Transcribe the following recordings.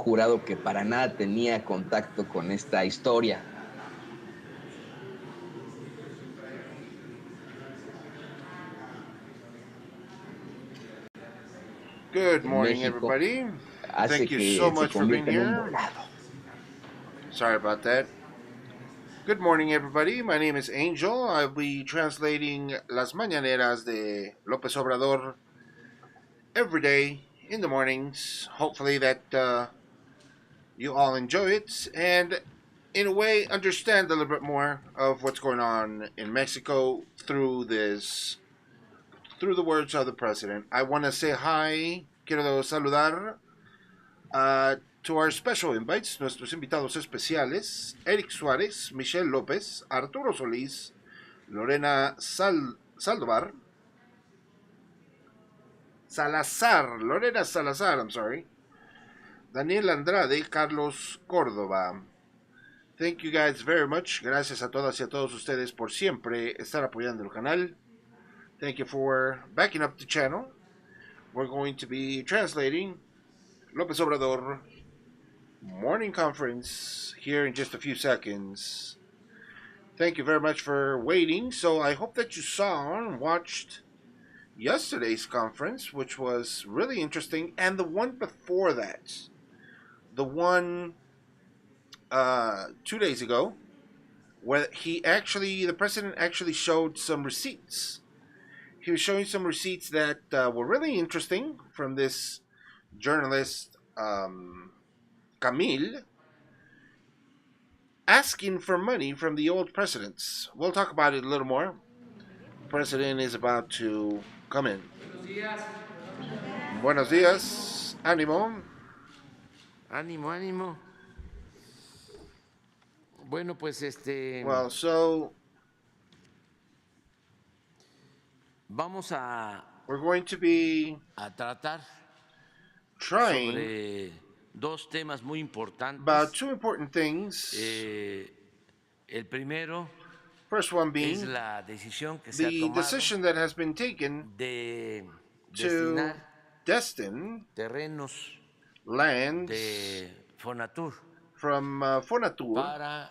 jurado que para nada tenía contacto con esta historia. Good morning, everybody. Thank you so much for being here. Sorry about that. Good morning, everybody. My name is Angel. I'll be translating Las Mañaneras de Lopez Obrador every day in the mornings. Hopefully that you all enjoy it and in a way understand a little bit more of what's going on in Mexico through the words of the president. I want to say hi. Quiero saludar to our special invites, nuestros invitados especiales, Eric Suárez, Michelle López, Arturo Solís, Lorena Salazar, I'm sorry, Daniel Andrade, Carlos Córdoba. Thank you guys very much. Gracias a todas y a todos ustedes por siempre estar apoyando el canal. Thank you for backing up the channel. We're going to be translating Lopez Obrador morning conference here in just a few seconds. Thank you very much for waiting. So I hope that you saw and watched yesterday's conference, which was really interesting, and the one before that, the one 2 days ago, where the president actually showed some receipts. He was showing some receipts that were really interesting from this journalist, Camille, asking for money from the old presidents. We'll talk about it a little more. The president is about to come in. Buenos días. Ánimo. Ánimo, ánimo. Bueno, pues Well, so we're going to be tratar trying sobre dos temas muy importantes. About two important things. El primero, first one being es la decisión que the se ha decision that has been taken de to destine terrenos lands de Fonatur from Fonatur para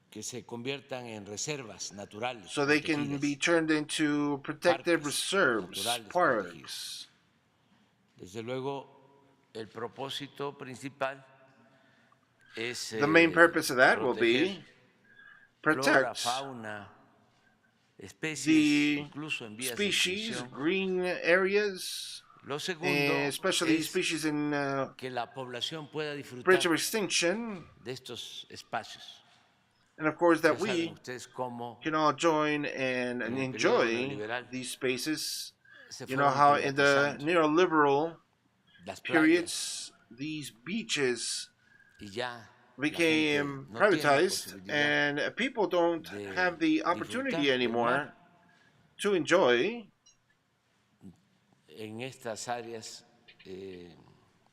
que se conviertan en reservas naturales, so they can be turned into protected reserves, parks. Desde luego, el propósito principal es the main purpose of that will be protect fauna, especies, the incluso en vías species, de green areas, Lo segundo especially es species in que la población pueda disfrutar bridge of extinction, de estos espacios. and of course that Ya we saben ustedes cómo can all join and en el enjoy periodo neoliberal these spaces. se You know fueron how in the privatizando neoliberal las periods, these beaches y ya became la gente no tiene privatized, posibilidad and people don't de have the opportunity disfrutar del anymore mar to enjoy en estas áreas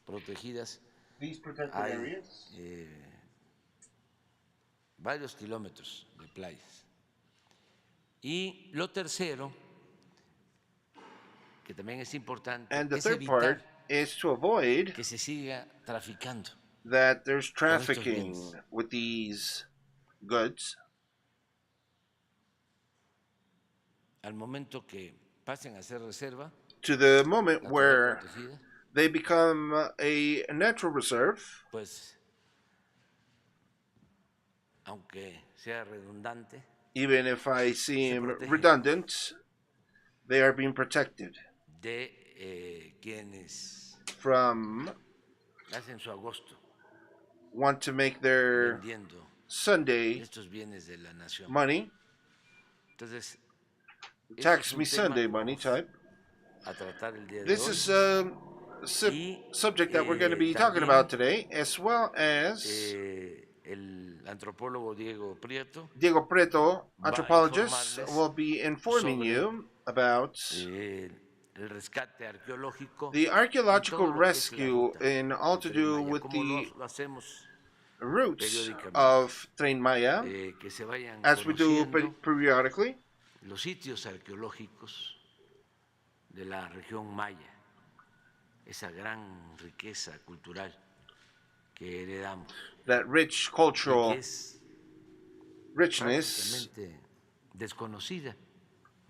protegidas. these protected Hay areas. Varios kilómetros de playas. Y lo tercero, que también es importante, And the es third evitar part is to avoid que se siga traficando that there's con estos trafficking bienes. with these goods. Al momento que pasen a ser reserva, To the moment natural where protegida, they become a natural reserve, pues, aunque sea redundante, even if I seem protegen. redundant, they are being protected de quienes from hacen su agosto want to make their vendiendo Sunday estos bienes de la nación. money, Entonces, tax me Sunday money type. a tratar el día de This hoy. is a subject that we're going to be talking about today, as well as el antropólogo Diego Prieto anthropologist, will be informing you about el rescate arqueológico, the archaeological rescue in all to do with the routes of Tren Maya, que se vayan as we do periodically. Los sitios arqueológicos de la región maya. esa gran riqueza cultural que heredamos, that rich y cultural que es richness, prácticamente desconocida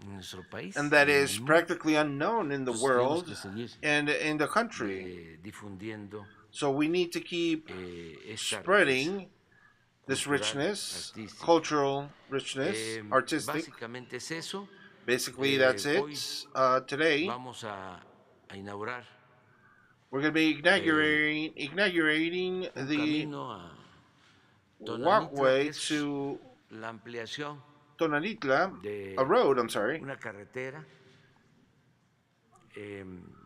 en nuestro and país that y en is el mundo. practically unknown in the Entonces tenemos world que seguir and in the country. difundiendo So we need to keep esta riqueza spreading this cultural, richness, artística. cultural richness, artistic. Básicamente es eso. Basically, that's Hoy it. Today, vamos a inaugurar we're going to be inaugurating un the camino a Tonanitla, que walkway es to la ampliación Tonanitla, a de road, I'm sorry, una carretera,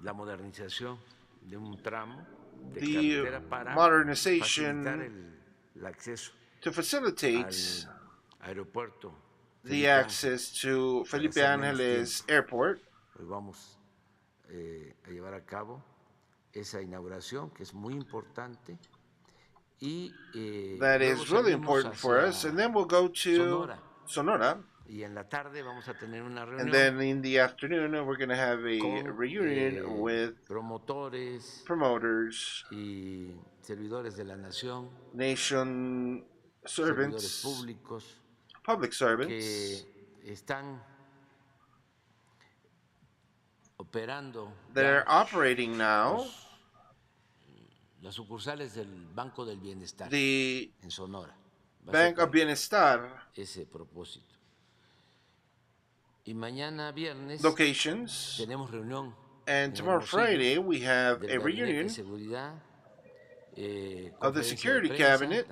la modernización de un tramo de the carretera para facilitar modernization el acceso to facilitate al aeropuerto the Felipe access to Felipe Ángeles Airport. Hoy vamos a llevar a cabo esa inauguración que es muy importante y That luego is really salimos important for us. And then we'll go to Sonora. Y en la tarde vamos a tener una reunión. And then in the afternoon, we're going to have a reunion with promotores, promoters, y servidores de la nación, nation servants, servidores públicos, public servants, que están operando, that are operating now las sucursales del Banco del Bienestar the en Sonora. Bank of Bienestar Ese propósito. Y mañana viernes locations. tenemos reunión. And tomorrow Friday, we have a reunion of the Security Cabinet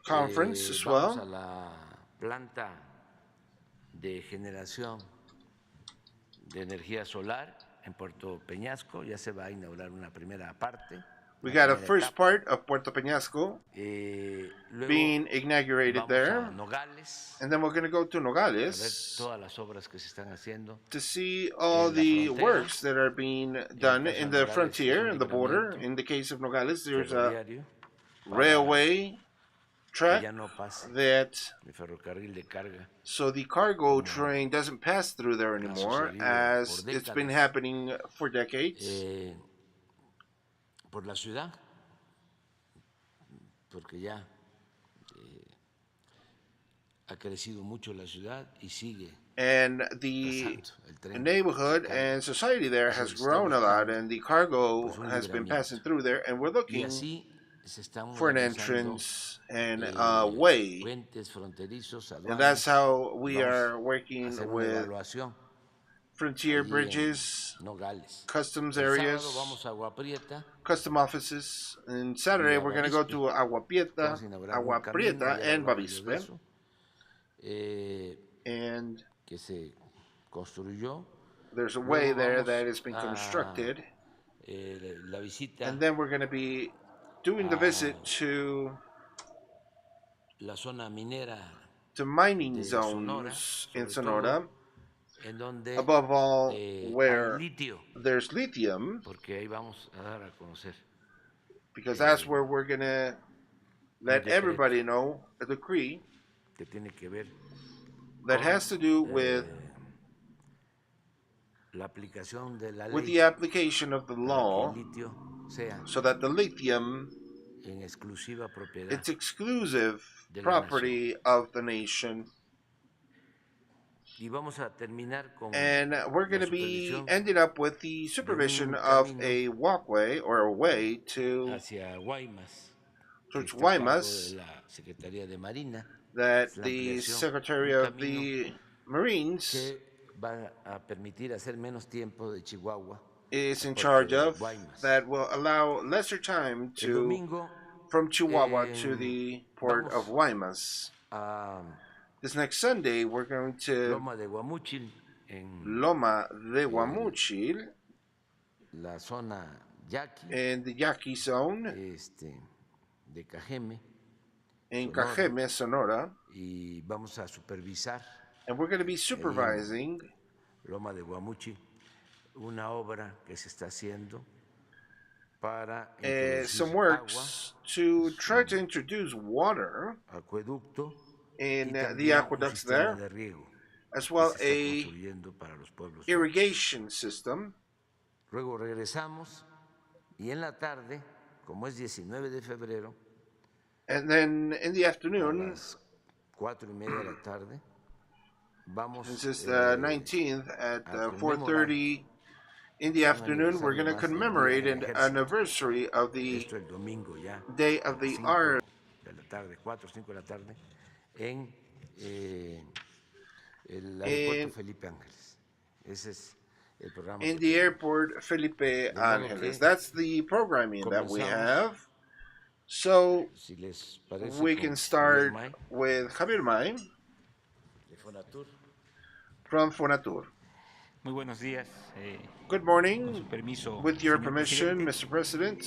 conference as vamos a well. la planta de generación de energía solar en Puerto Peñasco. Ya se va a inaugurar una primera parte. We got a first part of Puerto Peñasco being inaugurated there. And then we're going to go to Nogales to see all the works that are being done in the frontier, in the border. In the case of Nogales, there's a railway track that, so the cargo train doesn't pass through there anymore, as it's been happening for decades. Por la ciudad, porque ya ha crecido mucho la ciudad y sigue. And the neighborhood and society there has grown a lot, and the cargo has been passing through there, and we're looking for an entrance and a way. And that's how we are working with frontier bridges, customs areas, custom offices. And Saturday we're going to go to Agua Prieta and Bavispe. And there's a way there that has been constructed. And then we're going to be doing the visit to mining zones in Sonora. Above all, where there's lithium, because that's where we're going to let everybody know a decree that has to do with the application of the law, so that the lithium, it's exclusive property of the nation. And we're going to be ending up with the supervision of a walkway or a way towards Guaymas, that the Secretary of the Marines is in charge of, that will allow lesser time from Chihuahua to the port of Guaymas. This next Sunday, we're going to Loma de Guamuchil, in the Yaqui zone, in Cajeme, Sonora. And we're going to be supervising Loma de Guamuchil una obra que se está haciendo para some works to try to introduce water in the aqueducts there, as well a irrigation system Luego regresamos y en la tarde, como es 19 de febrero, And then in the a afternoon, las 4:30 de la tarde, vamos this is the 19th at a conmemorar 4:30 in the un afternoon, we're aniversario going to más del Día commemorate del an Ejército. anniversary of the Esto el domingo ya, Day a of las the 5 Army de la tarde, 4 o 5 de la tarde, en el aeropuerto in, Felipe Ángeles. Ese es el programa in que the tenemos. airport Felipe De modo Ángeles. que That's the programming that we comenzamos, have. So si les parece, we con can Javier start May, with Javier May de Fonatur. from Fonatur. Muy buenos días. Good Con morning. su permiso, With your señor permission, presidente, Mr. President,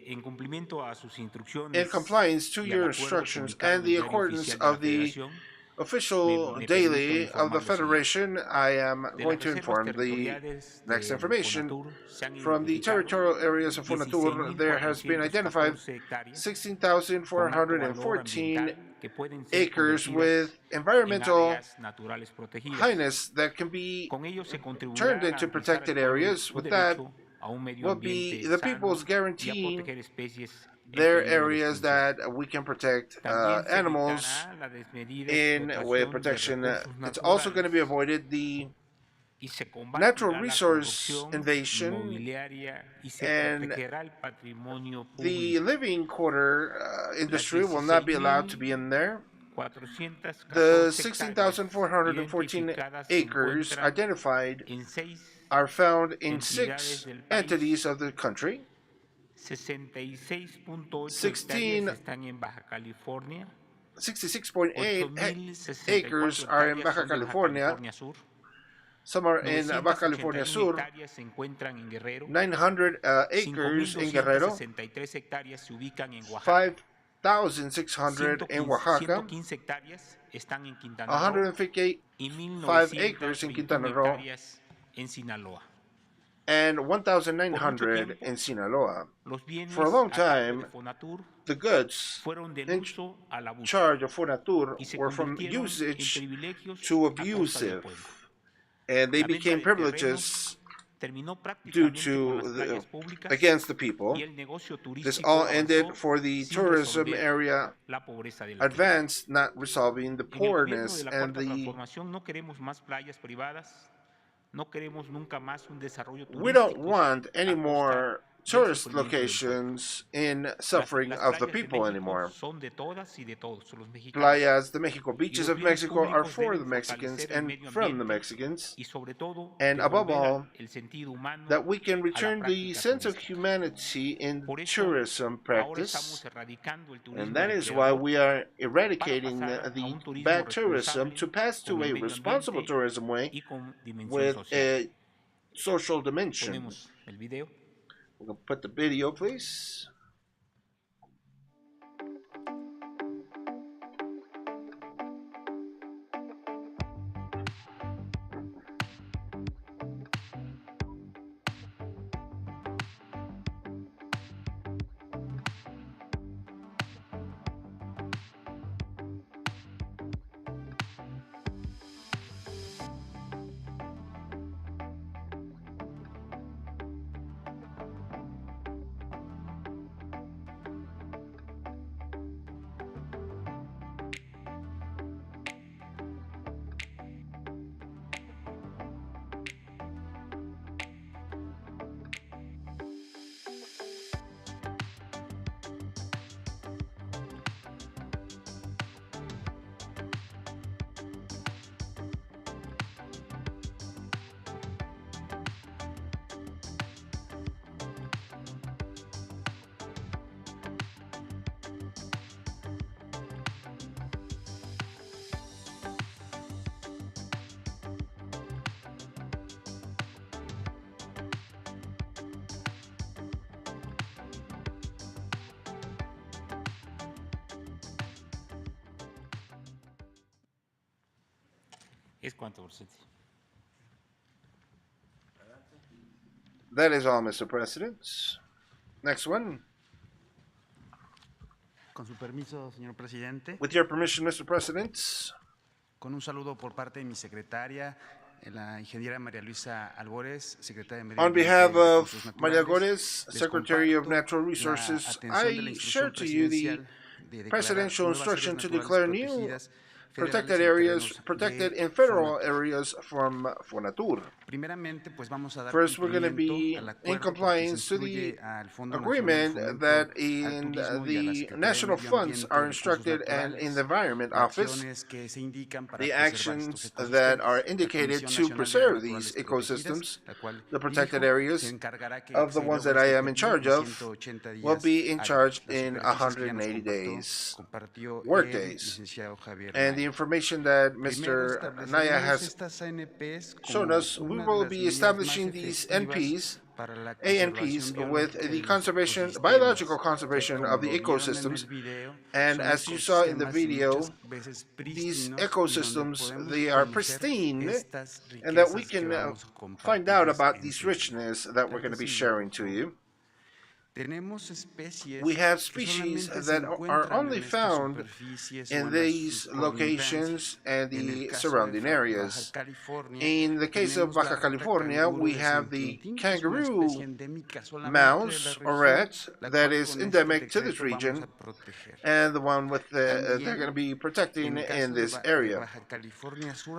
en cumplimiento a sus instrucciones in compliance to y al your acuerdo instructions publicado and en the el Diario accordance Oficial de la of the Federación, official me permito daily of the informar lo siguiente. Federation, I am De going las to reservas inform the territoriales next del information. Fonatur se han From the identificado territorial areas of Fonatur, there has been identified 16.414 hectáreas con alto valor 16,414 ambiental que pueden ser acres with convertidas en environmental áreas naturales protegidas. highness that can be Con ello se turned contribuirá a into garantizar protected al pueblo areas. su With that, derecho a un medio will be ambiente the sano people's y a guaranteeing proteger especies en their peligro de areas extinción. that we can protect También se animals evitará la desmedida in with explotación de protection. recursos It's also going to be naturales avoided the y se natural combatirá la resource corrupción invasion inmobiliaria y se and protegerá el patrimonio the público. living quarter Las industry will not be allowed to be in there. The 16.414 16,414 identificadas se acres encuentran identified en 6 are found in entidades 6 del país. entities of the country. 66.8 16 hectáreas están en Baja California, 66.8 acres 8.064 are in hectáreas Baja son de Baja California. California Sur, Some are in Baja California 981 Sur. hectáreas se encuentran en Guerrero, 900 acres in Guerrero. 5.263 hectáreas se ubican en Oaxaca, 5,600 in Oaxaca. 115 hectáreas están en Quintana Roo 155 y acres in 1.921 Quintana Roo. hectáreas en Sinaloa. And 1,900 in Sinaloa. Los bienes For a long a cargo time, de Fonatur the goods fueron del in uso al abuso charge of Fonatur y se were from convirtieron en usage privilegios to a costa del abusive, pueblo. and they La venta became de privileges terminó due prácticamente con to las playas públicas against the people. y el negocio This turístico all avanzó ended for the sin tourism resolver area la pobreza de la tierra. advanced, not resolving the En el gobierno poorness de la and Cuarta the. Transformación no queremos más playas privadas, no queremos nunca más un desarrollo We don't turístico want any a costa more del tourist sufrimiento del pueblo. locations in suffering Las of the playas de people México anymore. son de todas y de todos los mexicanos. Playas de Mexico, Y beaches los of bienes Mexico are públicos for deben the Mexicans fortalecer el and medio from the ambiente Mexicans, y sobre todo and above all, devolver el sentido humano that we can a la return the práctica sense of turística. humanity in Por eso, tourism ahora estamos practice, erradicando el and turismo that is why depredador we are para eradicating pasar a the un turismo bad tourism responsable to pass con to el a medio responsible ambiente tourism way y con dimensión with social. a social dimension. Ponemos el video. We'll put the video, please. ¿Es cuánto, presidente? That is all, Mr. President. Next one. Con su permiso, señor presidente, With your permission, Mr. President, con un saludo por parte de mi secretaria On behalf of Maria Gores, Secretary of Natural Resources, I share to you the presidential instruction to declare new protected areas, protected in federal areas from Fonatur. First, we're going to be in compliance to the agreement that in the national funds are instructed and in the Environment Office, the actions that are indicated to preserve these ecosystems, the protected areas of the ones that I am in charge of, will be in charge in 180 days, work days. And the information that Mr. Naya has shown us, we will be establishing these ANPs with the biological conservation of the ecosystems. And as you saw in the video, these ecosystems, they are pristine, and that we can find out about this richness that we're going to be sharing to you. We have species that are only found in these locations and the surrounding areas. In the case of Baja California, we have the kangaroo mouse or rat that is endemic to this region, and the one with they're going to be protecting in this area.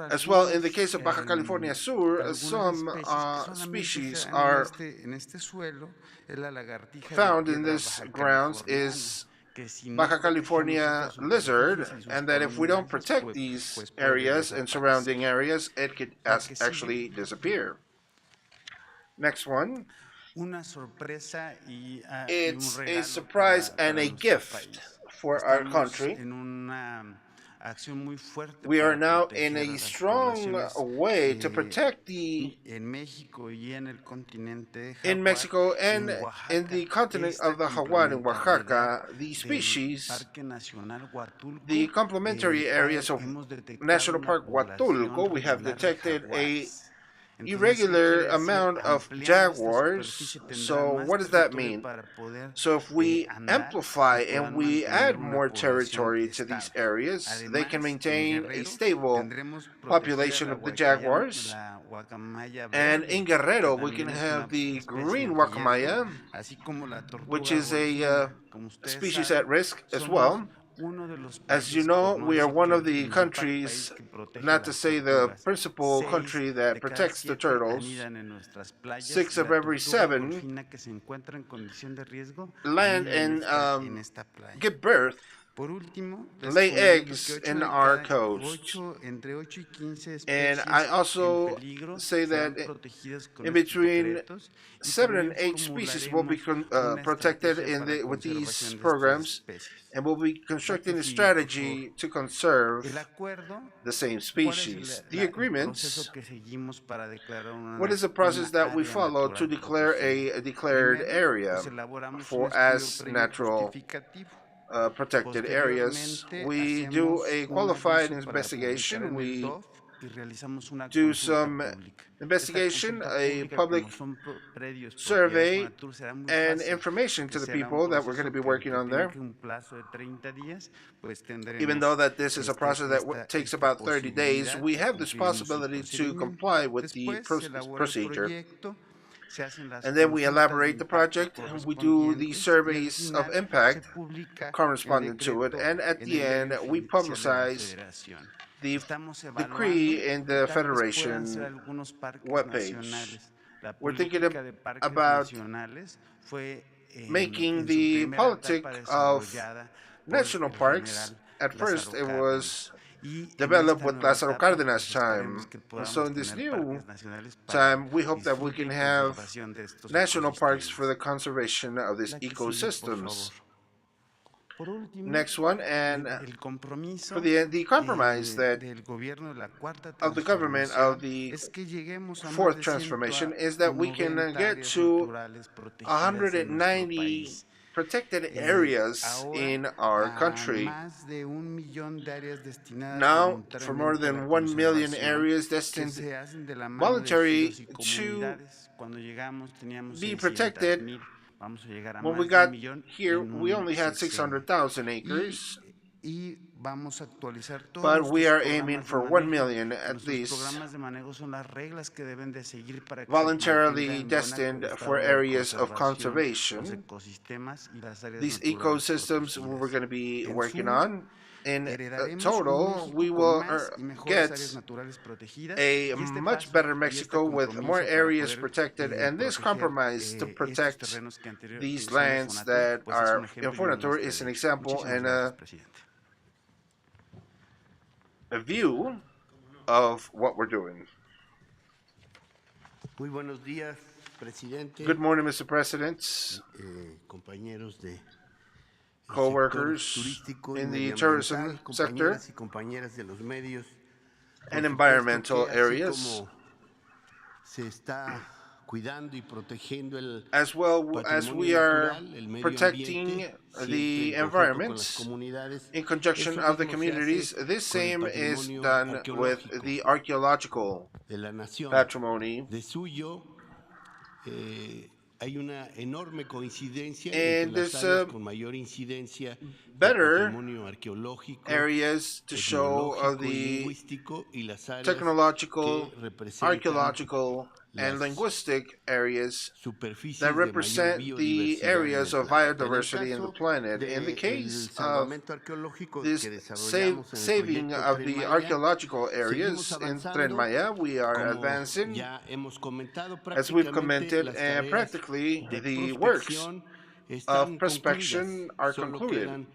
As well, in the case of Baja California Sur, some species are found in this grounds is Baja California lizard, and that if we don't protect these areas and surrounding areas, it could actually disappear. Next one. It's a surprise and a gift for our country. We are now in a strong way to protect in Mexico and in the continent of the Jaguar in Oaxaca, the species, the complementary areas of National Park Huatulco. We have detected a irregular amount of jaguars. So what does that mean? So if we amplify and we add more territory to these areas, they can maintain a stable population of the jaguars. And in Guerrero, we can have the green guacamaya, which is a species at risk as well. As you know, we are one of the countries, not to say the principal country, that protects the turtles. 6 of every 7 land and give birth, lay eggs in our coast. And I also say that in between 7 and 8 species will be protected with these programs, and we'll be constructing a strategy to conserve the same species. The agreements, what is the process that we follow to declare a declared area as natural protected areas? We do a qualified investigation. We do some investigation, a public survey, and information to the people that we're going to be working on there. Even though that this is a process that takes about 30 days, we have this possibility to comply with the procedure. And then we elaborate the project, and we do the surveys of impact corresponding to it, and at the end we publicize the decree in the Federation webpage. We're thinking about making the politic of national parks. At first it was developed with Lázaro Cárdenas time. So in this new time, we hope that we can have national parks for the conservation of these ecosystems. Next one, and for the compromise that of the government of the fourth transformation is that we can get to 190 protected areas in our country. Now, for more than 1 million areas destined voluntary to be protected. When we got here, we only had 600,000 acres. vamos a actualizar todos but we nuestros are aiming programas de for 1 manejo. million at Nuestros least, programas de manejo son las reglas que deben de seguir para que se voluntarily mantenga en destined buena for estado de areas of conservación los conservation. ecosistemas y las áreas These naturales ecosystems we're protegidas. going to be En working suma, on. In heredaremos un total, we México con will más y mejores áreas get naturales protegidas a y este much paso better y este Mexico with more compromiso para areas poder protected, and this proteger compromise to estos protect terrenos que these son de lands Fonatur, that pues es un are ejemplo in y una Fonatur muestra is de an ello. example Muchísimas and gracias, presidente. a view of what we're doing. Muy buenos días, presidente. Good morning, Mr. President, Compañeros de co-workers turístico y in the medioambiental, tourism sector compañeras y compañeras de los medios. and Por environmental supuesto que así areas, como se está cuidando y protegiendo el as well as patrimonio we are natural, el medio protecting ambiente, siempre the en conjunto con las environment comunidades. in conjunction Esto of the mismo se communities. hace This con el same is patrimonio done with arqueológico the archaeological de la nación. patrimony. De suyo, hay una enorme coincidencia entre And las there's áreas con mayor incidencia de better patrimonio arqueológico, areas to show etnológico y the lingüístico y las áreas technological, que representan archaeological, and las linguistic areas superficies that de mayor represent the biodiversidad en el areas of planeta. biodiversity in the planet. In the del case of salvamento arqueológico this que desarrollamos en el saving proyecto of Tren the Maya, archaeological seguimos areas in Tren avanzando. Maya, we are Como advancing, ya hemos comentado, as we've prácticamente commented, las and tareas practically de the works prospección of están prospection concluidas. are Solo concluded. quedan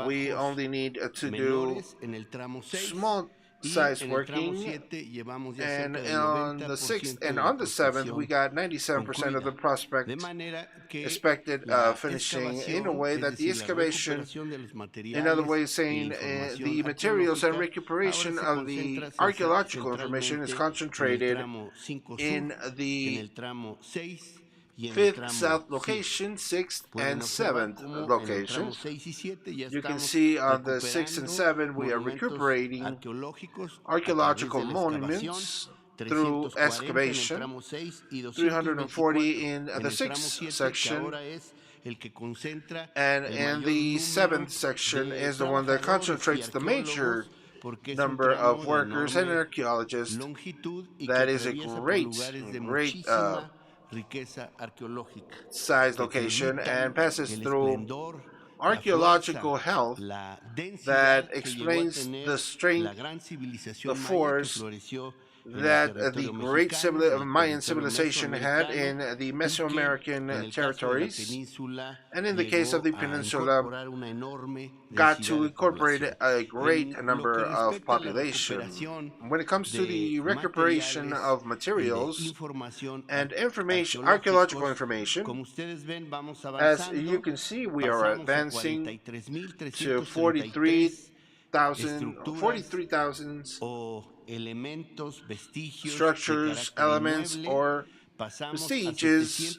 We trabajos only need to do menores en el tramo 6 small y size en el tramo working, 7 llevamos ya and cerca del on the 90% 6th de and la on the 7th we prospección got 97% of the concluida. prospect De manera que expected la finishing in a excavación, way es that the decir, la excavation, recuperación de los in other materiales ways y saying la información the materials and arqueológica recuperation ahora se of the concentra archaeological information is centralmente en el concentrated tramo 5 sur, in en the el tramo 6 y en el 5th tramo south 7. location, 6th Pueden and observar 7th cómo en el tramo locations. 6 y 7 ya You can estamos see on the 6 and recuperando 7 we are monumentos recuperating arqueológicos a través archaeological de la excavación, monuments through 340 en el excavation, tramo 6 y 340 224 in en the el tramo 6th 7, que section, ahora es el que concentra and el in mayor the número 7th section de is the one that trabajadores y concentrates the major arqueólogos, porque es un number tramo of de workers and enorme archaeologists. longitud y que That is a atraviesa por great lugares de great muchísima riqueza arqueológica, size que location acreditan and passes el through esplendor, archaeological la fuerza, health la densidad that que llegó a explains tener the la strength, gran the civilización maya que force floreció en el that the territorio great mexicano, en el Mayan territorio civilization had mesoamericano, in the y que en Mesoamerican el caso de la territories, península and in the case of llegó the a peninsula incorporar una enorme got densidad to de incorporate población. a great En lo number que of respecta a la population. recuperación When it comes to de the recuperation materiales of y de materials información and information, archaeological arqueológicos, information, como ustedes ven, vamos as you avanzando. can see, we are Pasamos a advancing to 43.333 estructuras 43,000 o elementos, vestigios structures, de carácter elements, inmueble. or Pasamos a vestiges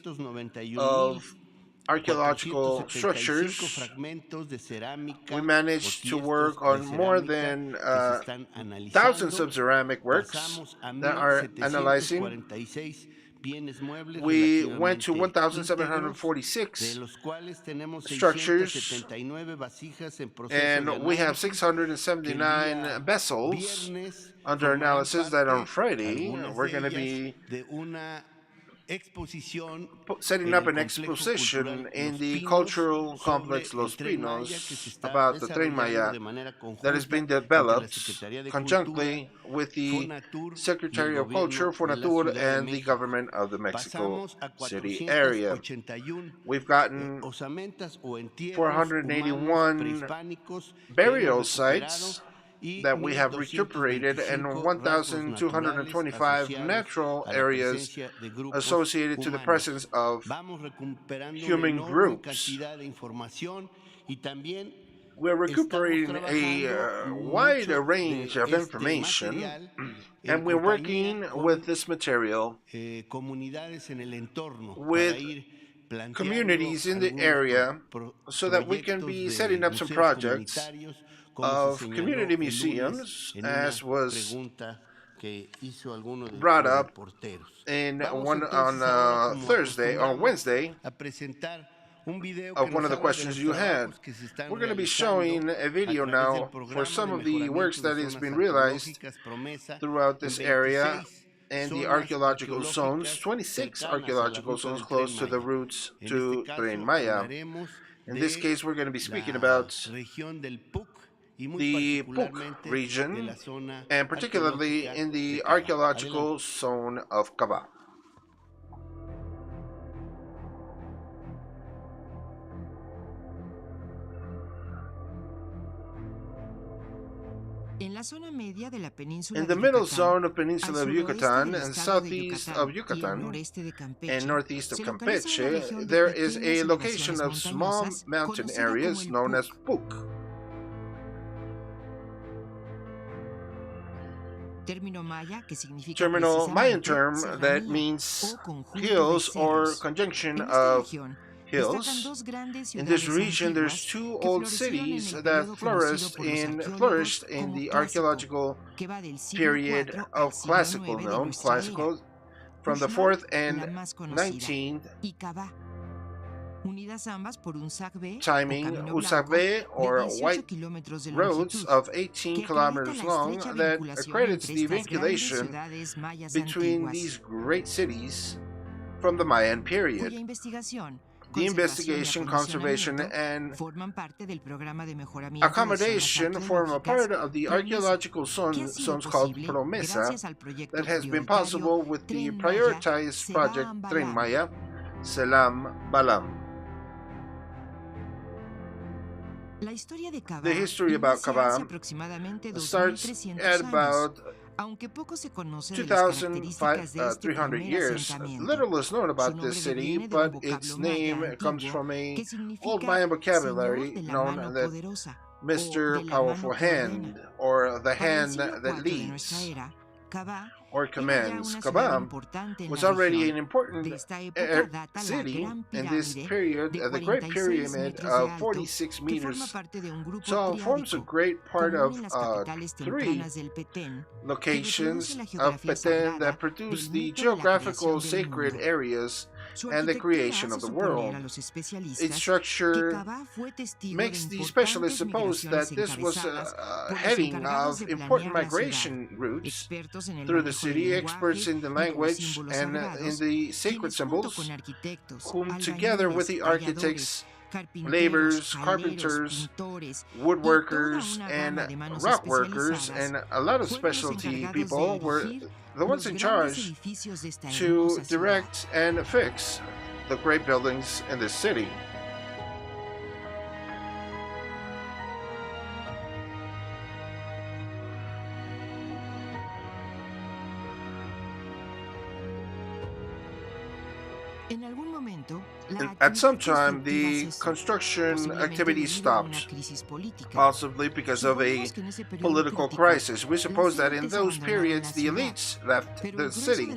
of archaeological 791.475 structures. fragmentos de cerámica We o managed to tiestos work de on more cerámica than que se están thousands analizando. of ceramic works Pasamos a that are analyzing. 1,746 bienes muebles We went to relativamente íntegros, de 1,746 los cuales tenemos structures, 679 vasijas en proceso and de we have análisis, que el 679 día vessels viernes under formarán analysis that on parte, Friday algunas we're de going to ellas, be de una exposición setting en up el an complejo exposition cultural in Los the Pinos cultural sobre complex el Los Tren Maya, que se Pinos está about the Tren desarrollando Maya de manera that is being conjunta entre la developed Secretaría de Cultura, conjunctly with the Fonatur y el Secretary of Culture, Gobierno de la Fonatur, Ciudad de and the México. government of the Mexico Pasamos a City area. 481 We've gotten osamentas o entierros humanos 481 prehispánicos que burial hemos recuperado sites y that we have recuperated, and 1,225 rasgos naturales 1,225 asociados natural a la areas presencia de grupos associated to the humanos. presence of Vamos recuperando una human enorme groups. cantidad de información y también We're recuperating estamos a trabajando wide mucho range de of este information, material en and we're working compañía with con this material comunidades en el entorno with para ir planteando communities in the algunos area so that we can be proyectos setting de up some museos projects comunitarios, como of se señaló community el lunes museums, en una as was pregunta que hizo alguno de brought los up reporteros. in Vamos one entonces ahora, on como Thursday or acostumbramos, Wednesday, a presentar of one of the questions you had. We're going to be showing a video now for some of the works that has been realized throughout this area and the archaeological zones, 26 archaeological zones close to the routes to Tren Maya. In this case, we're going to be speaking about the PUC region, and particularly in the archaeological zone of Caba. In the middle zone of Peninsula of Yucatan and southeast of Yucatan and northeast of Campeche, there is a location of small mountain areas known as PUC. Terminal Mayan term that means hills or conjunction of hills. In this region, there's two old cities that flourished in the archaeological period of classical from the 4th and 19th timing, Usagbe or white roads of 18 kilometers long that accredits the vinculation between these great cities from the Mayan period. The investigation, conservation, and accommodation form a part of the archaeological zones called Promesa that has been possible with the prioritized project Tren Maya, Selam Balam. The history about Caba starts at about 2,300 years. Little is known about this city, but its name comes from an old Mayan vocabulary known as Mr. Powerful Hand, or the hand that leads or commands. Caba was already an important city in this period. The Great Pyramid of 46 meters tall forms a great part of 3 locations of Petén that produce the geographical sacred areas and the creation of the world. Its structure makes the specialists suppose that this was a heading of important migration routes through the city. Experts in the language and in the sacred symbols, whom together with the architects, laborers, carpenters, woodworkers, and rock workers, and a lot of specialty people were the ones in charge to direct and fix the great buildings in this city. At some time, the construction activity stopped, possibly because of a political crisis. We suppose that in those periods, the elites left the city,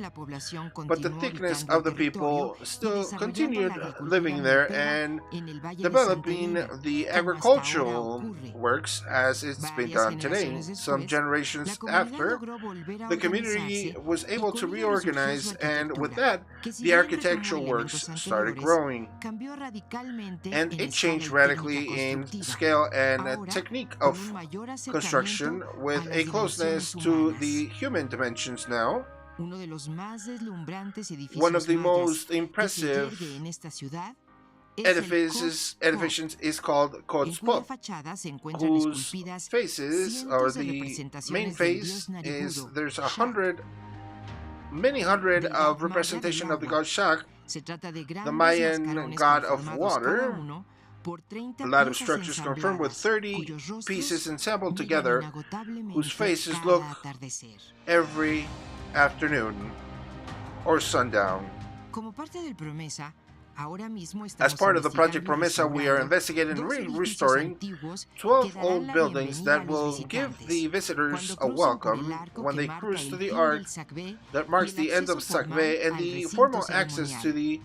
but the thickness of the people still continued living there and developing the agricultural works as it's been done today. Some generations after, the community was able to reorganize, and with that, the architectural works started growing. And it changed radically in scale and technique of construction, with a closeness to the human dimensions now. One of the most impressive edifications is called Cotzpot, whose faces, or the main face, is there's many hundred of representation of the god Shak, the Mayan god of water. A lot of structures confirmed with 30 pieces assembled together, whose faces look every afternoon or sundown. As part of the Project Promesa, we are investigating and restoring 12 old buildings that will give the visitors a welcome when they cruise to the arc that marks the end of Sacbe and the formal access to the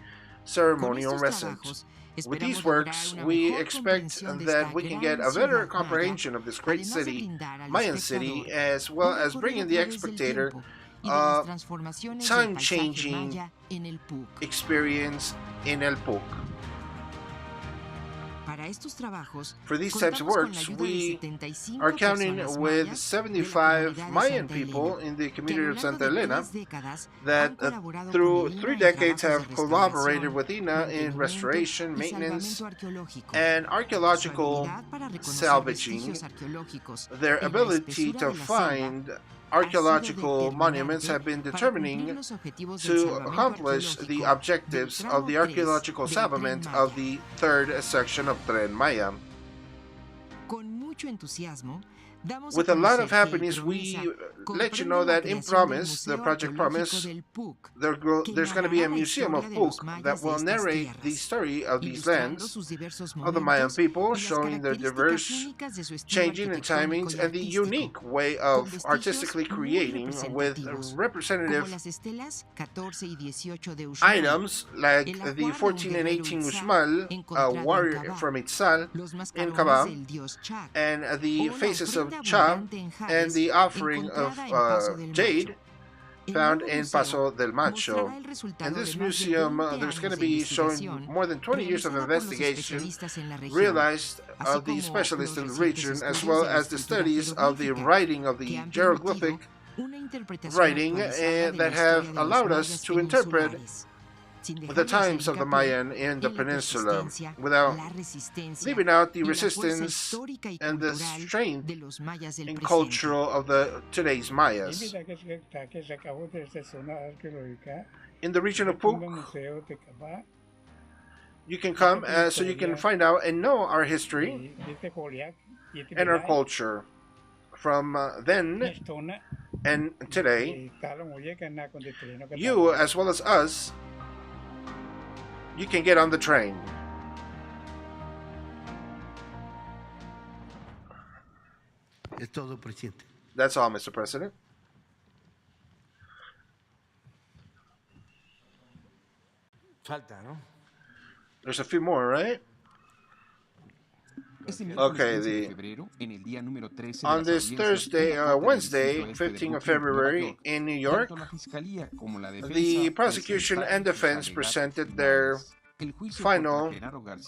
ceremonial residence. With these works, we expect that we can get a better comprehension of this great city, Mayan city, as well as bringing the spectator time-changing experience in El PUC. For these types of works, we are counting with 75 Mayan people in the community of Santa Elena that through 3 decades have collaborated with INA in restoration, maintenance, and archaeological salvaging. Their ability to find archaeological monuments have been determining to accomplish the objectives of the archaeological salvament of the 3rd section of Tren Maya. With a lot of happiness, we let you know that in Promise, the Project Promise, there's going to be a museum of PUC that will narrate the story of these lands, of the Mayan people, showing their diverse, changing in timings, and the unique way of artistically creating with representative items like the 14 and 18 Uxmal, a warrior from Itzal in Caba, and the faces of Cha, and the offering of jade found in Paso del Macho. And this museum, there's going to be showing more than 20 years of investigation realized of the specialists in the region, as well as the studies of the writing of the hieroglyphic writing that have allowed us to interpret the times of the Mayan in the peninsula without leaving out the resistance and the strength and cultural of the today's Mayas. In the region of PUC, you can come so you can find out and know our history and our culture from then and today. You, as well as us, you can get on the train. Es todo, presidente. That's all, Mr. President. Falta, ¿no? There's a few more, right? Okay, on this Wednesday, 15th of February, in New York, the prosecution and defense presented their final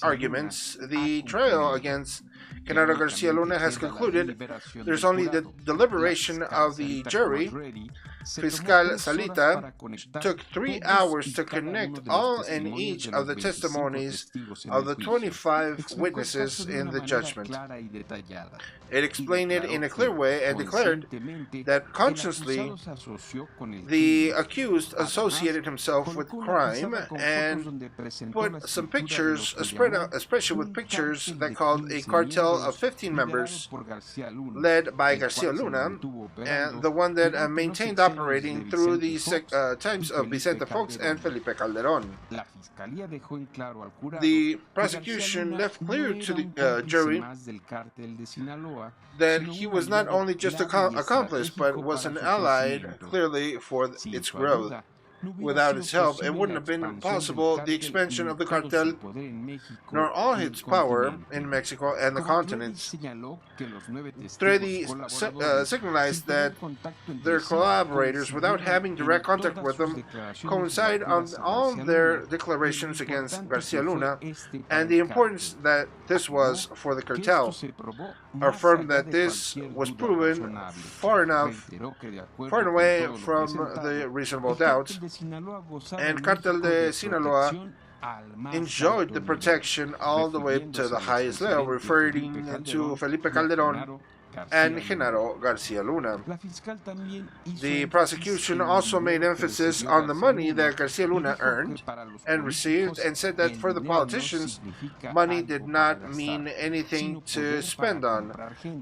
arguments. The trial against Genaro Garcia Luna has concluded. There's only the deliberation of the jury. Fiscal Salita took 3 hours to connect all and each of the testimonies of the 25 witnesses in the judgment. It explained it in a clear way and declared that consciously the accused associated himself with crime and put some pictures, especially with pictures that called a cartel of 15 members led by Garcia Luna, and the one that maintained operating through the times of Vicente Fox and Felipe Calderón. The prosecution left clear to the jury that he was not only just an accomplice, but was an ally clearly for its growth. Without its help, it wouldn't have been possible the expansion of the cartel, nor all its power in Mexico and the continents. Tredi signalized that their collaborators, without having direct contact with them, coincide on all their declarations against Garcia Luna and the importance that this was for the cartel. Affirmed that this was proven far and away from the reasonable doubt, and Cartel de Sinaloa enjoyed the protection all the way to the highest level, referring to Felipe Calderón and Genaro Garcia Luna. The prosecution also made emphasis on the money that Garcia Luna earned and received, and said that for the politicians, money did not mean anything to spend on,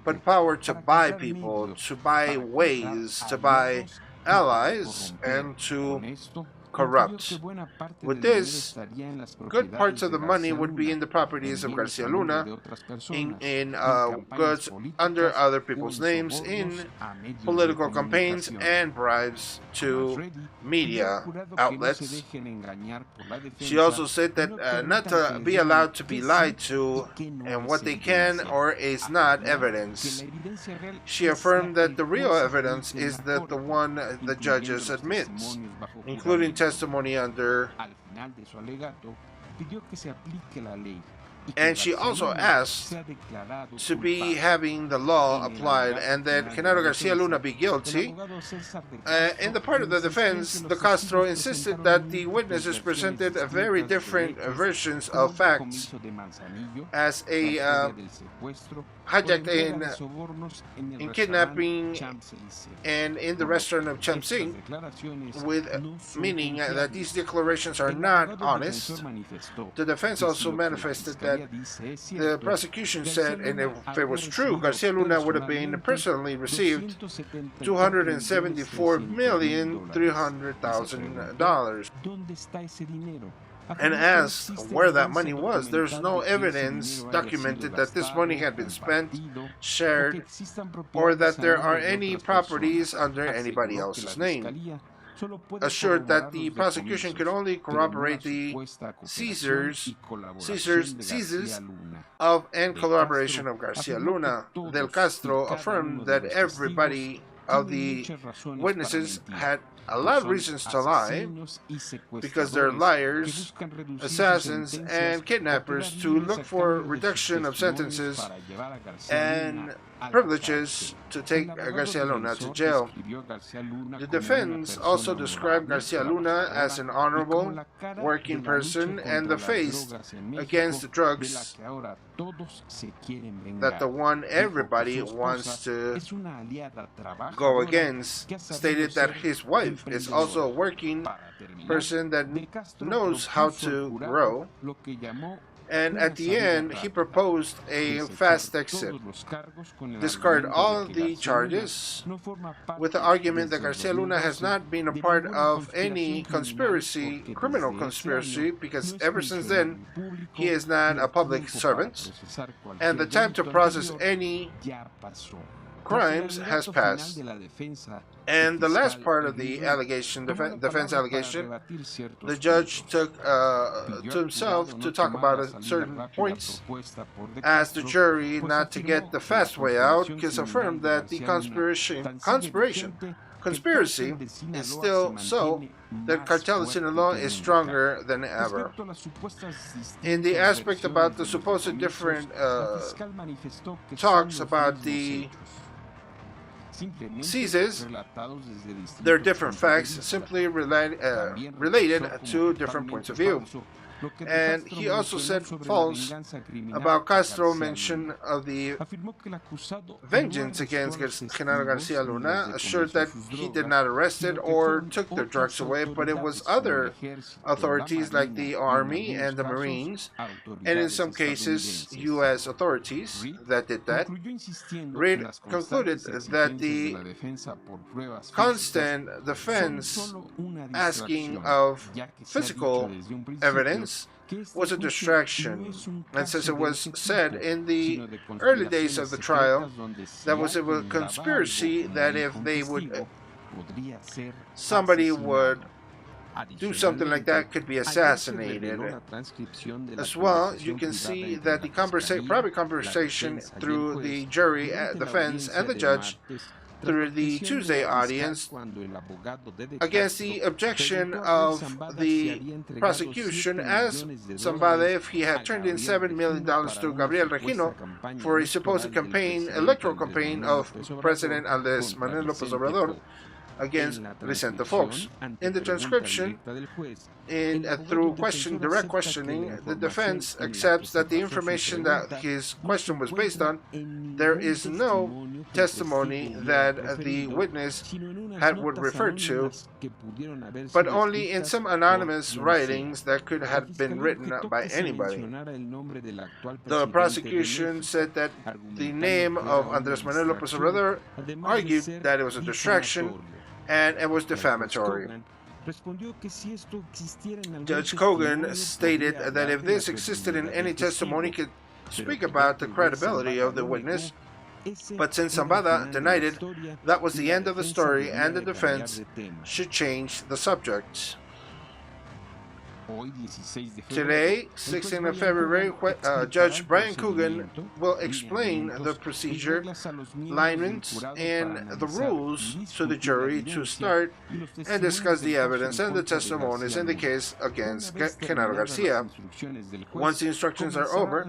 but power to buy people, to buy ways, to buy allies, and to corrupt. With this, good parts of the money would be in the properties of Garcia Luna, in goods under other people's names, in political campaigns, and bribes to media outlets. She also said that not to be allowed to be lied to, and what they can or is not evidence. She affirmed that the real evidence is that the one the judges admit, including testimony under And she also asked to be having the law applied and that Genaro Garcia Luna be guilty. In the part of the defense, the Castro insisted that the witnesses presented very different versions of facts, as a hijacked in kidnapping and in the restaurant of Chamsing, with meaning that these declarations are not honest. The defense also manifested that the prosecution said, and if it was true, Garcia Luna would have been personally received $274,300,000 and asked where that money was. There's no evidence documented that this money had been spent, shared, or that there are any properties under anybody else's name. Assured that the prosecution could only corroborate the seizures of and collaboration of Garcia Luna. Del Castro affirmed that everybody of the witnesses had a lot of reasons to lie because they're liars, assassins, and kidnappers, to look for reduction of sentences and privileges to take Garcia Luna to jail. The defense also described Garcia Luna as an honorable, working person and the face against the drugs, that the one everybody wants to go against. Stated that his wife is also a working person that knows how to grow. And at the end, he proposed a fast exit, discard all the charges, with the argument that Garcia Luna has not been a part of any conspiracy, criminal conspiracy, because ever since then, he is not a public servant, and the time to process any crimes has passed. And the last part of the allegation, defense allegation, the judge took to himself to talk about certain points, asked the jury not to get the fast way out, because affirmed that the conspiracy is still so that cartel of Sinaloa is stronger than ever. In the aspect about the supposed different talks about the seizes, there are different facts simply related to different points of view. And he also said false about Castro mention of the vengeance against Genaro Garcia Luna, assured that he did not arrest it or took the drugs away, but it was other authorities like the Army and the Marines, and in some cases U.S. authorities that did that. Reid concluded that the constant defense asking of physical evidence was a distraction, and since it was said in the early days of the trial that was a conspiracy, that if they would somebody would do something like that, could be assassinated. As well, you can see that the private conversation through the jury, defense, and the judge through the Tuesday audience against the objection of the prosecution, as Zambada, if he had turned in $7 million to Gabriel Regino for a supposed electoral campaign of President Manuel Lopez Obrador against Vicente Fox. In the transcription, through direct questioning, the defense accepts that the information that his question was based on, there is no testimony that the witness would refer to, but only in some anonymous writings that could have been written by anybody. The prosecution said that the name of Andrés Manuel López Obrador argued that it was a distraction and it was defamatory. Judge Kogan stated that if this existed in any testimony, could speak about the credibility of the witness, but since Zambada denied it, that was the end of the story, and the defense should change the subject. Today, 16th of February, Judge Brian Coogan will explain the procedure, alignments, and the rules to the jury to start and discuss the evidence and the testimonies in the case against Genaro Garcia. Once the instructions are over,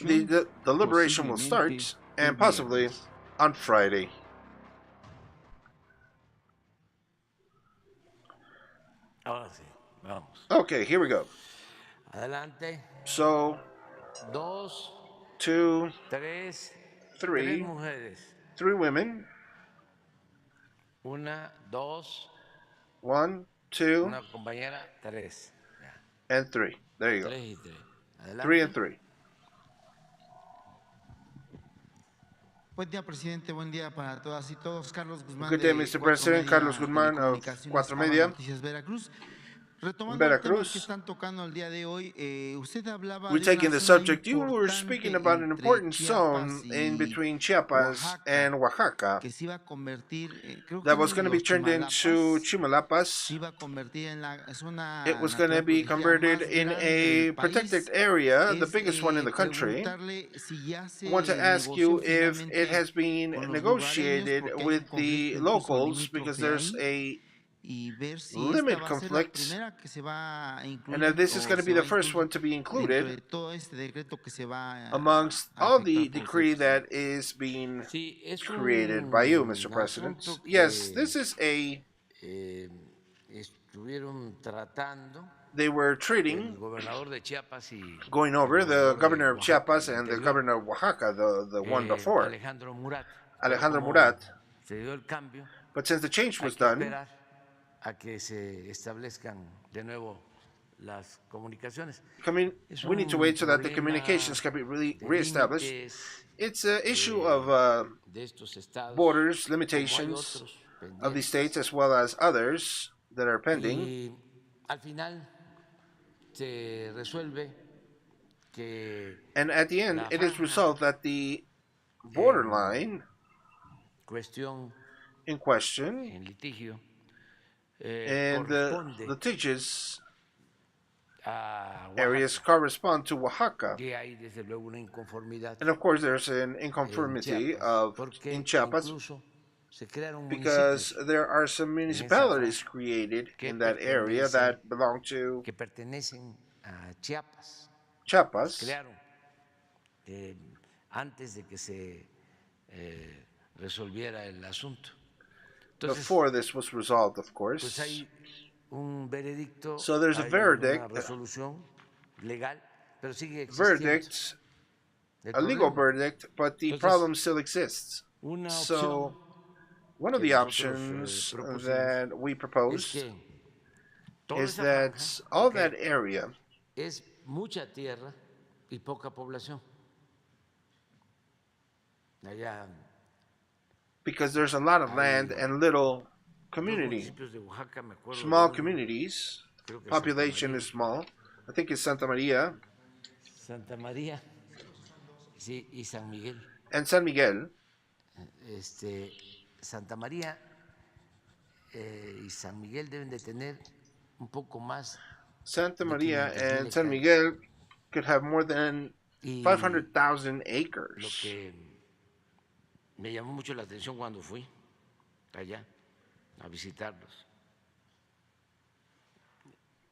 the deliberation will start, and possibly on Friday. Ahora sí, vamos. Okay, here we go. Adelante. So, Dos, 2, tres, 3, mujeres. 3 women. Una, dos. 1, 2, Una compañera, tres. and 3. There you go. 3 y 3. Adelante. 3 and 3. Buen día, presidente. Buen día para todas y todos. Carlos Guzmán. Good day, Mr. President. Carlos Guzmán of 4 Media. Noticias Veracruz. Retomando Veracruz. el tema que están tocando el día de hoy, usted hablaba We're de taking una the zona subject. You were speaking about an importante important entre zone Chiapas in y between Chiapas Oaxaca, and Oaxaca que se iba a convertir, creo que that was uno going de to be los turned into Chimalapas, se Chimalapas. iba a convertir en la zona It was going to natural be protegida converted más in grande a del protected país. area, the biggest one in the country. Preguntarle si ya se I want to ask you negoció if it finalmente has been con los negotiated lugareños, porque hay with un the conflicto incluso locals because limítrofe there's ahí, a y ver si limit esta va a ser la conflict, primera que se va a incluir and that this is o going to se be va the a first one incluir to be dentro included de todo este decreto que se va amongst a all the afectar por decree usted, that presidente. is being Sí, es created by you, un Mr. President. asunto Yes, que this is a, estuvieron tratando they were el treating, gobernador de Chiapas y going el over the gobernador de governor of Oaxaca, Chiapas el and the anterior, governor of Oaxaca, the one before, Alejandro Murat. Alejandro Pero como Murat. se dio el cambio, But since the change hay was que done, esperar a que se establezcan de nuevo las comunicaciones. Es we need to un wait so that the problema communications can be really de reestablished. límites It's an issue of de estos estados, borders, como hay limitations otros of the pendientes. states as well as others that are pending. Y al final se resuelve que And at the end, la it is franja resolved that the borderline cuestión in question en litigio and the corresponde litigious a areas Oaxaca, correspond to Oaxaca. que hay desde luego una inconformidad And of course, there's an en inconformity Chiapas, porque in Chiapas incluso se crearon because municipios there are some municipalities created in that area that belong to que pertenecen a Chiapas, Chiapas. crearon antes de que se resolviera el asunto. Entonces, Before this was resolved, of pues course. hay un veredicto, So there's a hay verdict, una resolución legal, pero sigue existiendo Verdict, el a legal problema. verdict, but the Entonces, problem still exists. Una So opción one of que the nosotros, options propusimos that we es proposed que toda is esa that franja, all porque that area, es mucha tierra y poca población. Allá because there's a lot of land hay and little dos community, municipios de Oaxaca, me acuerdo de small uno, communities, creo que population Santa is small. I think it's Santa Maria Santa María, sí, y San Miguel. and San Miguel. Santa María y San Miguel deben de tener un poco más Santa de Maria 500,000 and San hectáreas. Miguel could have more than Y 500,000 lo acres. que me llamó mucho la atención cuando fui allá a visitarlos,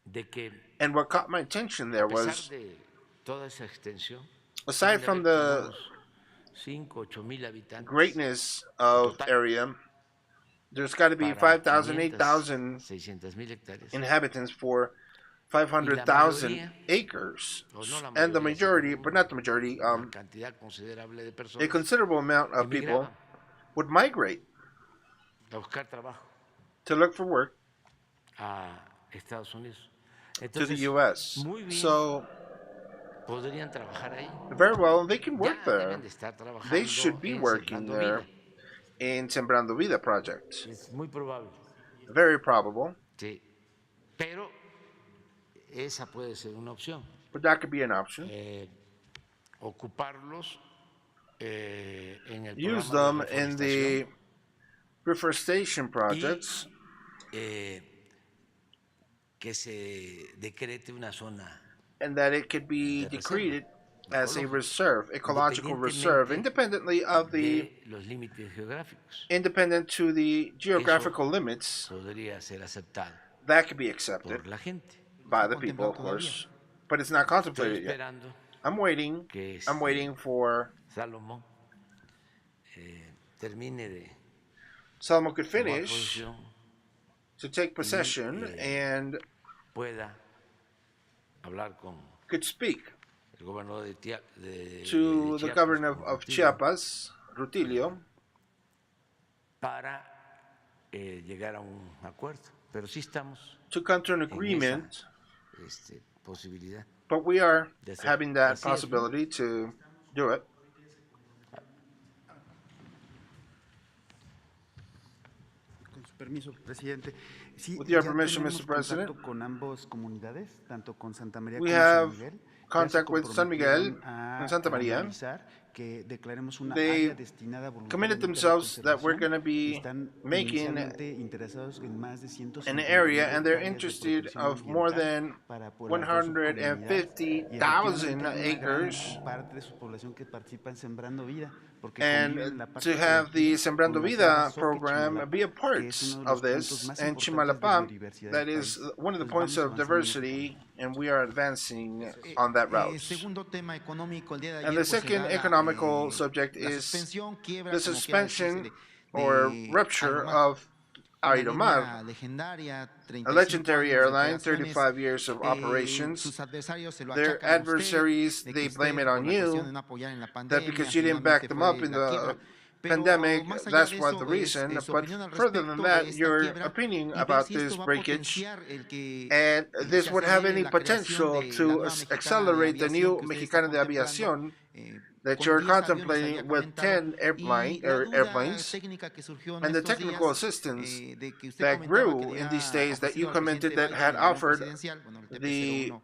de que And what caught my attention there a pesar was, de toda esa extensión, aside deben from de haber the como unos 5,000 o 8,000 habitantes greatness of total area, there's got to be para 5,000, 500, 8,000 600,000 hectáreas. inhabitants for 500,000 mayoría, acres. o no la And the mayoría, majority, sino but not the majority, una cantidad considerable de a personas considerable amount of people emigraban would migrate a buscar trabajo to look for work a Estados Unidos. to the Entonces, U.S. muy bien, So, podrían trabajar ahí. very well, they can work Ya there. deben de estar trabajando They should be en working Sembrando there Vida. in Sembrando Vida project. Es muy probable, Very probable, sí. Pero esa puede ser una opción. but that could be an option. Ocuparlos en el Use programa them de in the reforestación, reforestation projects eh, que se decrete una zona and that it could be de reserva decreed as a ecológica, reserve, ecological reserve, independently of the de los límites geográficos. independent to the geographical Eso limits. podría ser aceptado That could be accepted por la gente. by the people, of course, but it's not Estoy contemplated yet. esperando I'm waiting. que I'm waiting for Salomón termine de Salomon could tomar finish posición to take possession and pueda hablar con could speak el gobernador de to the Chiapas, governor con of Rutilio, Chiapas, Rutilio, para llegar a un acuerdo. Pero sí estamos to come to an en agreement, esa posibilidad. but we are de hacer. having that Así es, ¿no? possibility to do it. Con su permiso, presidente. Sí, With your ya permission, tenemos Mr. President. contacto con ambas comunidades, tanto con Santa María We como San have Miguel. contact with San Miguel a and Santa Maria. analizar que declaremos una They área destinada committed voluntariamente a la themselves that we're conservación. going to be Están making inicialmente interesados en más de an area, 150,000 and they're hectáreas de interested protección of more ambiental than para poblar su comunidad. Y 150,000 efectivamente hay una gran acres, parte de su población que participa en Sembrando Vida, porque and conviven la parte to have the productiva Sembrando con las Vida áreas Soque program Chimalapa, be a part que es uno de of los puntos this, más and importantes de Chimalapa, biodiversidad that del is país. one of the Pues points vamos of avanzando en ese diversity, and we are advancing on that route. Segundo tema económico, el día de ayer, And the pues, se second da la, economical subject la is suspensión, quiebra, the como quiera suspension decirse, or de rupture Aeromar, of una Aeromar, línea legendaria, a 35 legendary años de airline, operaciones. 35 years of operations. Sus adversarios se lo Their achacan a usted, adversaries, de que they usted, blame it por on la cuestión you, de no apoyar en la that pandemia, because you didn't back finalmente them up fue in la quiebra. the Pero pandemic, más allá that's de what eso, the reason. su But opinión al further than respecto de that, esta your quiebra opinion y ver about si this esto va a breakage, potenciar el que and this se would have acelere any la creación potential de la to nueva mexicana de accelerate the aviación new que usted está Mexicana de contemplando, Aviación that con you're 10 aviones había contemplating with comentado, 10 y la duda airplanes, técnica que surgió en and the estos technical días, assistance de que usted that comentaba que grew le in these había days that you ofrecido al commented presidente that Biden had el avión offered presidencial, bueno, el the TP-01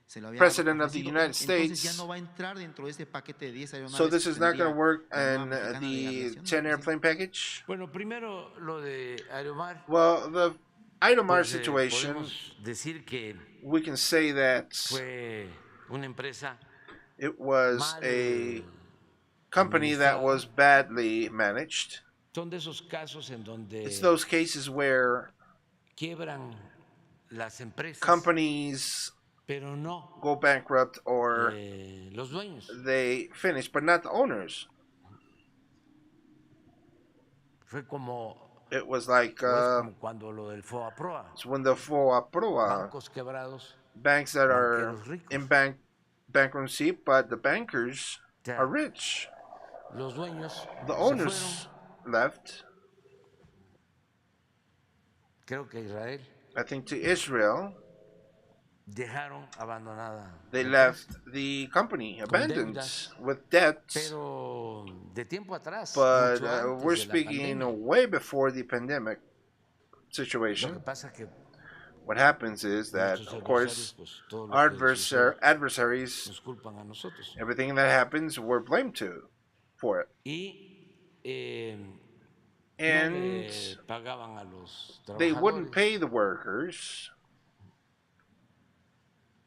se lo había President of the ofrecido, United entonces ya States. no va a entrar dentro de este paquete de 10 So aeronaves this que is not going tendría to work la nueva in mexicana de the aviación, 10 presidente. airplane package. Bueno, primero lo de Aeromar, Well, the Idomar pues situation, podemos decir que we can say that fue una empresa it was mal a company that was administrada. badly managed. Son de esos casos en It's donde those cases where quiebran las empresas, companies pero no go bankrupt or los dueños. they finish, but not the owners. Fue como, It was like o es como cuando lo del FOAPROA, it's when the FOAPROA, bancos quebrados, banks that are banqueros ricos. in bankruptcy, but the bankers O sea, are rich. los dueños The se owners fueron, left, creo que Israel, I think, to Israel. dejaron abandonada They la empresa. left the company Con abandoned deudas. with debts, Pero de tiempo atrás, but mucho antes we're de la speaking pandemia. way before the pandemic Lo que situation. pasa que What happens is that, nuestros of course, adversarios, pues, todo lo our que sucede adversaries, nos culpan a nosotros. everything that happens, we're blamed for it. Y no And le pagaban a los they wouldn't trabajadores. pay the workers.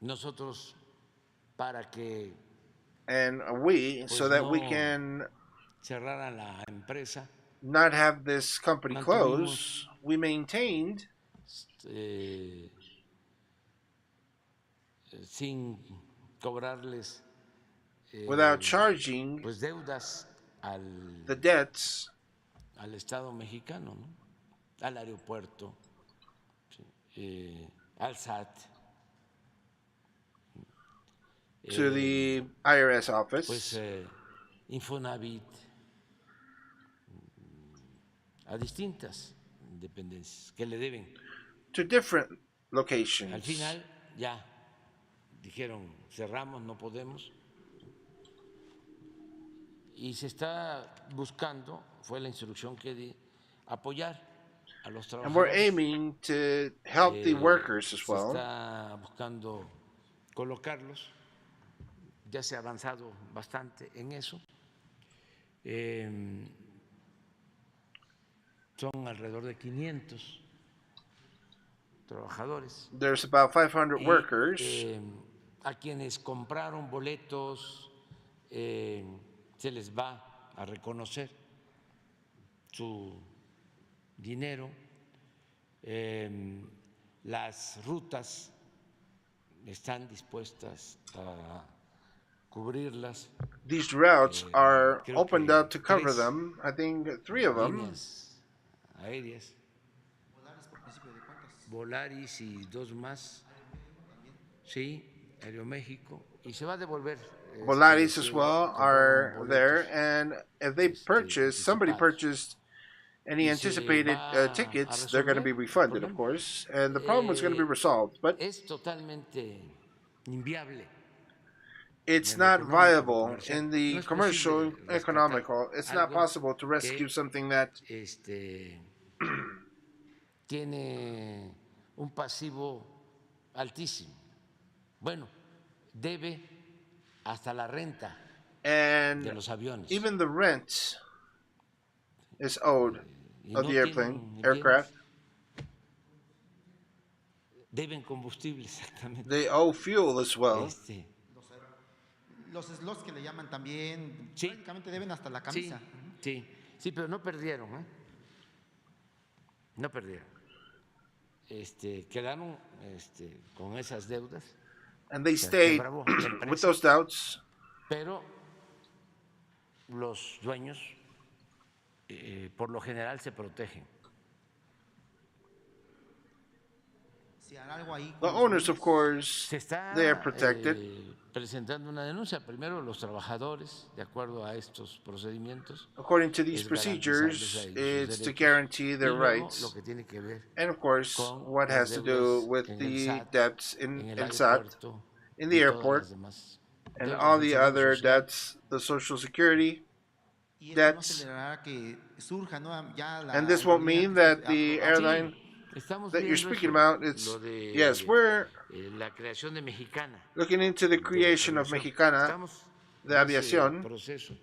Nosotros, para que And we, pues, so that we no can cerraran la empresa, not have this company Mantuvimos- close, we maintained sin cobrarles without charging pues deudas the debts al Estado mexicano, ¿no? Al aeropuerto, sí, al SAT, to the IRS office. pues Infonavit, a distintas dependencias que le deben. To different Al locations. final ya dijeron cerramos, no podemos. Y se está buscando, fue la instrucción que di, apoyar a los And we're trabajadores. aiming to help the workers as Se well. está buscando colocarlos. Ya se ha avanzado bastante en eso. Son alrededor de 500 trabajadores. There's about 500 Y, workers. A quienes compraron boletos se les va a reconocer su dinero. Las rutas están dispuestas a cubrirlas. These routes are Creo opened que up to cover 3 them. I think 3 of them. líneas aéreas, Volaris y 2 más, sí, Aeroméxico, y se va a devolver. Volaris as si well compraron are boletos, there, and if they somebody anticipados. purchased any Y se anticipated va a tickets, they're going to be resolver el refunded, of problema. course, and the problem was going to be resolved. But Es totalmente inviable. it's en lo not económico, lo viable comercial. in No the es commercial, posible rescatar economical. It's not algo possible to rescue que, something that tiene un pasivo altísimo. Bueno, debe hasta la renta de and los aviones. even the rent is owed Y of no the airplane, tienen aircraft. Deben combustible, exactamente. They owe fuel as well. Los slots que le llaman también, Sí. prácticamente deben hasta la Sí, camisa. sí, pero no perdieron, ¿eh? No perdieron. Quedaron con esas deudas. And they Se stayed quebró la empresa. with those doubts. Pero los dueños, por lo general, se protegen. Si hará algo ahí The con los owners, of dueños. course, Se está they are protected. presentando una denuncia. Primero, los trabajadores, de acuerdo a estos procedimientos. According to these es procedures, garantizarles a ellos sus it's to derechos. guarantee Y their luego, rights. lo que tiene que ver And of course, con what las has to do deudas with en el the SAT, debts en in el SAT, aeropuerto in y the todas airport, las demás and deudas, all el the seguro other social. debts, the Social Security Y esto no debts. acelerará que surja, ¿no? Ya la And this won't aerolínea mean que that usted the aprobó. airline Estamos that you're viendo speaking eso, about, it's, lo de yes, we're la creación de Mexicana. looking into the de creation of aviación. Mexicana, Estamos the en ese aviación. proceso.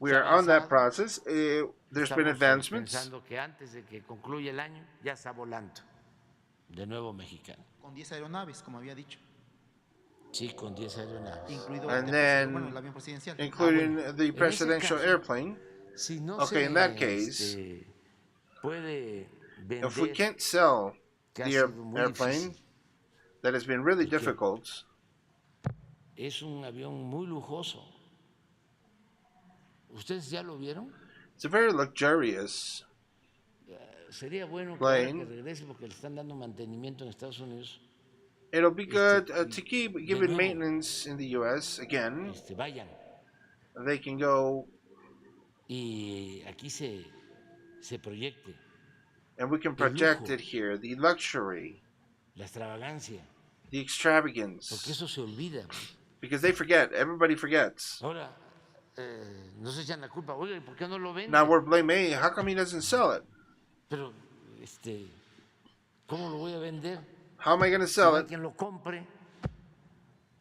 We Se ha are on that avanzado. process. There's been Estamos advancements. pensando que antes de que concluya el año ya está volando de nuevo Mexicana. Con 10 aeronaves, como había dicho. Sí, con 10 aeronaves. Incluido And el then, bueno, el avión presidencial. including bueno. the En ese presidential caso, airplane. Si no Okay, in that case, se puede if we vender, can't sell que ha the sido muy airplane, difícil, that has been really porque difficult. es un avión muy lujoso. ¿Ustedes ya lo vieron? It's a very luxurious. Sería bueno que, ahora Plane. que regrese porque le están dando mantenimiento en Estados Unidos. It'll be good to y keep de giving nuevo, maintenance in the U.S. Again, vayan they can go y aquí se proyecte and we can el project lujo, it here. The luxury, la extravagancia, the porque extravagance, eso se olvida. because they forget. Everybody forgets. Ahora nos echan la culpa. Oiga, ¿y por qué no lo venden? Now we're blaming, hey, how come he doesn't sell it? Pero, ¿cómo lo voy a vender? How am I going to Si sell no hay it? quien lo compre.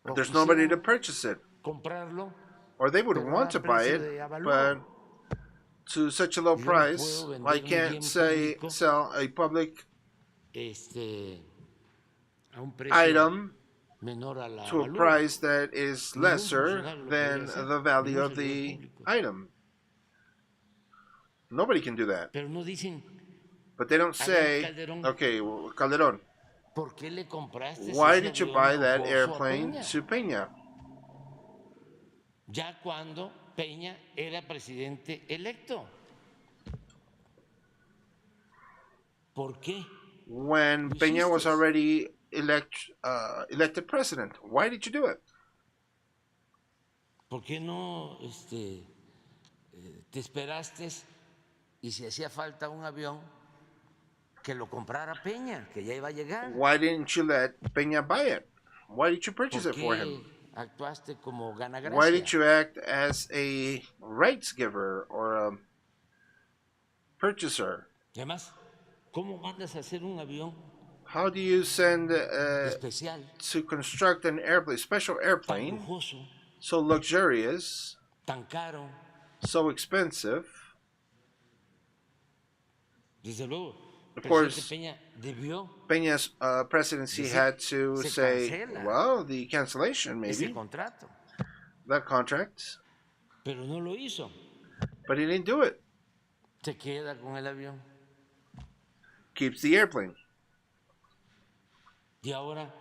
O There's nobody to quisieran purchase it. comprarlo, Or they would pero want a to buy precio it, de avalúo. but to such a low Yo no price, puedo vender I un can't bien say público sell a public a un precio item menor a la to a avalúo. price that is Ningún lesser funcionario lo than podría hacer, the value ningún of the servidor público. item. Nobody can do that. Pero no dicen, But they don't a ver, say, Calderón, okay, well, Calderón, ¿por qué le compraste why ese did you avión buy that lujoso a airplane Peña? to Peña? Ya cuando Peña era presidente electo. ¿Por qué? When Peña was already elected president. Why did you do it? ¿Por qué no te esperaste y si hacía falta un avión que lo comprara Peña, que ya iba a llegar? Why didn't you let Peña buy it? Why did you purchase ¿Por it for qué him? actuaste como gana Why did gracia? you act as a rights giver or a purchaser? Y además, ¿cómo mandas a hacer un avión How do you send especial, to construct an airplane, special tan airplane, lujoso, so luxurious, tan caro? so expensive? Desde luego, Of presidente course, Peña debió Peña's presidency decir, had to se say, cancela well, the cancellation, ese maybe, contrato, that contract, pero no lo hizo. but he didn't do it. Se queda con el avión. Keeps the airplane. Y ahora,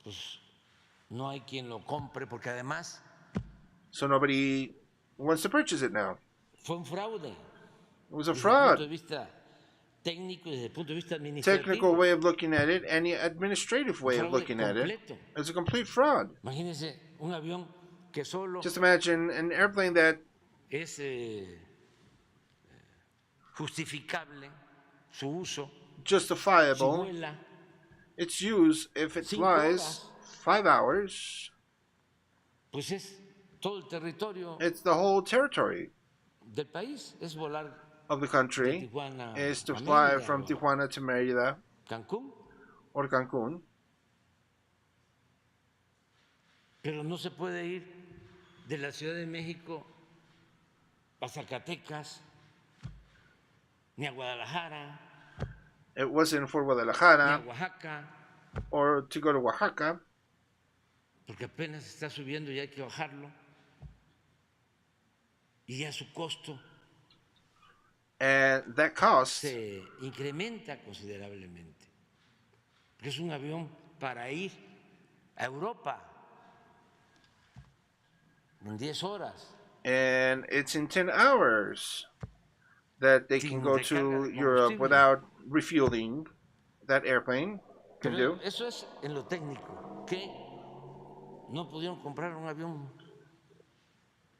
pues, no hay quien lo compre porque además So nobody wants to purchase it now. fue un fraude. It was a Desde el punto de fraud. vista técnico y desde el punto de vista Technical administrativo. way of looking at it and the administrative way of Fraude looking at it. completo. It's a complete fraud. Imagínense un avión que solo Just imagine an airplane that es justificable su uso si justifiable, vuela its use if it 5 flies horas. 5 hours, pues es todo el territorio it's the whole territory del país, es volar of the de country Tijuana is to a fly Mérida from o a Tijuana to Mérida Cancún, or Cancún, pero no se puede ir de la Ciudad de México a Zacatecas ni a Guadalajara it wasn't for ni a Guadalajara Oaxaca, or to go to Oaxaca porque apenas está subiendo y hay que bajarlo, y ya su costo and that cost se incrementa considerablemente, porque es un avión para ir a Europa en 10 horas. and it's in 10 hours that they can Sin go recarga to de Europe combustible. without refueling. That airplane can Pero do. eso es en lo técnico, que no pudieron comprar un avión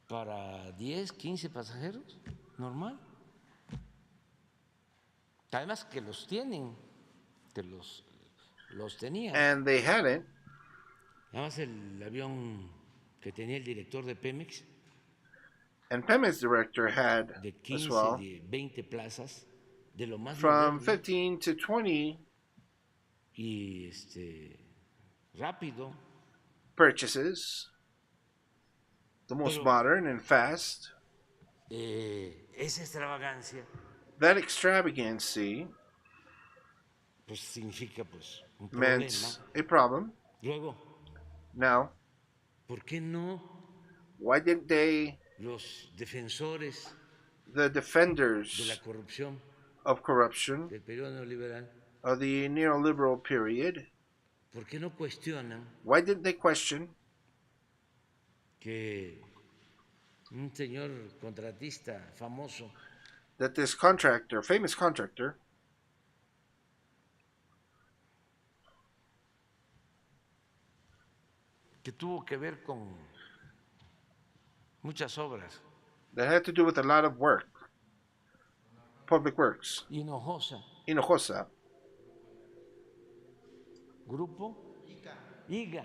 para 10, 15 pasajeros, normal. Además que los tienen, que los tenían. And they hadn't. Además el avión que tenía el director de Pemex, And Pemex director had de as 15, well, de 20 plazas, de lo más from moderno 15 to 20 y rápido. purchases, the most Pero- modern and fast. Esa extravagancia That extravagancy pues significa pues un meant problema. a problem. Luego, Now, ¿por qué no why didn't they, los defensores the de la defenders corrupción of corruption del periodo neoliberal, of the neoliberal period, por qué no cuestionan why didn't they question que un señor contratista famoso that this contractor, famous contractor, que tuvo que ver con muchas obras, that had to do with a lot of work, public works, Hinojosa, Hinojosa, Grupo IGA.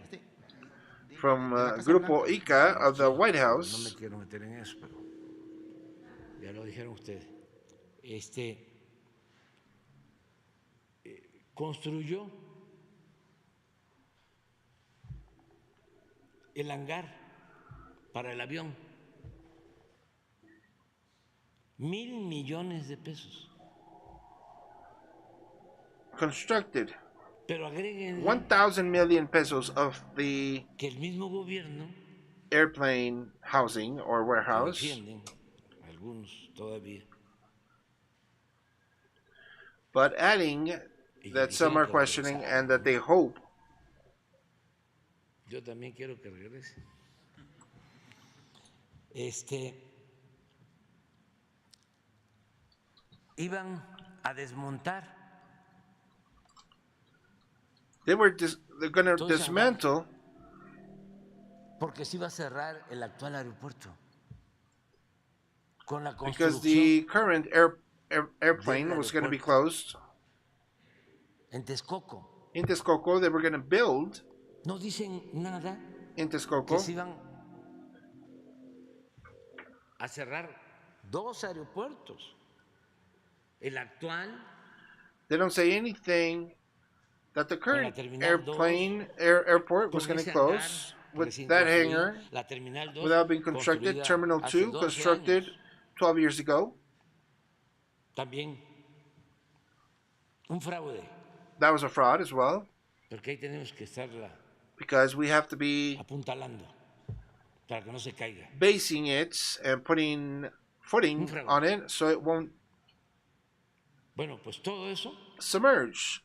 from De la Casa Grupo Blanca. ICA of the White No me House. quiero meter en eso, pero ya lo dijeron ustedes. Construyó el hangar para el avión, 1,000 millones de pesos. Constructed Pero agreguen 1,000 million pesos of the que el mismo gobierno airplane housing or que warehouse, defienden algunos todavía, but adding y that some are dijeron que questioning regresara, and that they hope yo también quiero que regrese. Iban a desmontar they're going to Entonces, dismantle porque se iba a cerrar el actual aeropuerto con la because construcción the current airplane was going to be closed. en Texcoco. In Texcoco, they were going to build No dicen nada in que Texcoco se iban a cerrar 2 aeropuertos. El actual They don't say anything that the current Terminal airport was con going to ese close hangar with recién that construido, hangar la Terminal 2 without being constructed. construida Terminal hace 2 12 constructed años. 12 years ago. También un fraude, That was a fraud as well, porque ahí tenemos que estarla because we have to be apuntalando para que no se caiga. basing it and putting footing on it so it won't Bueno, pues todo eso submerge.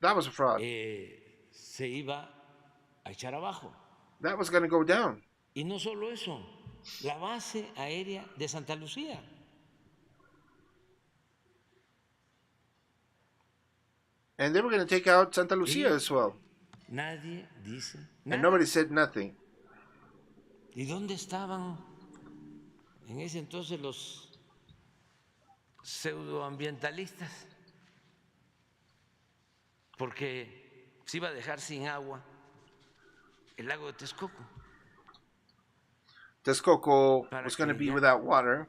That was a fraud. se iba a echar abajo. That was going to go down. Y no solo eso, la base aérea de Santa Lucía. And they were going to take out Santa Lucia as well. Nadie dice And nada. nobody said nothing. ¿Y dónde estaban en ese entonces los pseudoambientalistas? Porque se iba a dejar sin agua el lago de Texcoco. Texcoco was going to be without water.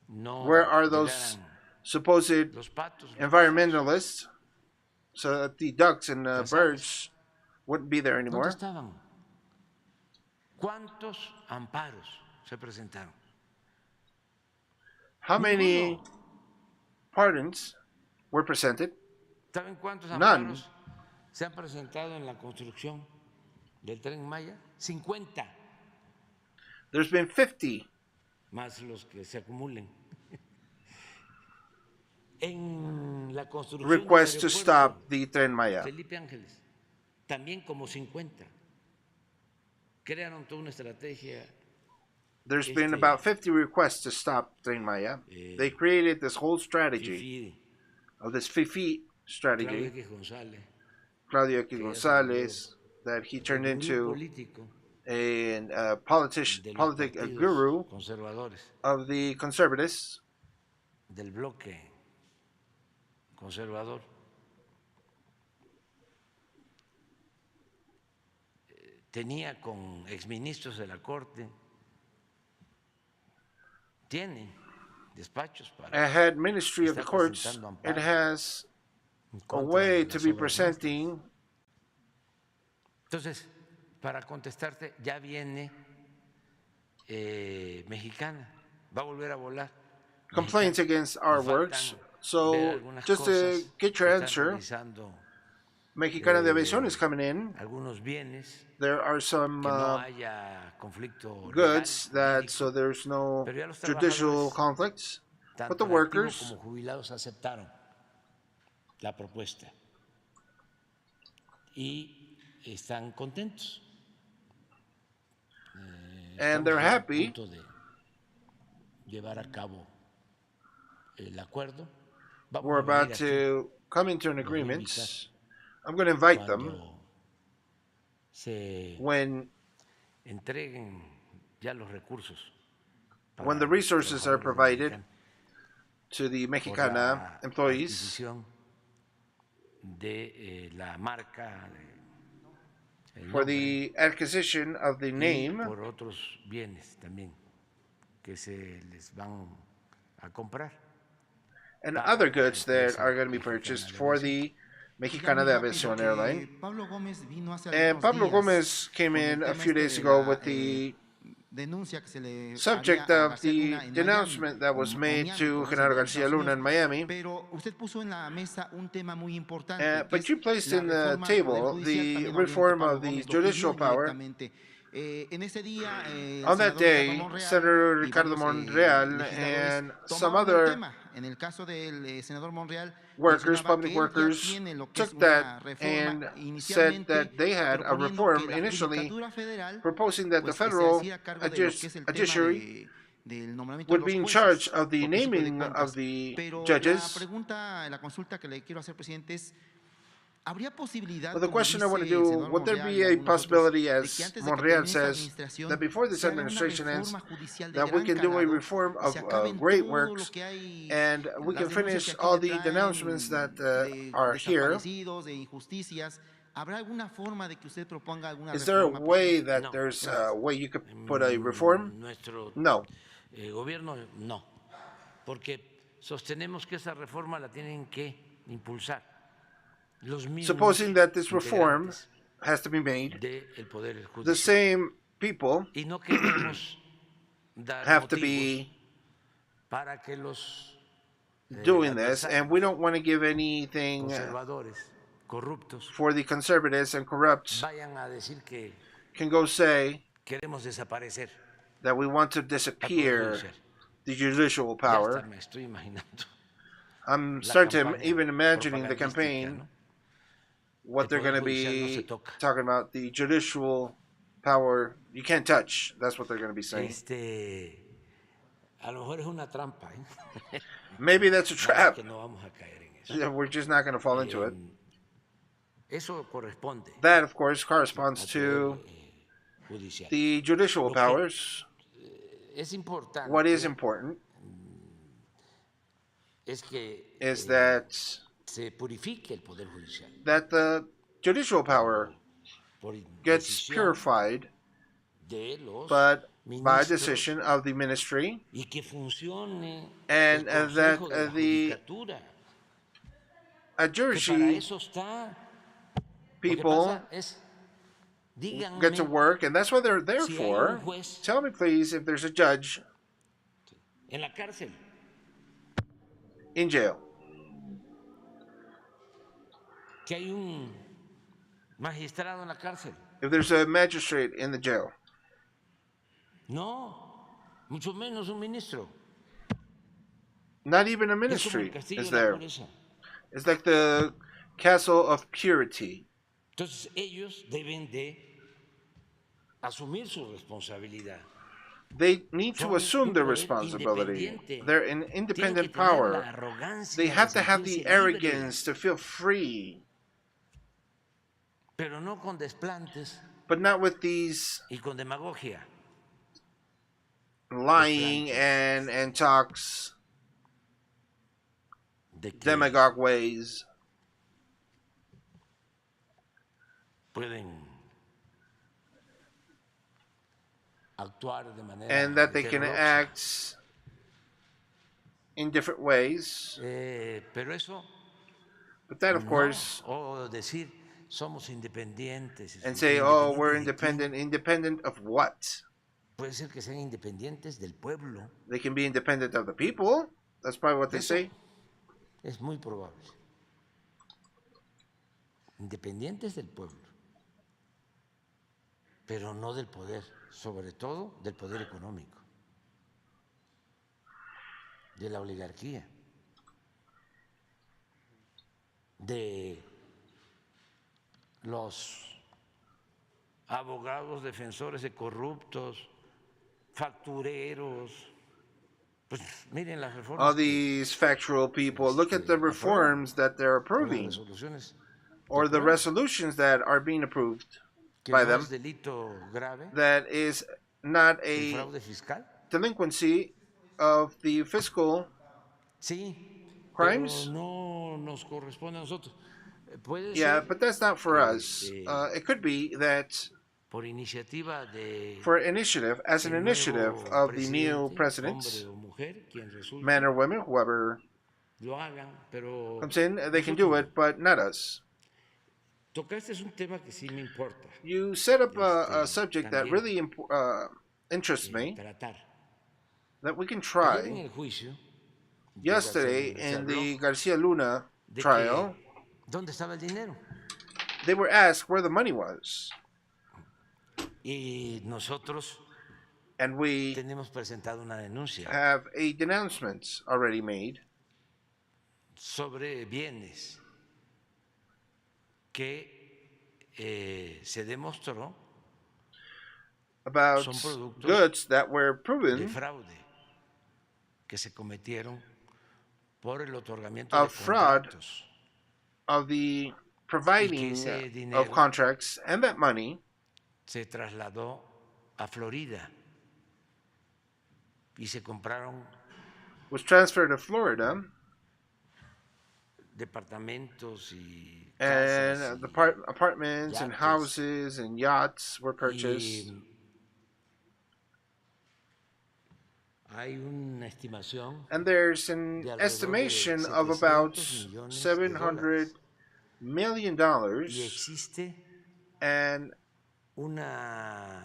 No Where are those supposed los patos, environmentalists so that the ducks and birds wouldn't be there ¿dónde anymore? estaban? ¿Cuántos amparos se presentaron? How many pardons were presented? ¿Saben cuántos None. amparos se han presentado en la construcción del Tren Maya? 50, There's been 50 más los que se acumulen. En la construcción requests to del stop aeropuerto the Tren Maya. Felipe Ángeles, también como 50. Crearon toda una estrategia. There's been about 50 requests to stop Tren Maya. They created this whole strategy of this FIFI strategy. Claudio X. Gonzalez, that he turned into a politic guru of the conservatives. Del bloque conservador. Tenía con exministros de la Corte, tiene despachos para. It had Ministry of the Courts. It has a way to be presenting. Entonces, para contestarte, ya viene Mexicana, va a volver a volar. Complaints against our works. So, just to get your answer, Mexicana de Aviación is coming in. There are some goods that, so there's no judicial conflicts. But the workers aceptaron la propuesta y están contentos. And they're happy. Llevar a cabo el acuerdo. We're about to come into an agreement. I'm going to invite them when the resources are provided to the Mexicana employees for the acquisition of the name and other goods that are going to be purchased for the Mexicana de Aviación airline. And Pablo Gómez came in a few days ago with the subject of the denouncement that was made to Genaro Garcia Luna in Miami. But you placed in the table the reform of the judicial power. On that day, Senator Ricardo Monreal and some other workers, public workers, took that and said that they had a reform initially proposing that the federal judiciary would be in charge of the naming of the judges. Well, the question I want to do, would there be a possibility, as Monreal says, that before this administration ends, that we can do a reform of great works and we can finish all the denouncements that are here? Is there a way that there's a way you could put a reform? No. Gobierno no, porque sostenemos que esa reforma la tienen que impulsar. Supposing that this reform has to be made, the same people have to be doing this, and we don't want to give anything conservadores, corruptos, for the conservatives and corrupt vayan a decir que can go say queremos desaparecer that we want to al Poder disappear Judicial. the judicial Ya power. hasta me estoy imaginando I'm la starting to campaña even imagining the propagandística, campaign, ¿no? what El they're going Poder to Judicial no se be toca. talking about. The judicial power you can't touch. That's what they're going to be saying. A lo mejor es una trampa, ¿eh? Maybe that's a Nada más trap. que no vamos a caer en eso. We're just not going to fall into it. Eso corresponde That, of course, al corresponds to Poder Judicial. the judicial Lo que powers. Es importante What is important es que is that se purifique el Poder Judicial the judicial power por gets decisión purified, de los but by ministros decision of the ministry, y que funcione and el that Consejo de la the Judicatura, que para jury eso está. Lo que people pasa es, díganme get to work, and that's what they're there si hay for. un juez Tell me, please, if there's a judge en la cárcel, in jail, que hay un magistrado en la cárcel. if there's a magistrate in the jail. No, mucho menos un ministro. Not even a Es como el ministry castillo is de la there. pureza. It's like the castle of purity. Entonces ellos deben de asumir su responsabilidad. They need to Son assume un their poder responsibility. independiente. They're an Tienen que independent tener la power. arrogancia They de have to have the sentirse arrogance libres, to feel free, pero no con desplantes but not with these y con demagogia. lying and talks, De que demagogue ways. pueden actuar de manera And that they can heterodoxa. act in different ways. Pero eso But that, of no, course, o decir somos independientes. and say, oh, we're ¿Independientes de quién? independent of what? Puede ser que sean independientes del pueblo. They can be independent of the people. That's probably what they Eso say. es muy probable. Independientes del pueblo, pero no del poder, sobre todo del poder económico, de la oligarquía, de los abogados defensores de corruptos, factureros. Pues miren las reformas All these factual people, look at the reforms that they're approving, las resoluciones or the resolutions that are being approved que by no them, es delito grave, that is not el a fraude fiscal. delinquency of the fiscal Sí, crimes. pero no nos corresponde a nosotros. Puede Yeah, ser but that's not for us. It could be that por iniciativa de for initiative, as an el initiative nuevo of the new presidente, president, hombre o mujer, quien resulte, man or woman, whoever lo hagan, pero comes in, they can do it, but not us. tocaste es un tema que sí me importa You set up a subject that really interests me, tratar. that we can Ayer en try. el juicio de Yesterday, García se in habló the Garcia Luna de trial, que, ¿dónde estaba el dinero? they were asked where the money was. Y nosotros And we tenemos presentado una denuncia have a denouncement already made sobre bienes que se demostró about son productos goods that were de proven fraude que se cometieron por el otorgamiento of de fraud contratos. of the providing ese of dinero contracts, and that money se trasladó a Florida y se compraron was transferred to Florida, departamentos y and casas the y, apartments and yates. houses and yachts were purchased. y hay una estimación And there's an de alrededor de estimation of about 700 millones de $700 million, y existe and una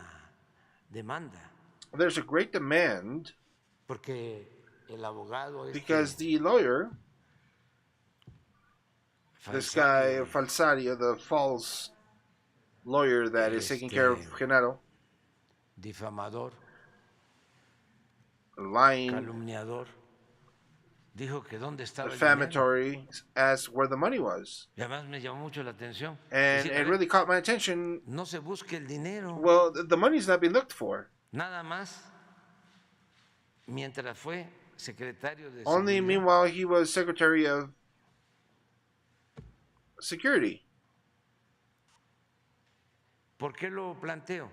demanda there's a great demand porque el abogado because the lawyer, this guy Falsario, the false lawyer that is taking care of Genaro, difamador, lying, calumniador, dijo que dónde estaba el dinero. defamatory, asked where the money was. Y además me llamó mucho la atención. And Decir, it really caught my attention. No se busque el dinero. Well, the money's not being looked for. Nada más mientras fue secretario de Only Seguridad. meanwhile he was Secretary of Security. ¿Por qué lo planteo?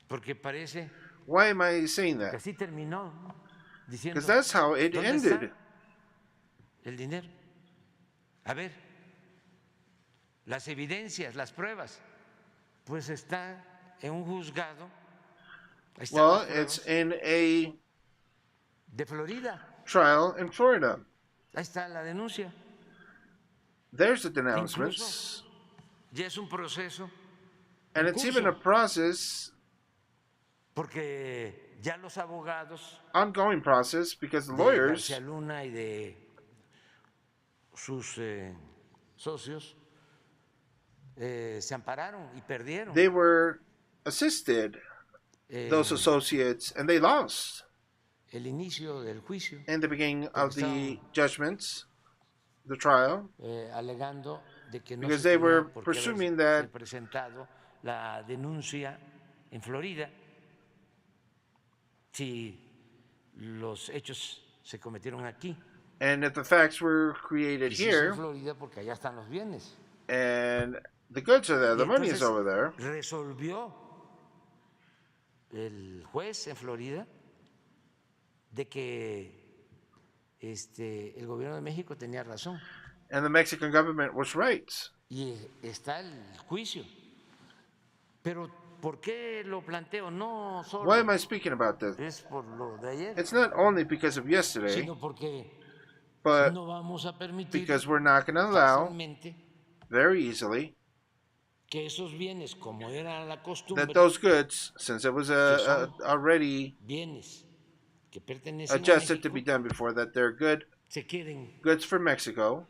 Porque parece Why am I saying que that? así terminó, diciendo, Because that's how it ¿dónde ended. está el dinero? A ver, las evidencias, las pruebas, pues está en un juzgado. Ahí están Well, las it's pruebas in a de Florida. trial in Florida. Ahí está la denuncia. There's the denouncements. Ya es un proceso. And it's even a process, Porque ya los abogados ongoing process, because the de lawyers, García Luna y de sus socios se ampararon y perdieron. they were assisted, those associates, and they lost El inicio del juicio, in the beginning of the judgments, the trial, alegando de que no because se they tenía were por qué presuming haberse that presentado la denuncia en Florida si los hechos se cometieron aquí. and if the facts were created Y si es here, en Florida porque allá están los bienes. and the goods are there, Y the money is entonces over there. resolvió el juez en Florida de que el gobierno de México tenía razón And the Mexican government was right. y está el juicio. Pero ¿por qué lo planteo? No solo Why am I speaking about this? es por lo de ayer, It's not only because of yesterday, sino porque but no vamos a permitir because we're not going to allow fácilmente very easily que esos bienes, como era la costumbre, that those goods, since it was already bienes que pertenecen a adjusted to be México, done before, that they're good se queden goods for Mexico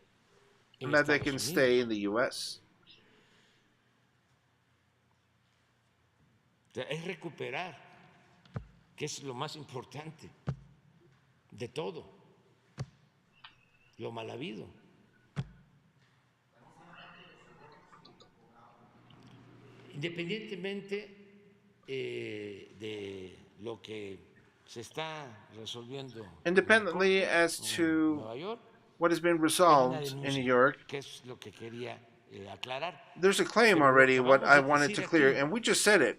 en and that they Estados can Unidos. stay in the U.S. O sea, es recuperar, que es lo más importante de todo, lo mal habido. Independientemente de lo que se está resolviendo Independently as en to Nueva York, what has been hay una resolved in denuncia, New York, que es lo que quería aclarar. there's a claim Pero lo already, what acabamos I de wanted decir to clear, aquí. and we just said it.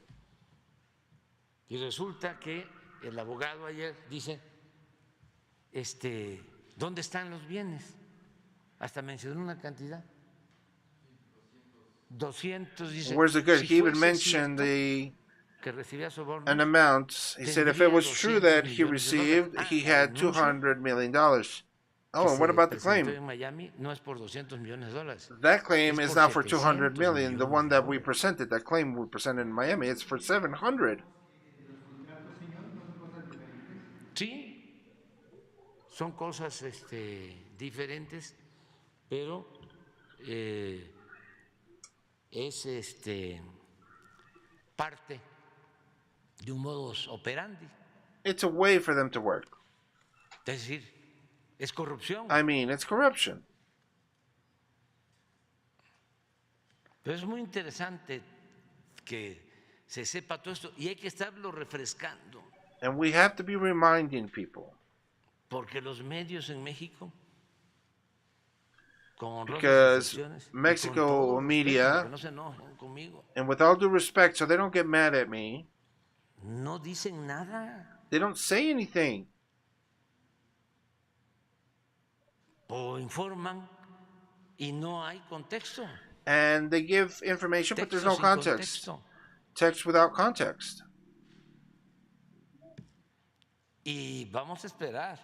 Y resulta que el abogado ayer dice, ¿dónde están los bienes? Hasta mencionó una cantidad. 200, dice. Where's the good? Si He even fuese mentioned cierto que recibía sobornos, an amount. He said if it was true that he received, he had $200 million. Oh, and what about the claim? en Miami no es por 200 millones de dólares. That claim Es is por not for 200 700 million. The one that we millones de presented, that claim we presented in Miami, it's for 700. Sí, son cosas diferentes, pero es parte de un modus operandi. It's a way for them to work. Es decir, es corrupción. I mean, it's corruption. Pero es muy interesante que se sepa todo esto y hay que estarlo refrescando. And we have to be reminding people. Porque los medios en México, con honrosas Because excepciones, y con Mexico todo media, respeto, que no se enojen conmigo, and with all due respect, so they don't get mad at me, no dicen nada they don't say anything. o informan y no hay contexto. And they give information, but there's Texto no sin context. contexto. Text without context. Y vamos a esperar.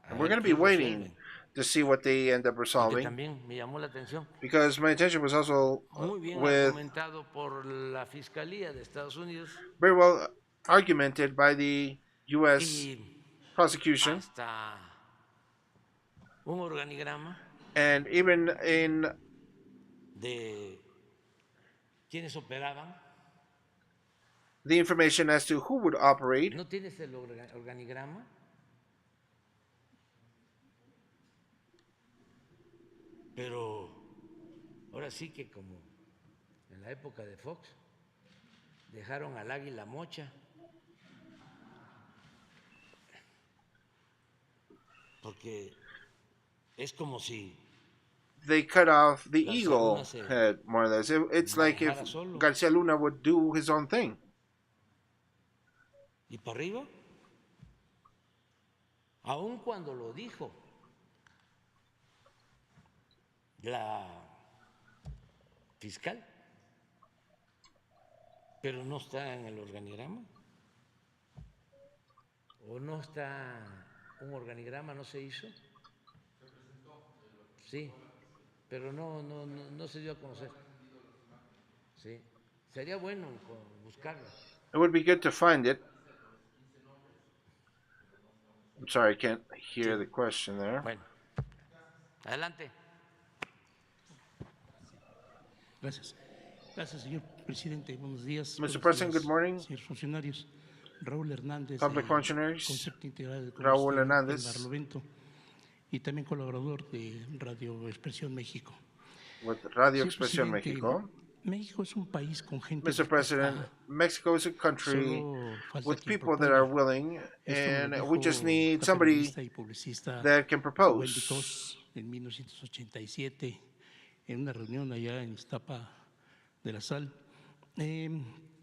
And we're going to be waiting to see what they end up Porque resolving. también me llamó la atención. Because my attention was also Muy bien with argumentado por la Fiscalía de Estados Unidos very well argumented by the U.S. y prosecution, hasta un organigrama and even in de quienes operaban. the information as to who would operate. ¿No tienes el organigrama? Pero ahora sí que como en la época de Fox, dejaron al águila mocha. Porque es como si They cut off the Garcia eagle Luna se head, more or less. It's like if manejara solo. Garcia Luna would do his own thing. ¿Y para arriba? Aun cuando lo dijo la fiscal, pero no está en el organigrama. ¿O no está un organigrama, no se hizo? Sí, pero no se dio a conocer. Sí, sería bueno buscarla. It would be good to find it. I'm sorry, I can't hear the question there. Bueno, adelante. Gracias. Gracias, señor presidente. Buenos días. Mr. President, good morning. Señores funcionarios. Raúl Hernández, Public functionaries, concepto integral del Raúl combustible Hernández. en Barlovento, y también colaborador de Radio Expresión México. With Radio Señor Expresión presidente, México. México es un país con gente Mr. President, dispuesta. Mexico is a country Solo falta with quien people that are proponga. willing, Esto me and lo we dijo just need la somebody periodista y publicista that can Wendy propose. Cos en 1987 en una reunión allá en Iztapa de la Sal,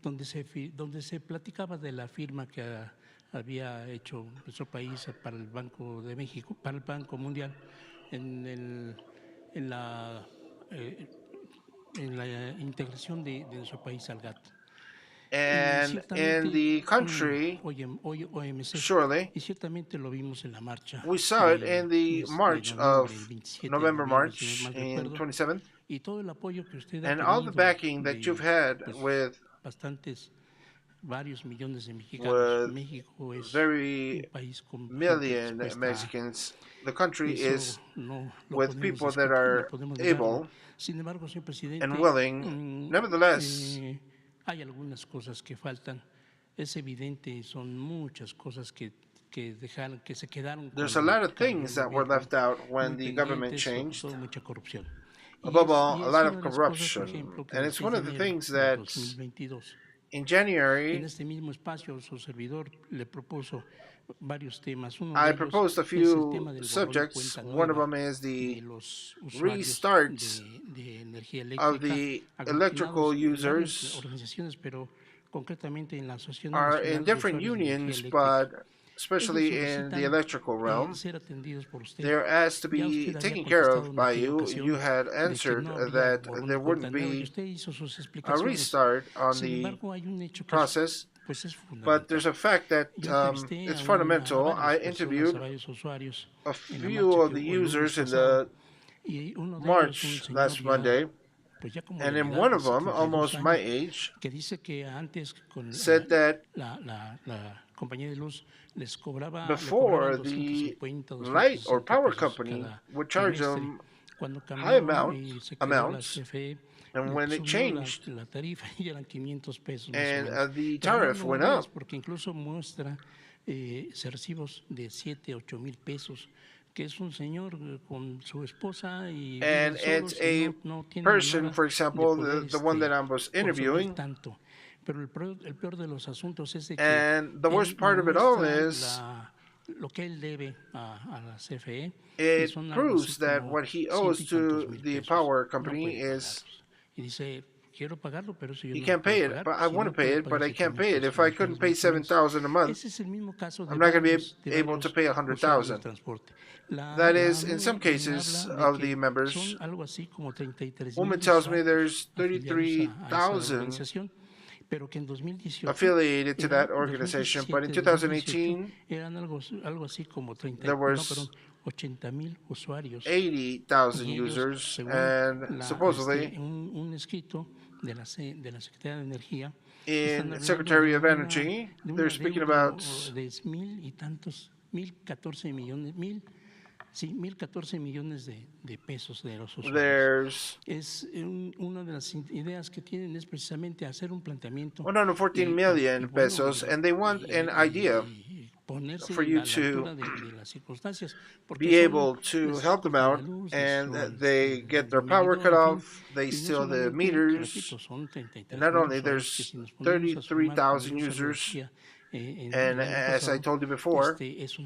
donde se platicaba de la firma que había hecho nuestro país para el Banco de México, para el Banco Mundial, en la integración de nuestro país al GATT. And in the country, OMC, surely, y ciertamente lo vimos en la marcha. we saw it in the March of November, March si no mal in recuerdo, 27th, y todo el apoyo que usted and ha all the tenido backing that de, you've had pues, with varios millones de mexicanos. with México es very un país con gente million dispuesta a- Mexicans. The country Eso is no lo with podemos people discutir, that are no podemos negarlo. able Sin embargo, señor presidente, and willing. Nevertheless, hay algunas cosas que faltan. Es evidente, son muchas cosas que se quedaron. there's a lot of things that were left out when the government changed. Mucha corrupción. Above all, Y a es lot una of de las cosas, corruption. por ejemplo, que And el it's one of the 6 de enero things de that 2022, in en January, este mismo espacio, su servidor le propuso varios temas. Uno I de ellos proposed a es el few tema del borrón y subjects. cuenta One of nueva them is de the los usuarios restart de energía of eléctrica, the aglutinados electrical en varias users organizaciones, pero concretamente en la Asociación are Nacional in de different Usuarios de Energía unions, Eléctrica. but especially Ellos in the solicitan, electrical realm, ser atendidos por usted. they're asked to Ya be usted había taken care contestado of en by aquella you. ocasión You had de que answered no habría that borrón y there cuenta wouldn't nueva, y be usted hizo sus a explicaciones. restart on Sin the embargo, hay un hecho que process, pues es but fundamental. there's a fact that Yo entrevisté it's a fundamental. varias I personas, a interviewed varios usuarios a en la few marcha of que the hubo el lunes users in pasado, the y uno de ellos, un March señor last ya, Monday, pues ya como and de in mi edad, one de of them, 72 almost my años, age, que dice que antes con said that la compañía de luz les cobraba, le before cobraban the 250, light or 260 power pesos company cada would charge trimestre. them Cuando high cambió y se creó la amounts, CFE, and when it subió changed la tarifa y eran 500 pesos más o and menos. the Pero no tariff lo went veas up, porque incluso muestra recibos de 7, 8 mil pesos, que es un señor con su esposa y and viven solos it's y a no tiene person, manera for de example, poder, the one that I was consumir interviewing, tanto. Pero el peor de los asuntos es de que and the worst él part of it all muestra is lo que él debe a la CFE, y it son algo así proves that como what he 100 owes y tantos to mil the pesos. power No company puede is pagarlos. Y dice, quiero pagarlo, pero si yo he no can't puedo pay it, pagar, but I si want no to pay puedo it, but pagar I 7 can't mil pay it. pesos If I mensuales couldn't pay mensuales. $7,000 a month, Ese es el mismo caso de I'm not going to varios, be able to pay usuarios del $100,000. transporte. That is, in some Me cases habla de of que the members, son algo así como 33,000 woman tells me usuarios there's afiliados a esa 33,000 organización, pero que en 2018 affiliated to that eran, organization, but in 2017, 2018, eran algo así como 30, there no, was perdón, 80,000 usuarios. 80,000 Y ellos, users, según and supposedly un escrito de la Secretaría de Energía, in están hablando Secretary of de Energy, un they're speaking adeudo about de 1,000 y tantos 1,014 millones de pesos de los There's usuarios. Una de las ideas que tienen es precisamente hacer un planteamiento. 114 million pesos, and they want an idea for you to be able to help them out, and they get their power cut off, they steal the meters, and not only there's 33,000 users, and as I told you before, it's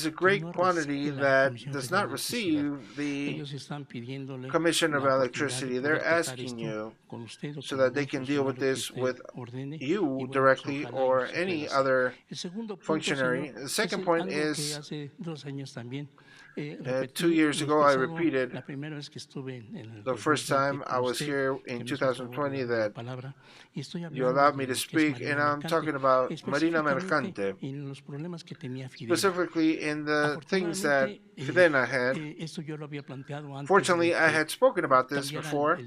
a great quantity that does not receive the Commission of Electricity. They're asking you so that they can deal with this with you directly or any other functionary. The second point is, 2 years ago I repeated the first time I was here in 2020 that you allowed me to speak, and I'm talking about Marina Mercante, specifically in the things that Fidena had. Fortunately, I had spoken about this before,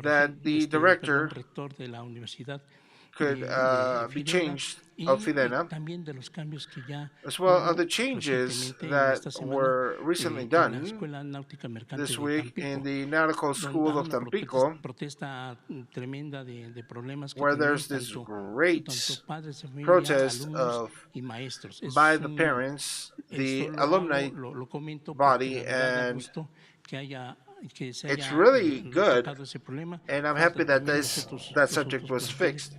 that the director could be changed of Fidena, as well as the changes that were recently done this week in the Nautical School of Tampico, where there's this great protest by the parents, the alumni body, and it's really good, and I'm happy that that subject was fixed.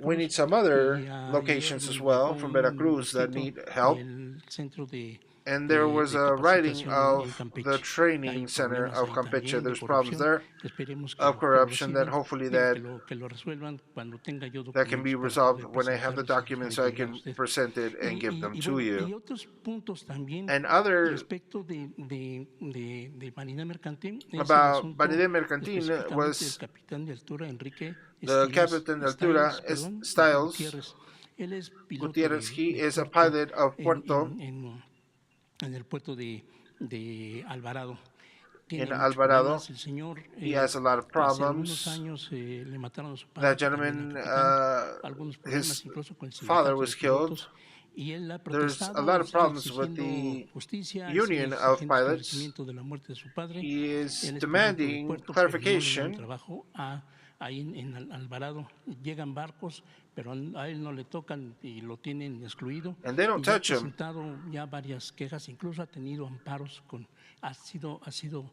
We need some other locations as well from Veracruz that need help. And there was a writing of the training center of Campeche. There's problems there of corruption that hopefully that can be resolved when I have the documents, so I can present it and give them to you. And other about Marina Mercantil was the Captain de Altura Styles Gutierrez. He is a pilot of Puerto en el puerto de Alvarado. In Alvarado, he has a lot of problems. That gentleman, his father was killed. There's a lot of problems with the union of pilots. He is demanding clarification. Ahí en Alvarado llegan barcos, pero a él no le tocan y lo tienen excluido. And they don't touch him. Ha presentado ya varias quejas, incluso ha tenido amparos, ha sido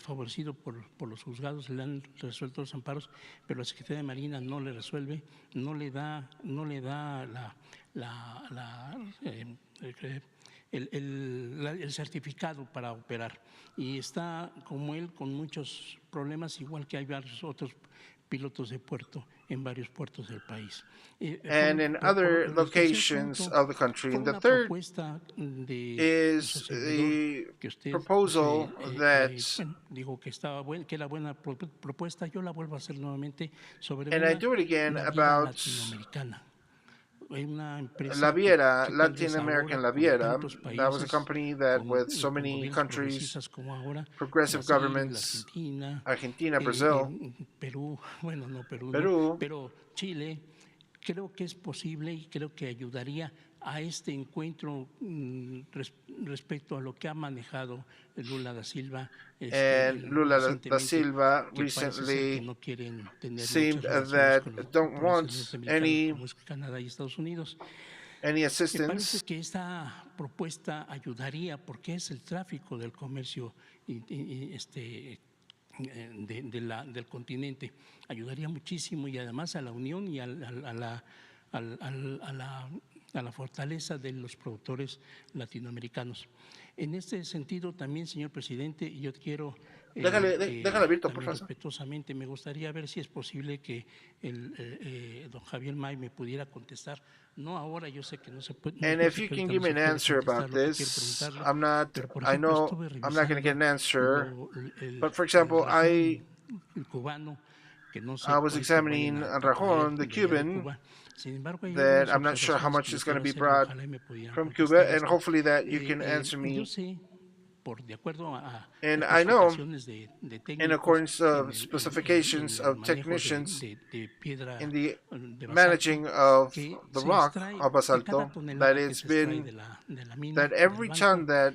favorecido por los juzgados, le han resuelto los amparos, pero la Secretaría de Marina no le resuelve, no le da el certificado para operar, y está como él con muchos problemas, igual que hay varios otros pilotos de puerto en varios puertos del país. And in other locations of the country. And the third is the proposal that, digo que era buena propuesta, yo la vuelvo a hacer nuevamente sobre and I do it again about La Viera, Latin American La Viera. That was a company that with so many countries, progressive governments, Argentina, Brazil, Perú, pero Chile, creo que es posible y creo que ayudaría a este encuentro respecto a lo que ha manejado Lula da Silva. And Lula da Silva recently seemed that don't want any assistance. Me parece que esta propuesta ayudaría porque es el tráfico del comercio del continente. Ayudaría muchísimo y además a la unión y a la fortaleza de los productores latinoamericanos. En este sentido también, señor presidente, yo quiero déjale abierto, por favor. Respetuosamente, me gustaría ver si es posible que don Javier May me pudiera contestar. No ahora, yo sé que no se puede. And if you can give me an answer about this, I know I'm not going to get an answer. But for example, I was examining Rajon, the Cuban, that I'm not sure how much is going to be brought from Cuba, and hopefully that you can answer me And I know, in accordance of specifications of technicians in the managing of the rock of basalto, that every ton that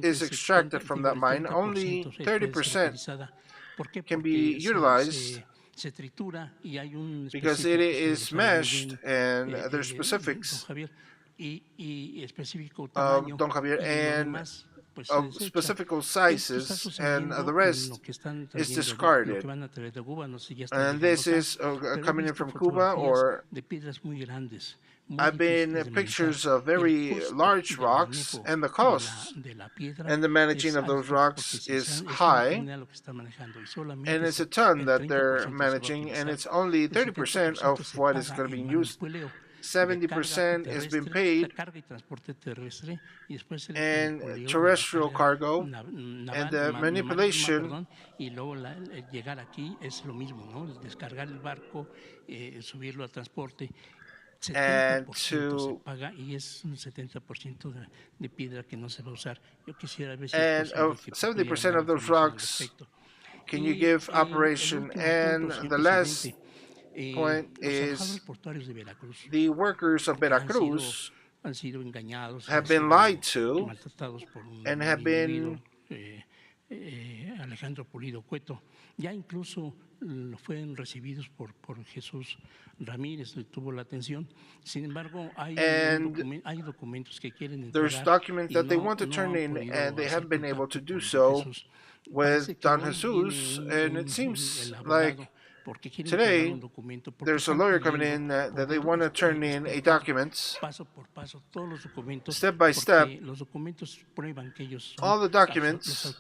is extracted from that mine, only 30% can be utilized because it is meshed and there's specifics of Don Javier and of specific sizes, and the rest is discarded. And this is coming in from Cuba, or I've been pictures of very large rocks, and the cost and the managing of those rocks is high, and it's a ton that they're managing, and it's only 30% of what is going to be used. 70% has been paid, and terrestrial cargo, and the manipulation and to and of 70% of those rocks, can you give operation? And the last point is the workers of Veracruz have been lied to and have been Alejandro Pulido Cueto. Ya incluso fueron recibidos por Jesús Ramírez, tuvo la atención. Sin embargo, hay documentos que quieren entregar. There's documents that they want to turn in, and they haven't been able to do so with Don Jesus, and it seems like today, there's a lawyer coming in that they want to turn in a document, step by step, all the documents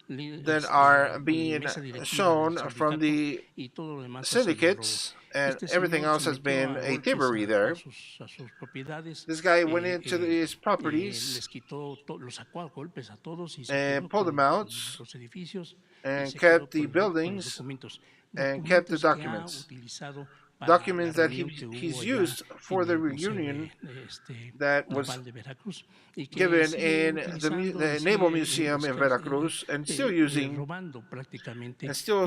that are being shown from the syndicates, and everything else has been a thievery there. This guy went into his properties and pulled them out and kept the buildings and kept the documents that he's used for the reunion that was given in the Naval Museum in Veracruz, and still using and still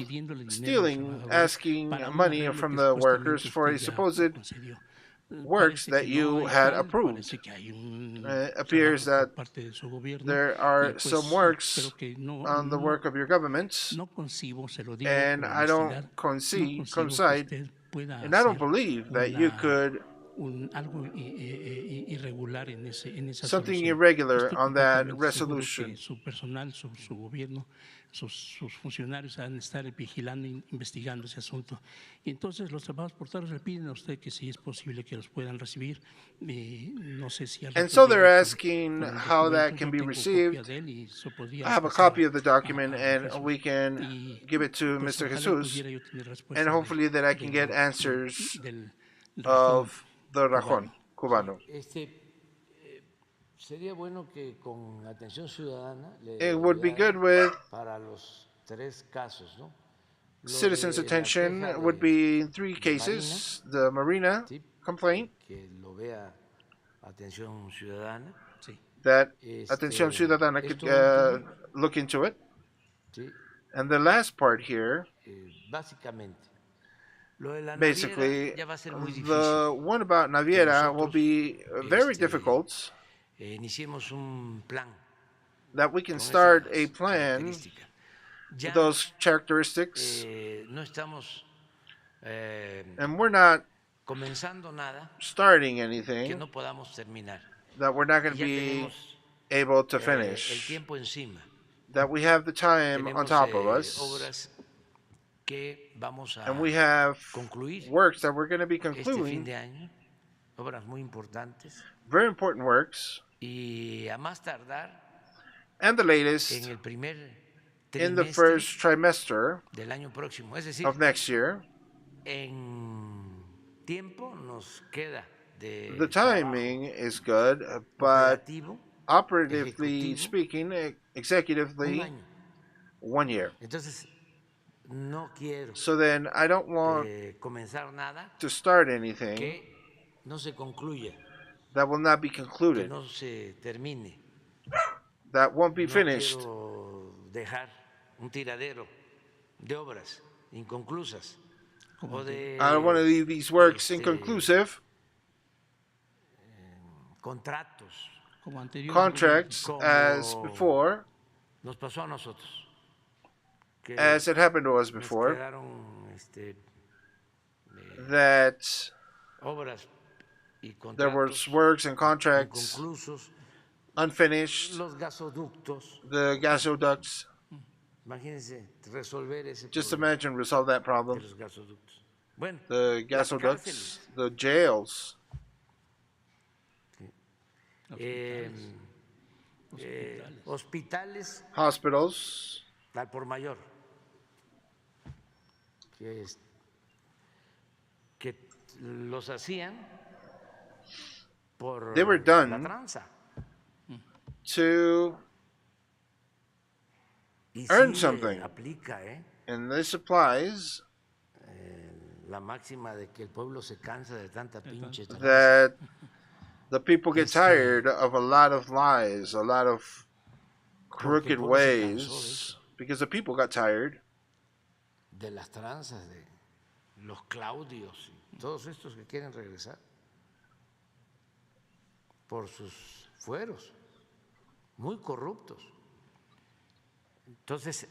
stealing, asking money from the workers for a supposed works that you had approved. Appears that there are some works on the work of your government, and I don't concede, and I don't believe that you could something irregular on that resolution. Sus funcionarios han de estar vigilando e investigando ese asunto. Y entonces los trabajadores portadores le piden a usted que si es posible que los puedan recibir. No sé si and so they're asking how that can be received. I have a copy of the document, and we can give it to Mr. Jesus, and hopefully that I can get answers of the Rajón Cubano. Sería bueno que con atención ciudadana it would be good with para los tres casos, ¿no? Citizens' attention would be in 3 cases. The Marina complaint, que lo vea atención ciudadana, that Atención Ciudadana could look into it. And the last part here, basically, the one about Naviera will be very difficult. That we can start a plan with those characteristics, and we're not starting anything that we're not going to be able to finish, that we have the time on top of us, and we have works that we're going to be concluding, very important works, and the latest in the first trimester of next year. The timing is good, but operatively speaking, executively, 1 year. So then I don't want to start anything that will not be concluded, that won't be no finished. quiero dejar un tiradero de obras inconclusas o de I don't want to leave these works inconclusive. contratos como anterior. Contracts as como before, nos pasó a nosotros, que as it happened to us nos before, quedaron that obras y there were contratos works and contracts inconclusos, unfinished, los gasoductos. the gasoducts. Imagínense resolver ese Just problema imagine resolve that de problem. los gasoductos. Bueno, The las gasoducts, cárceles, the jails, hospitales hospitals, al por mayor, que los hacían por they were la done tranza. to Y earn sí, something. aplica And this applies la máxima de que el pueblo se cansa de tanta pinche tranza. that the people get tired of a lot of lies, a lot of crooked pueblo se cansó de ways, eso. because the people got tired De las tranzas, de los Claudios y todos estos que quieren regresar por sus fueros muy corruptos. Entonces,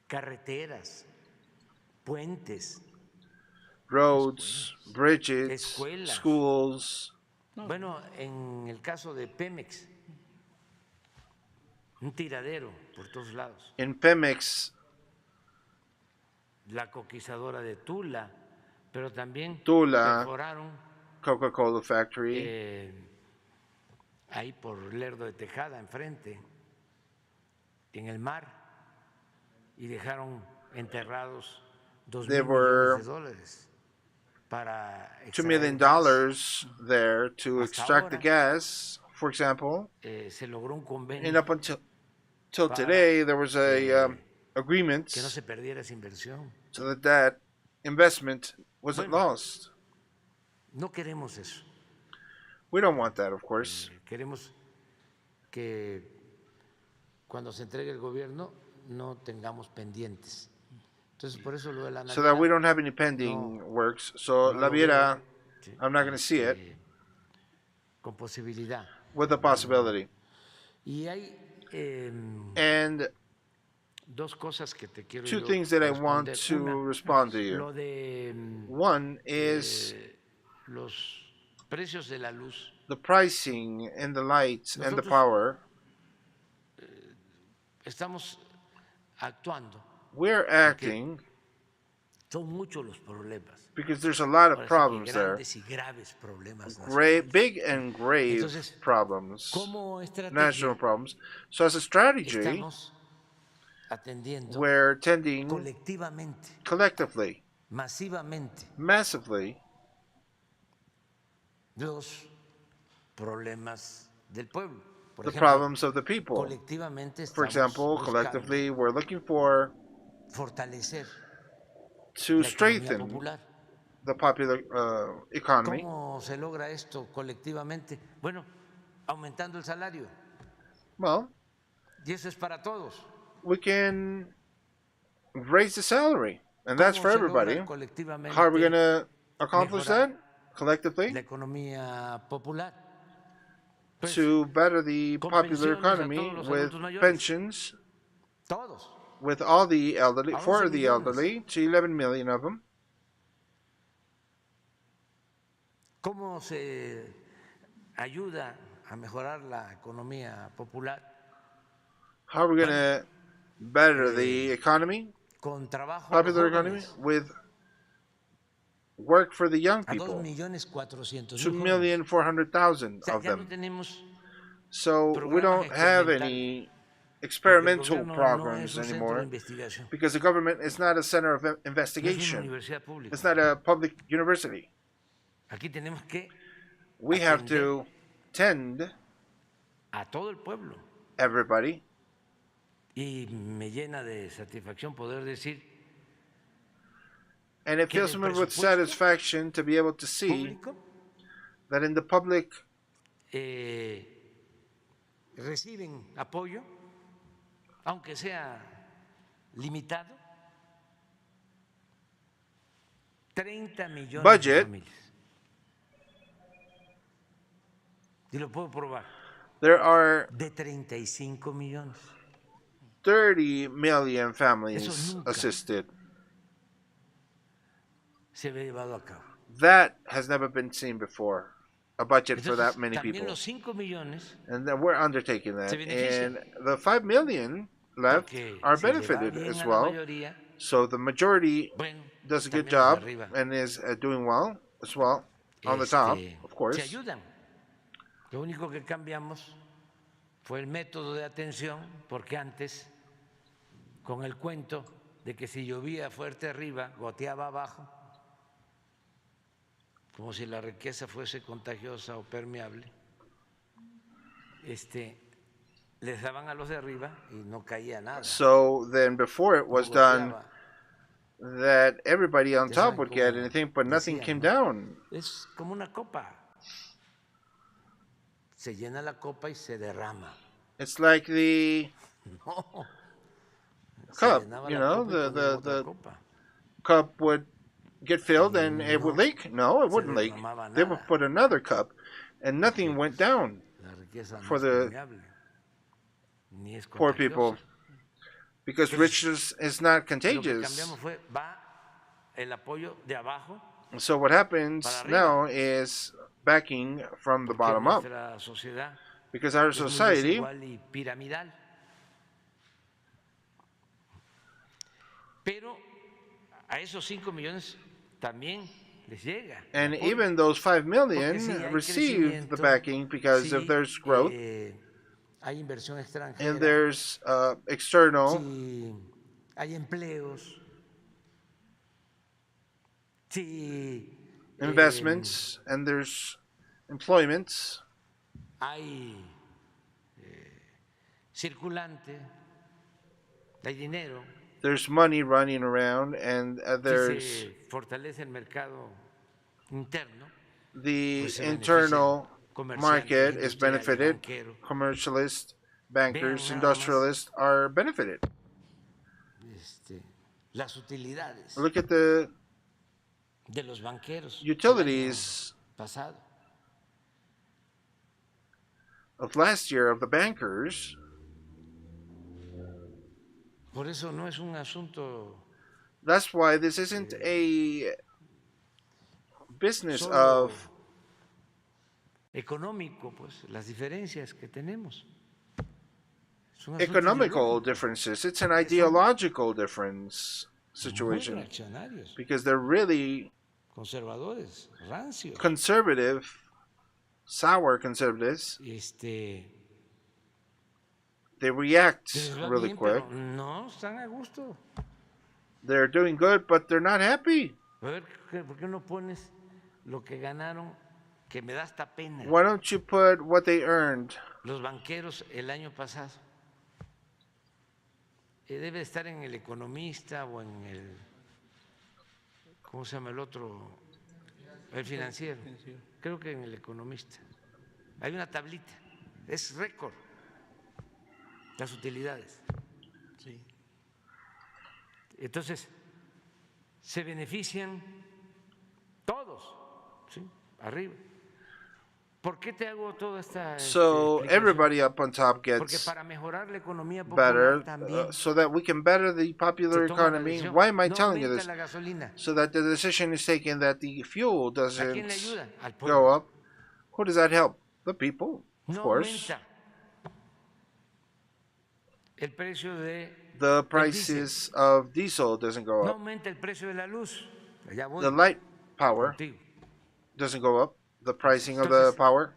carreteras, puentes, roads, bridges, escuelas. schools. Bueno, en el caso de Pemex, un tiradero por todos lados. In Pemex, La coquizadora de Tula, pero también Tula, perforaron Coca-Cola factory, ahí por Lerdo de Tejada, enfrente, en el mar, y dejaron enterrados There $2,000 were millones para $2 million gas. there to Hasta extract the ahora, gas, for example. Se logró un convenio And up until para today, there was a agreement que no se perdiera esa inversión. so that that investment wasn't Bueno. lost. No queremos eso. We don't want that, of course. Queremos que cuando se entregue el gobierno no tengamos pendientes. Entonces, por eso lo de la So that we Navidad, don't have any pending No. works. So no La lo Viera, veo, sí, I'm not going to see it con posibilidad. with a possibility. Y hay And dos cosas que te quiero two yo things that I want responder. to Una, respond to lo you. de One is los precios de la luz. the pricing and the lights and the Nosotros- power. Estamos actuando. We're acting Son muchos los problemas. because there's a lot of Ahora sí que problems there. grandes y graves problemas Great, nacionales. big and grave Entonces, problems, Como estrategia, national problems. So as a strategy, estamos atendiendo we're tending colectivamente, collectively, masivamente, massively, los problemas del pueblo. Por the ejemplo, problems of the people. colectivamente For estamos example, buscando collectively, we're looking for fortalecer to la economía strengthen popular. the popular economy. ¿Cómo se logra esto colectivamente? Bueno, aumentando el salario. Well, Y eso es para todos. we can raise the salary, and that's ¿Cómo for se logra everybody. colectivamente How are we going to accomplish mejorar that collectively? la economía popular? Pues, To better the con popular pensiones a economy todos los with adultos mayores. pensions, todos. with all the elderly, A for 11 the millones. elderly, to 11 million of them. ¿Cómo se ayuda a mejorar la economía popular? How are we going to better the economy, Con trabajo a los popular economy, jóvenes. with work for the young A people? 2.400.000 2,400,000 O sea, of ya no them. tenemos, So we programas don't have experimentales, any porque el experimental gobierno no programs es un centro de anymore investigación, because the government is not a center of no es una investigation. universidad pública. It's not a public university. Aquí tenemos que We have atender to tend a todo el pueblo. everybody. Y me llena de satisfacción poder decir And it que fills el me with presupuesto satisfaction to be able to see público that in the public reciben apoyo, aunque sea limitado, 30 millones de budget, familias. Y lo puedo probar. there are De 35 millones. 30 million Eso families nunca assisted. se había llevado a cabo. That has never been seen before. A budget for that Entonces, many también people. los 5 millones And then we're undertaking that. se benefician. And the 5 million left Porque are si le va benefited bien as a la well. mayoría, So the majority bueno, does a good también los job de arriba, and is doing well as well on the top, of se course. ayudan. Lo único que cambiamos fue el método de atención, porque antes, con el cuento de que si llovía fuerte arriba, goteaba abajo, como si la riqueza fuese contagiosa o permeable, les daban a los de arriba y no caía nada. So then before it was No done goteaba. that everybody on Ya top saben would get cómo anything, but nothing decían, came ¿no? down. Es como una copa. Se llena la copa y se derrama. It's like the No. cup, Se llenaba you la know, copa y ponían otra the copa. cup would get filled and it would No. leak. No, it Se wouldn't leak. derramaba They would nada. put another cup and nothing went down La riqueza no for es the permeable, ni es poor contagiosa. people because riches is not Lo que contagious. cambiamos fue, va el apoyo de abajo, So what happens para arriba. now is backing from the porque bottom up nuestra sociedad because our es muy society desigual y piramidal. Pero a esos 5 millones también les llega. el and apoyo. even those 5 million Porque si hay receive the crecimiento, backing because si, if there's growth hay inversión extranjera, and there's external si hay empleos, si investments and there's employments, hay circulante, hay dinero, there's money running around, and si there's se fortalece el mercado interno, the pues se internal benefician comerciantes, market is industriales, benefited, banqueros. commercialists, bankers, Vean nada más. industrialists are benefited. Las utilidades Look at the de los banqueros utilities el año pasado. of last year of the bankers. Por eso no es un asunto That's why this isn't a business solo of económico, pues las diferencias que tenemos. Es un asunto economical ideológico. differences. It's an ideological difference Muy situation reaccionarios, because they're really conservadores, rancios. conservative, sour conservatives. They react Les va really bien, quick. pero no están a gusto. They're doing good, but they're not happy. A ver, ¿por qué no pones lo que ganaron, que me da hasta pena? Why don't you put what they earned? Los banqueros el año pasado. Debe estar en El Economista o en el, ¿cómo se llama el otro? El Financiero. Creo que en El Economista. Hay una tablita. Es récord. Las utilidades. Sí. Entonces, se benefician todos, ¿sí? Arriba. ¿Por qué te hago toda esta So explicación? everybody up on top Porque gets para mejorar la economía popular better, también so that we can better the popular se toma la economy. decisión. Why am I No telling you aumenta this? la gasolina. So that the decision is taken that the fuel ¿A doesn't quién le ayuda? Al go pueblo. up. Who does that help? The people, of No course. aumenta el precio de The del prices of diesel doesn't go no up. aumenta el precio de la luz. Allá voy The light power contigo. doesn't go up. The pricing of the Entonces, power.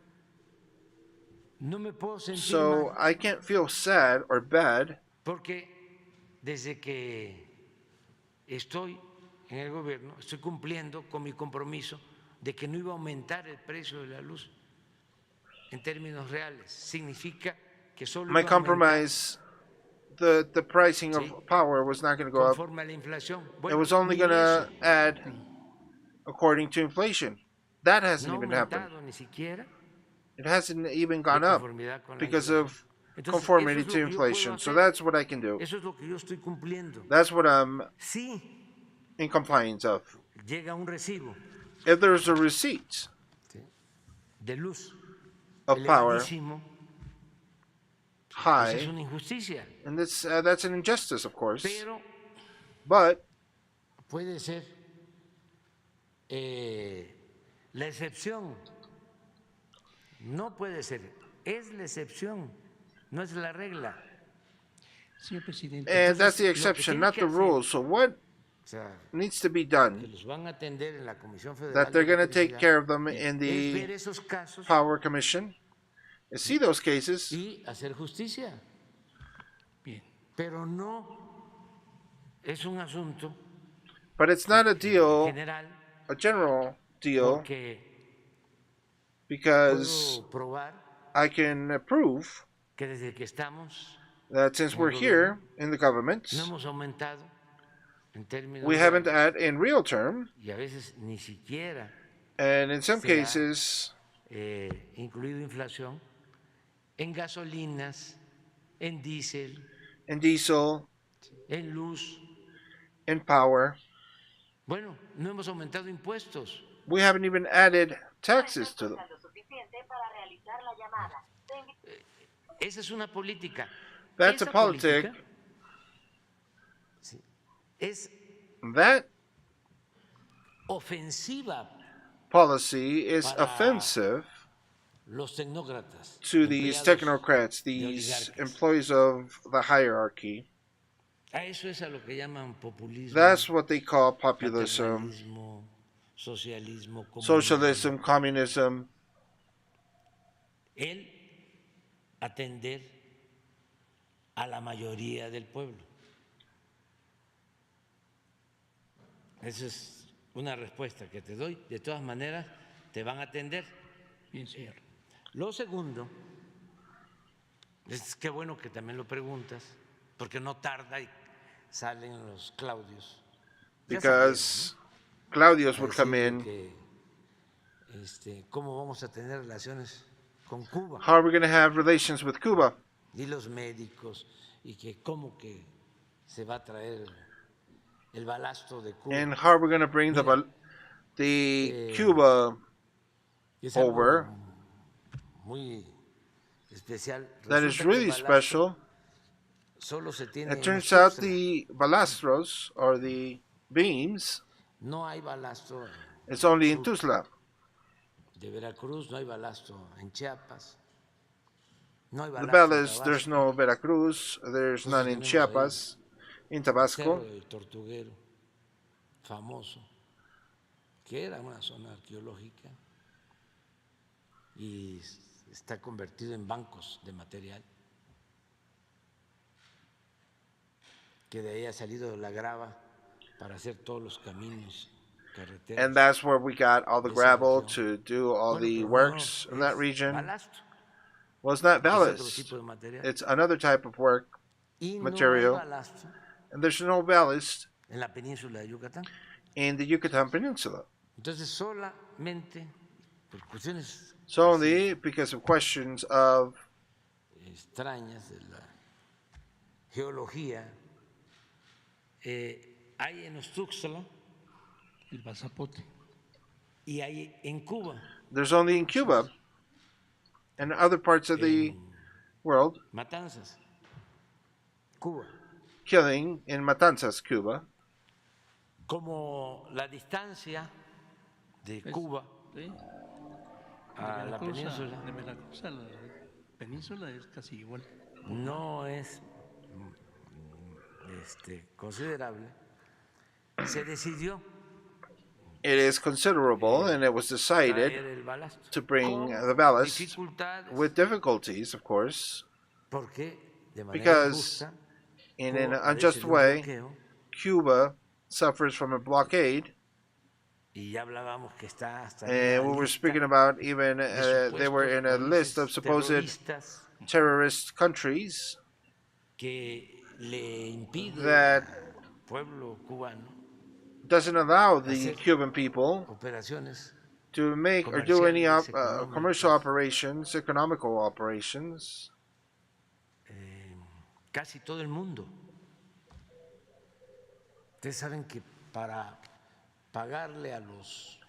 No me puedo sentir So mal I can't feel sad or bad porque desde que estoy en el gobierno estoy cumpliendo con mi compromiso de que no iba a aumentar el precio de la luz en términos reales. Significa que solo my iba a aumentar compromise. The pricing of Sí. power was not going to go up. conforme a la inflación. It Bueno, was only ni going to eso. add according to inflation. That hasn't No ha even happened. aumentado ni siquiera It hasn't even de gone up conformidad con la because inflación. of conformity to inflation. So that's what I can do. Eso es lo que yo estoy cumpliendo. That's what I'm Sí, in compliance of. llega un recibo If there's a receipt de luz of power elevadísimo, pues es high, una injusticia. and that's an injustice, of course. Pero But puede ser la excepción. No puede ser. Es la excepción, no es la regla. Señor presidente. and that's the lo que exception, tienen not que the hacer- rule. So what O sea, needs to be que done, los van a atender en la Comisión Federal that they're de going to take Electricidad, care of them in es ver the esos casos Power Commission, and see those cases, y hacer justicia. Bien. Pero no es un asunto but it's not a deal, general, a general deal, porque because puedo probar I can prove que desde que estamos that since we're here in the government, no hemos aumentado en términos we haven't reales, in real term, y a veces ni siquiera and in some Se ha- cases, incluido inflación en gasolinas, en diésel, in diesel, en luz. in power, Bueno, no hemos aumentado impuestos. we haven't even added taxes to them. Esa es una política. That's Esa a politic. política, sí, es That ofensiva policy is Para- offensive los tecnócratas, to these empleados technocrats, these oligarcas. employees of the hierarchy. A eso es a lo que llaman populismo, That's what they call populism, paternalismo, socialismo, comunismo. socialism, communism. El atender a la mayoría del pueblo. Esa es una respuesta que te doy. De todas maneras, te van a atender. Bien, señor. Lo segundo, es que bueno que también lo preguntas, porque no tarda y salen los Claudios. Ya Because Claudios sabías, ¿no? would A come decir in. que, ¿cómo vamos a tener relaciones con Cuba? How are we going to have relations with Cuba? Y los médicos, y que cómo que se va a traer el balasto de Cuba. And how are we going to bring the Cuba Es algo over? muy especial. That is Resulta que really el balasto special. solo se tiene It en turns Tuxtla. out the balastros, or the beams, No hay balasto it's only in sur Tuzla. de Veracruz, no hay balasto en Chiapas, no hay The balasto en ballast, there's Tabasco, no Veracruz, there's none in tenemos ahí Chiapas, in Cerro Tabasco. del Tortuguero, famoso, que era una zona arqueológica y está convertido en bancos de material, que de ahí ha salido la grava para hacer todos los caminos, carreteras. And that's where we got all the Esa gravel región. to do all Bueno, the pero works no in that es region. balasto, Well, it's not es otro ballast, tipo de material. it's another type of work, Y no material. hay balasto and there's no ballast en la península de Yucatán. in the Yucatan Peninsula. Entonces, solamente por cuestiones So only because of questions of extrañas de la geología, hay en Tuxtla El pasaporte. y hay en Cuba, there's only in Cuba and other parts of the en world, Matanzas, Cuba. killing in Matanzas, Cuba. Como la distancia de Cuba ¿Sí? a la península De Veracruz a la península es casi igual. no es considerable, se decidió It is considerable, and it was decided traer el balasto to bring con the ballast dificultades, with difficulties, of course, porque de manera because injusta in Cuba an unjust padece de un way, bloqueo, Cuba suffers from a blockade. y ya hablábamos que está hasta And we were speaking about even they were in a list of supposed terrorist countries que le impide that al pueblo cubano doesn't allow the hacer Cuban people operaciones to make or do any comerciales, económicas, commercial operations, economical operations, casi todo el mundo. Ustedes saben que para pagarle a los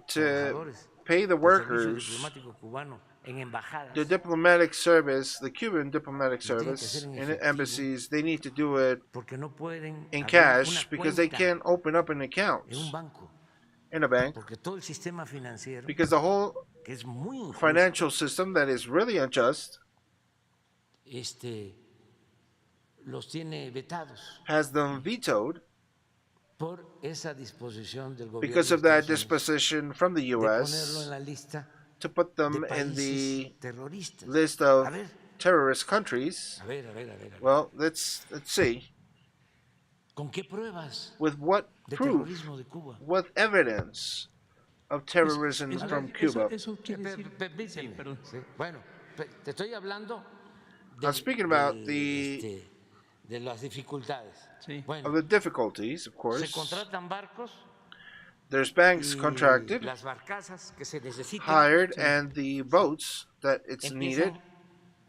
to trabajadores pay the del servicio workers, diplomático cubano en embajadas, the diplomatic service, the Cuban diplomatic lo tienen que service hacer en in efectivo, embassies, they need to do it porque no pueden in abrir cash una because they cuenta can't open up an en account un banco, in a bank, porque todo el sistema financiero, because the whole que es muy injusto, financial system that is really unjust los tiene vetados has them vetoed por esa disposición del gobierno because de of that Estados Unidos disposition from the de ponerlo en U.S. la lista to put de them in the países terroristas. list A of ver, terrorist countries. a ver. Well, let's see. ¿Con qué pruebas With what de proof, terrorismo de Cuba? what evidence of terrorism from Cuba? Eso quiere decir... Permíteme. perdón. Sí, bueno, te estoy hablando I'm speaking about de las dificultades. Sí. Bueno, of the difficulties, of se course. contratan barcos There's banks y contracted, las barcazas que se necesitan hired, and the boats that it's needed, empiezan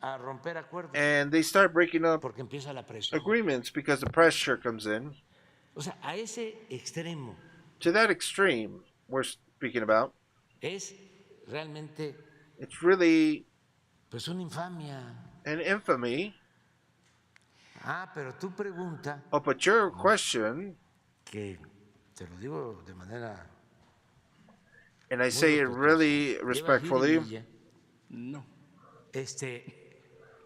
a romper acuerdos and they start breaking up porque empieza la presión. agreements because the pressure comes in. O sea, a ese extremo To that extreme we're speaking about, es realmente it's really pues una infamia. an infamy. Pero tú pregunta, Oh, but your question, que te lo digo de manera and I muy say it respetuosa, really lleva respectfully, jiribilla. No.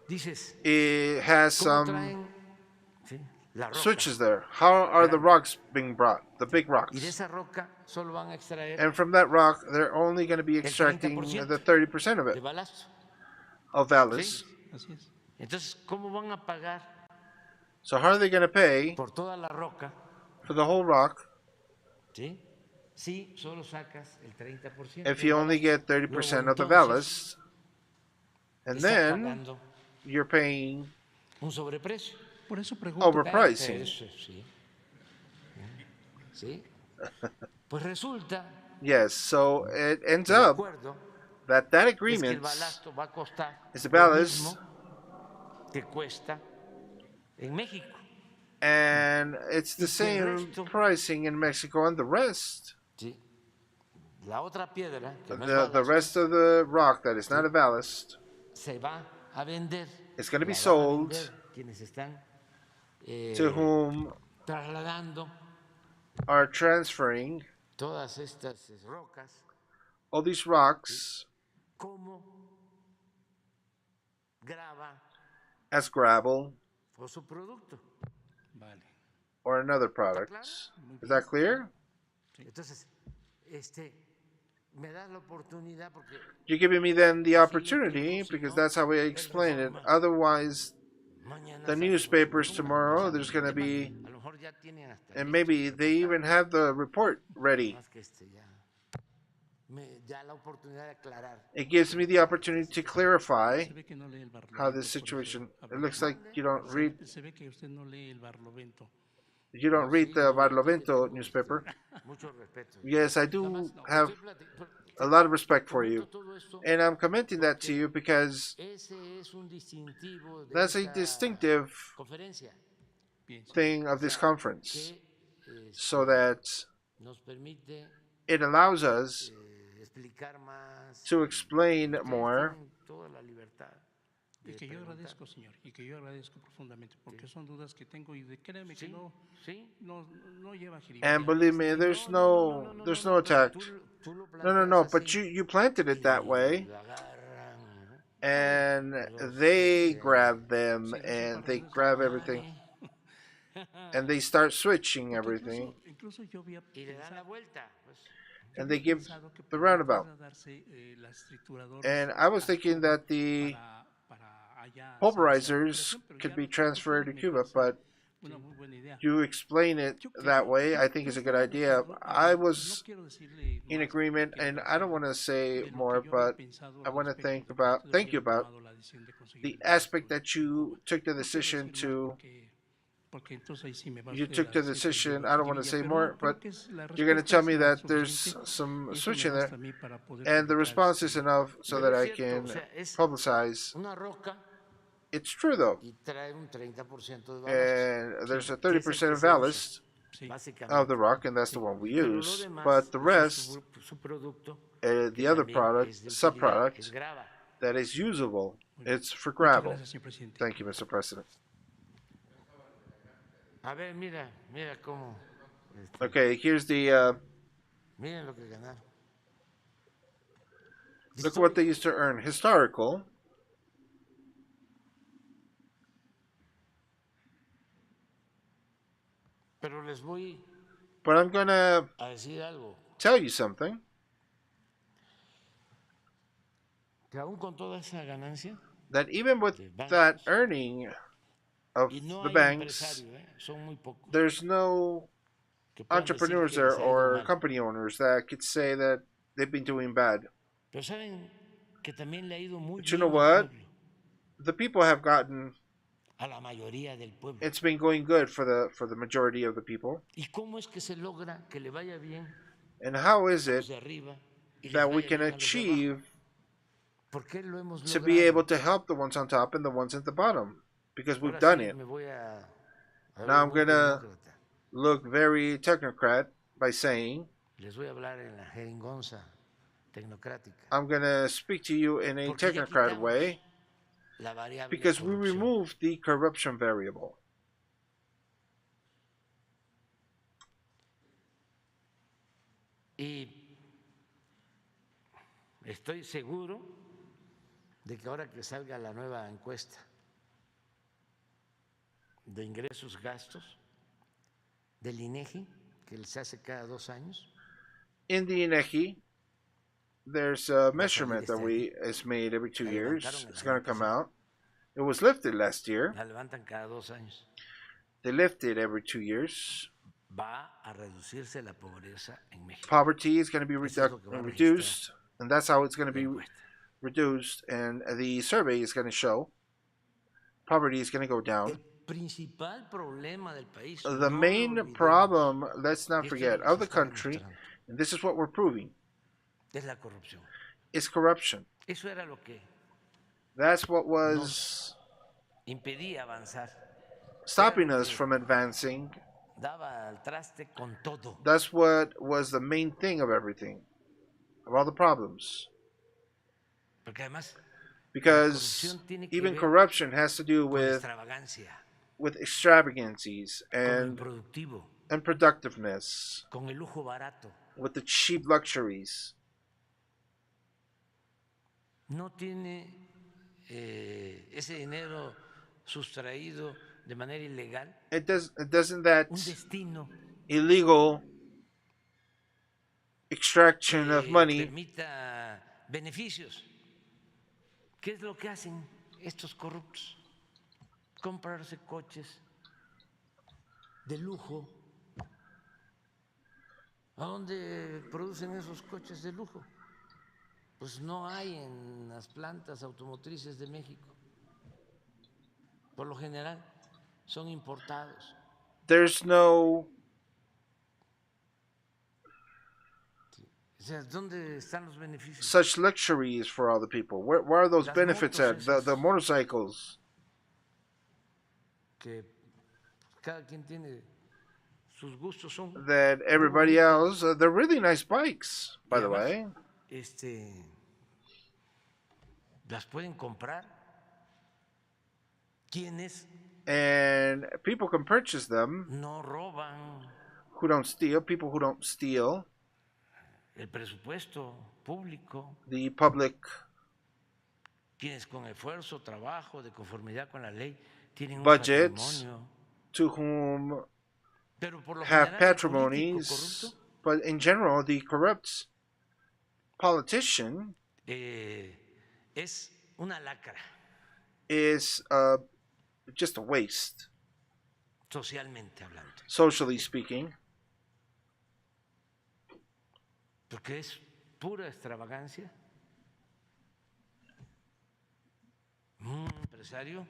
Dices, it has ¿cómo some traen la roca? switches there. How are the rocks being brought? The big Y de rocks. esa roca solo van a extraer And from that rock, they're only going to be extracting 30% the 30% of de it, balasto. of Valis. Así es. Entonces, ¿cómo van a pagar So how are they going to pay por toda la roca? for the whole rock ¿Sí? Si solo sacas el 30%. if del you only balasto. get 30% Luego, of the entonces, ballast? And estás then pagando you're paying un sobreprecio. Por eso pregunto... overpricing. Eso sí. ¿Sí? Pues resulta, Yes, so it ends el up acuerdo that es que el agreement balasto va a costar is the lo ballast, mismo que cuesta en México. and it's the Y que el same resto- pricing in Mexico, and the rest, ¿Sí? La otra piedra, que no es the balasto, rest of the rock that is not a ballast, se va a vender. it's going to be La van a sold vender quienes están to whom trasladando are transferring todas estas rocas all these rocks como grava as gravel o su producto. Vale. or another product. Is that clear? Entonces, me das la oportunidad porque You're giving me then the opportunity because that's how we explain it. Otherwise, mañana the sale newspapers Reforma. tomorrow, there's going to be, A lo mejor ya tienen hasta and maybe they even have the report ready. más que ya me da la oportunidad de aclarar. It gives me the opportunity to clarify Se ve que no lee el barlovento. how this por eso situation. It habla. looks like you don't read Se ve que usted no lee el barlovento. the Barlovento newspaper. Mucho respeto. Yes, I do have a lot of respect for you, and I'm commenting that to you because Ese es un distintivo de that's a esta distinctive conferencia thing of this conference, que so that nos permite it allows us explicar más. to explain Ustedes more. tienen toda la libertad Y de que yo preguntar. agradezco, señor, y que yo agradezco profundamente, porque son dudas que tengo y créeme que Sí, sí. no lleva jiribilla. And believe me, there's no attack. Tú lo No. planteas But así you planted it that y way, lo agarran, ¿no? and they grab them and they grab everything, and they start switching everything, Incluso yo había Y le dan la pensado, vuelta. Pues. and they give pensado que the pudiera roundabout. darse, las trituradoras And I was thinking that the para allá hacer esa pulverizers operación, pero could ya be lo que transferred to usted me Cuba, parece but una muy buena idea. you explain it that way. I think it's a good idea. I was No quiero decirle in más agreement, que and I don't want to say de lo more, que yo había but pensado I al want to respecto de que ustedes thank you hubieran about tomado la decisión de conseguir the el aspect balasto. that you took the No quiero decision decir más to. porque entonces ahí sí me va You usted took a the decir que decision. lleva I don't want to jiribilla, say pero more, no, creo but que es la you're going to respuesta tell es me la that there's suficiente some y eso switch me in there, basta a mí para poder and the publicar response is enough so that Pero I es cierto, can o sea, es publicize. una roca It's true, though. Y trae un 30% de ballast. And there's a que es el 30% que of se ballast usa, básicamente. of the rock, and that's the one we Pero lo use. demás But the usa rest, su producto, the que other también product, es de utilidad, subproduct, es grava. that is usable, it's for Muchas gravel. gracias, señor presidente. Thank you, Mr. President. A ver, mira cómo. Okay, here's the. Miren lo que ganaron. Look what they used to earn. Historical. Pero les voy But I'm gonna a decir algo. tell you something. Que aún con toda esa ganancia, That even with that earning of y no the hay banks, empresario, son muy pocos, there's no que puedan decir entrepreneurs que there les ha ido or mal. company owners that could say that they've been doing bad. Pero saben que también le ha ido muy But you know bien al what? pueblo, The people have gotten. a la mayoría del pueblo. It's been going good for the majority of the people. ¿Y cómo es que se logra que le vaya bien And how is a los it de arriba y les that we vaya can bien a los de abajo? achieve ¿Por qué lo hemos to be logrado? able to help the ones on top and the ones at the bottom? Because we've Ahora done sí it. me voy a ver Now I'm muy gonna tecnócrata. look very technocrat by saying Les voy a hablar en la jeringonza tecnocrática. I'm gonna speak to you in a Porque ya technocrat quitamos way la variable because we corrupción. removed the corruption variable. Y estoy seguro de que ahora que salga la nueva encuesta de ingresos gastos del INEGI, que se hace cada 2 años, In the INEGI, there's a measurement that is made every 2 years. It's gonna come out. It was lifted last year. la levantan cada 2 años, They lift it every 2 years. va a reducirse la pobreza en México. Poverty is going to be Eso es lo que va a reduced, and that's how it's going to La be encuesta. reduced. And the survey is going to show poverty is going to go down. El principal problema del país, The no lo main olvidemos, problem, let's not y esto es forget, lo que of se the está country, demostrando, and this is what we're proving, es la corrupción. is corruption. Eso era lo que That's what was impedía avanzar. stopping us from advancing. Daba al traste con todo. That's what was the main thing of everything, of all the problems. Porque además, Because even corruption has to do with extravagancies and productiveness, con el lujo barato. with the cheap luxuries. No tiene ese dinero sustraído de manera ilegal. Doesn't that un destino illegal extraction of money permita beneficios. ¿Qué es lo que hacen estos corruptos? Comprarse coches de lujo. ¿A dónde producen esos coches de lujo? Pues no hay en las plantas automotrices de México. Por lo general son importados. There's no. O sea, ¿dónde están los beneficios? Such luxuries for all the people. Where are those benefits at? The motorcycles. Que cada quien tiene sus gustos son. That everybody else, they're really nice bikes, by the way. Las pueden comprar. ¿Quiénes? And people can purchase them. No roban. Who don't steal? People who don't steal. El presupuesto público. The public. Quienes con esfuerzo, trabajo, de conformidad con la ley tienen budgets, un patrimonio. To whom Pero por lo have general, patrimonies, but in general, the corrupt politician es una lacra. Is just a waste. Socialmente hablando. Socially speaking. Porque es pura extravagancia. Un empresario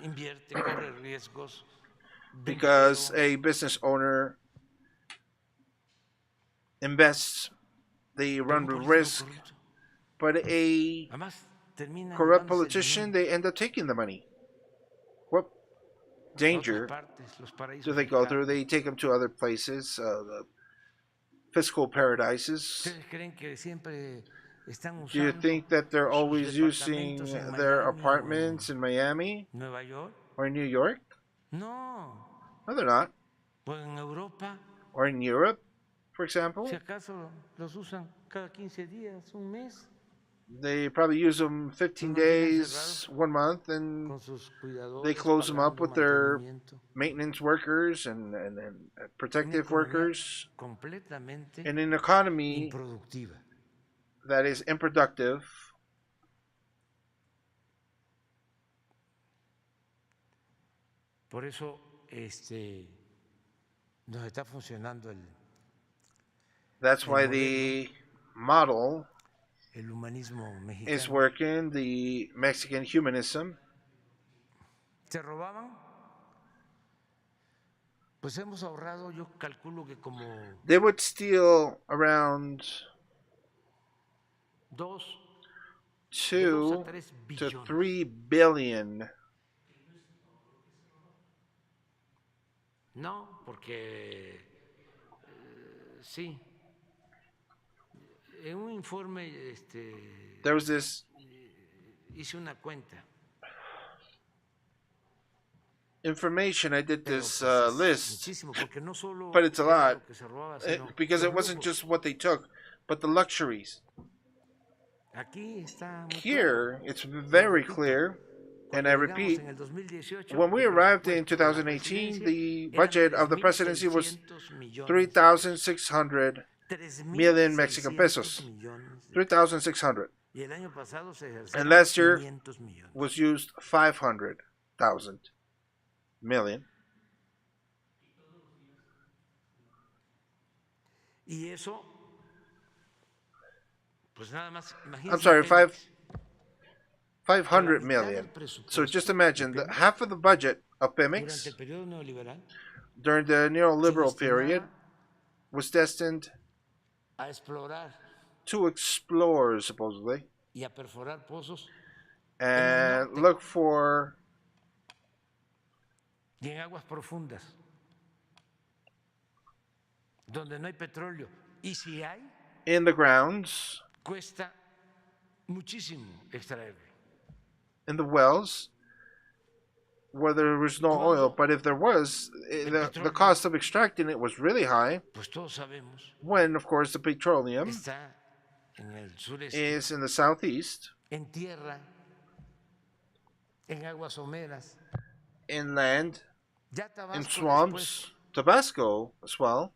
invierte, corre riesgos. Because a business owner invests, they run the risk. But a corrupt politician, they end up taking the money. What danger do they go through? They take them to other places, fiscal paradises. Do you think that they're always using their apartments in Miami or in New York? No, they're not. Or in Europe, for example? They probably use them 15 days, 1 month, and they close them up with their maintenance workers and protective workers in an economy that is unproductive. Por eso nos está funcionando That's why the model el humanismo mexicano. Is working, the Mexican humanism. ¿Se robaban? Pues hemos ahorrado, yo calculo que como They would steal around 2 to 3 billion. No, porque sí. En un informe There was this hice una cuenta. Information, I did this list, but it's a lot, because it wasn't just what they took, but the luxuries. Here, it's very clear, and I repeat, when we arrived in 2018, the budget of the presidency was 3,600 million Mexican pesos. 3,600. And last year was used 500,000 million. I'm sorry, 500 million. So just imagine that half of the budget of Pemex during the neoliberal period was destined to explore, supposedly, and look for in the grounds, in the wells, where there was no oil, but if there was, the cost of extracting it was really high, when, of course, the petroleum is in the southeast, in land, in swamps, Tabasco as well,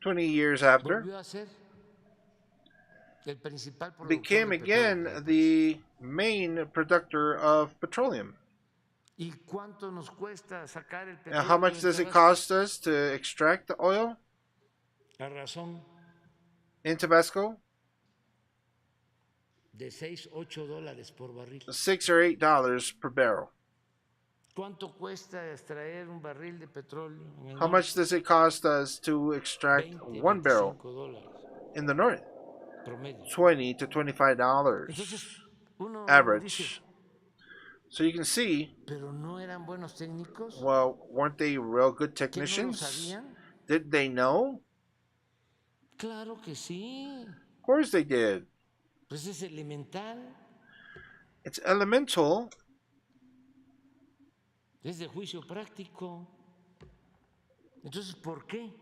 20 years after, became again the main producer of petroleum. And how much does it cost us to extract the oil in Tabasco? $6 or $8 per barrel. How much does it cost us to extract 1 barrel in the north? $20 to $25 average. So you can see, well, weren't they real good technicians? Did they know? Of course they did. It's elemental. Es de juicio práctico. Entonces, ¿por qué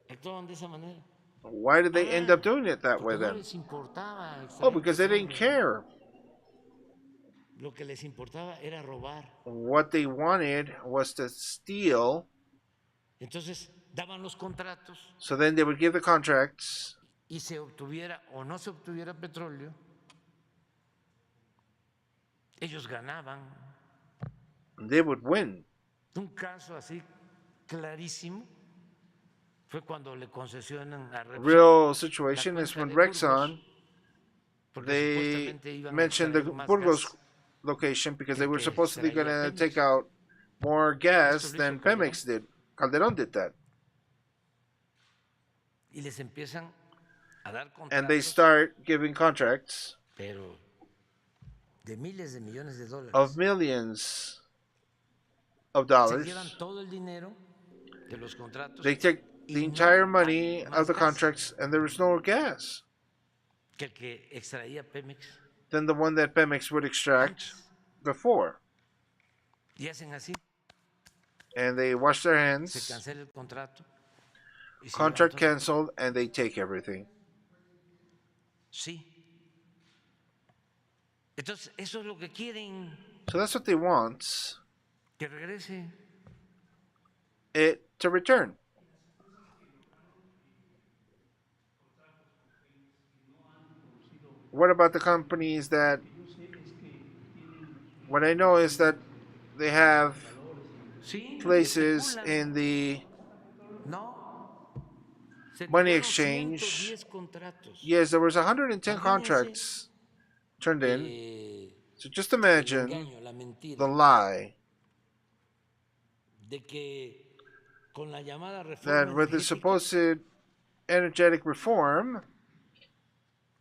actuaban de esa manera? Why did they end up doing it that way then? Oh, because they didn't care. Lo que les importaba era robar. What they wanted was to steal. Entonces, daban los contratos. So then they would give the contracts. Y se obtuviera o no se obtuviera petróleo, ellos ganaban. They would win. Un caso así clarísimo fue cuando le concesionan a Repsol. Real situation is when Rexon, they mentioned the Burgos location because they were supposedly going to take out more gas than Pemex did. Calderón did that. Y les empiezan and they start giving contracts pero de miles de millones de dólares. of millions of Se dollars. llevan todo el dinero de los contratos. They take the entire money of the contracts, and there was no gas que el que extraía Pemex. than the one that Pemex would extract before. Y hacen así. And they wash their Se hands, cancela el contrato. Y se contract llevan todo. canceled, and they take everything. Sí. Entonces, eso es lo que quieren, So that's what they want, que regrese. it to return. What about the companies that, what I know is that they have Sí, places especulan. in the No. Se money tuvieron exchange. 110 contratos. Yes, there was 110 Imagínense, contracts turned in. So just imagine el engaño, la mentira, the lie de que con la llamada that reforma with the energética, supposed energetic reform,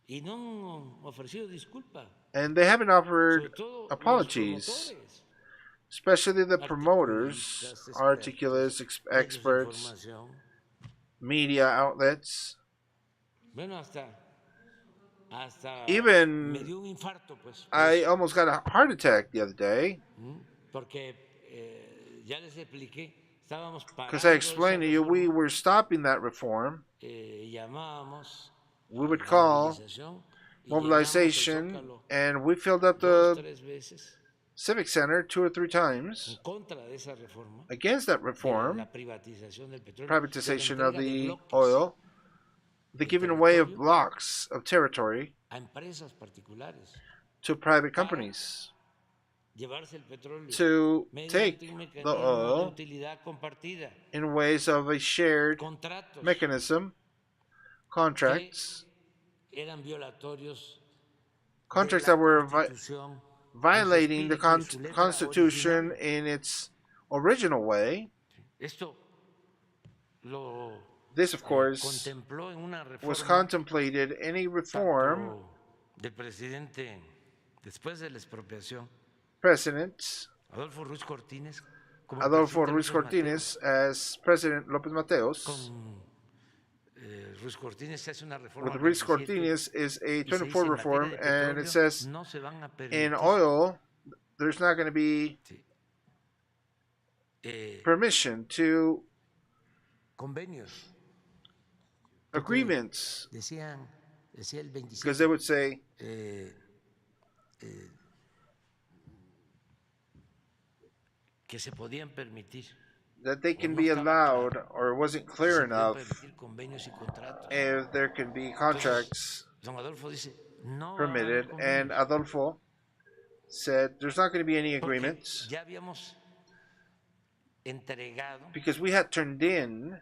y no han ofrecido disculpa, and they haven't offered sobre todo los apologies, promotores, especially the promoters, articulous medios de experts, información. media outlets. Bueno, hasta Even me dio un infarto, pues. por I eso. almost got a heart attack the other day Porque ya les expliqué, estábamos because I parando explained to esa you we reforma, were stopping that reform. llamábamos We would a call movilización y llenamos el mobilization, Zócalo and we filled up 2, the 3 veces Civic Center 2 or 3 en times contra de esa reforma, against that de reform, la privatización del petróleo, privatization de la of entrega de the bloques oil, the giving away of territorio blocks of territory a empresas particulares, to private companies llevarse el petróleo to take mediante un the mecanismo de oil utilidad compartida, in ways of a shared contratos mechanism, contracts, que eran violatorios contracts de that la were Constitución, violating the en su letra Constitution original. in its original way. Esto lo This, of course, contempló en una was reforma contemplated in a reform tanto del presidente después de la expropiación, President Adolfo Ruiz Cortines, como Adolfo presidente Ruiz López Cortines as President López Mateos. Con Ruiz Cortines se hace una reforma With Ruiz 27, Cortines is a y se 24 dice en reform, materia de and it petróleo, says no se van a in permitir oil there's not going to be permission to convenios. agreements, Decía el 27, because they would say que se podían permitir, that they o can no be estaba allowed, claro, or it wasn't que clear se podían enough permitir convenios y contratos. if there can be contracts Don Adolfo dice, no va a haber permitted, and convenios, Adolfo said there's not going to be any porque agreements ya habíamos entregado because we had turned in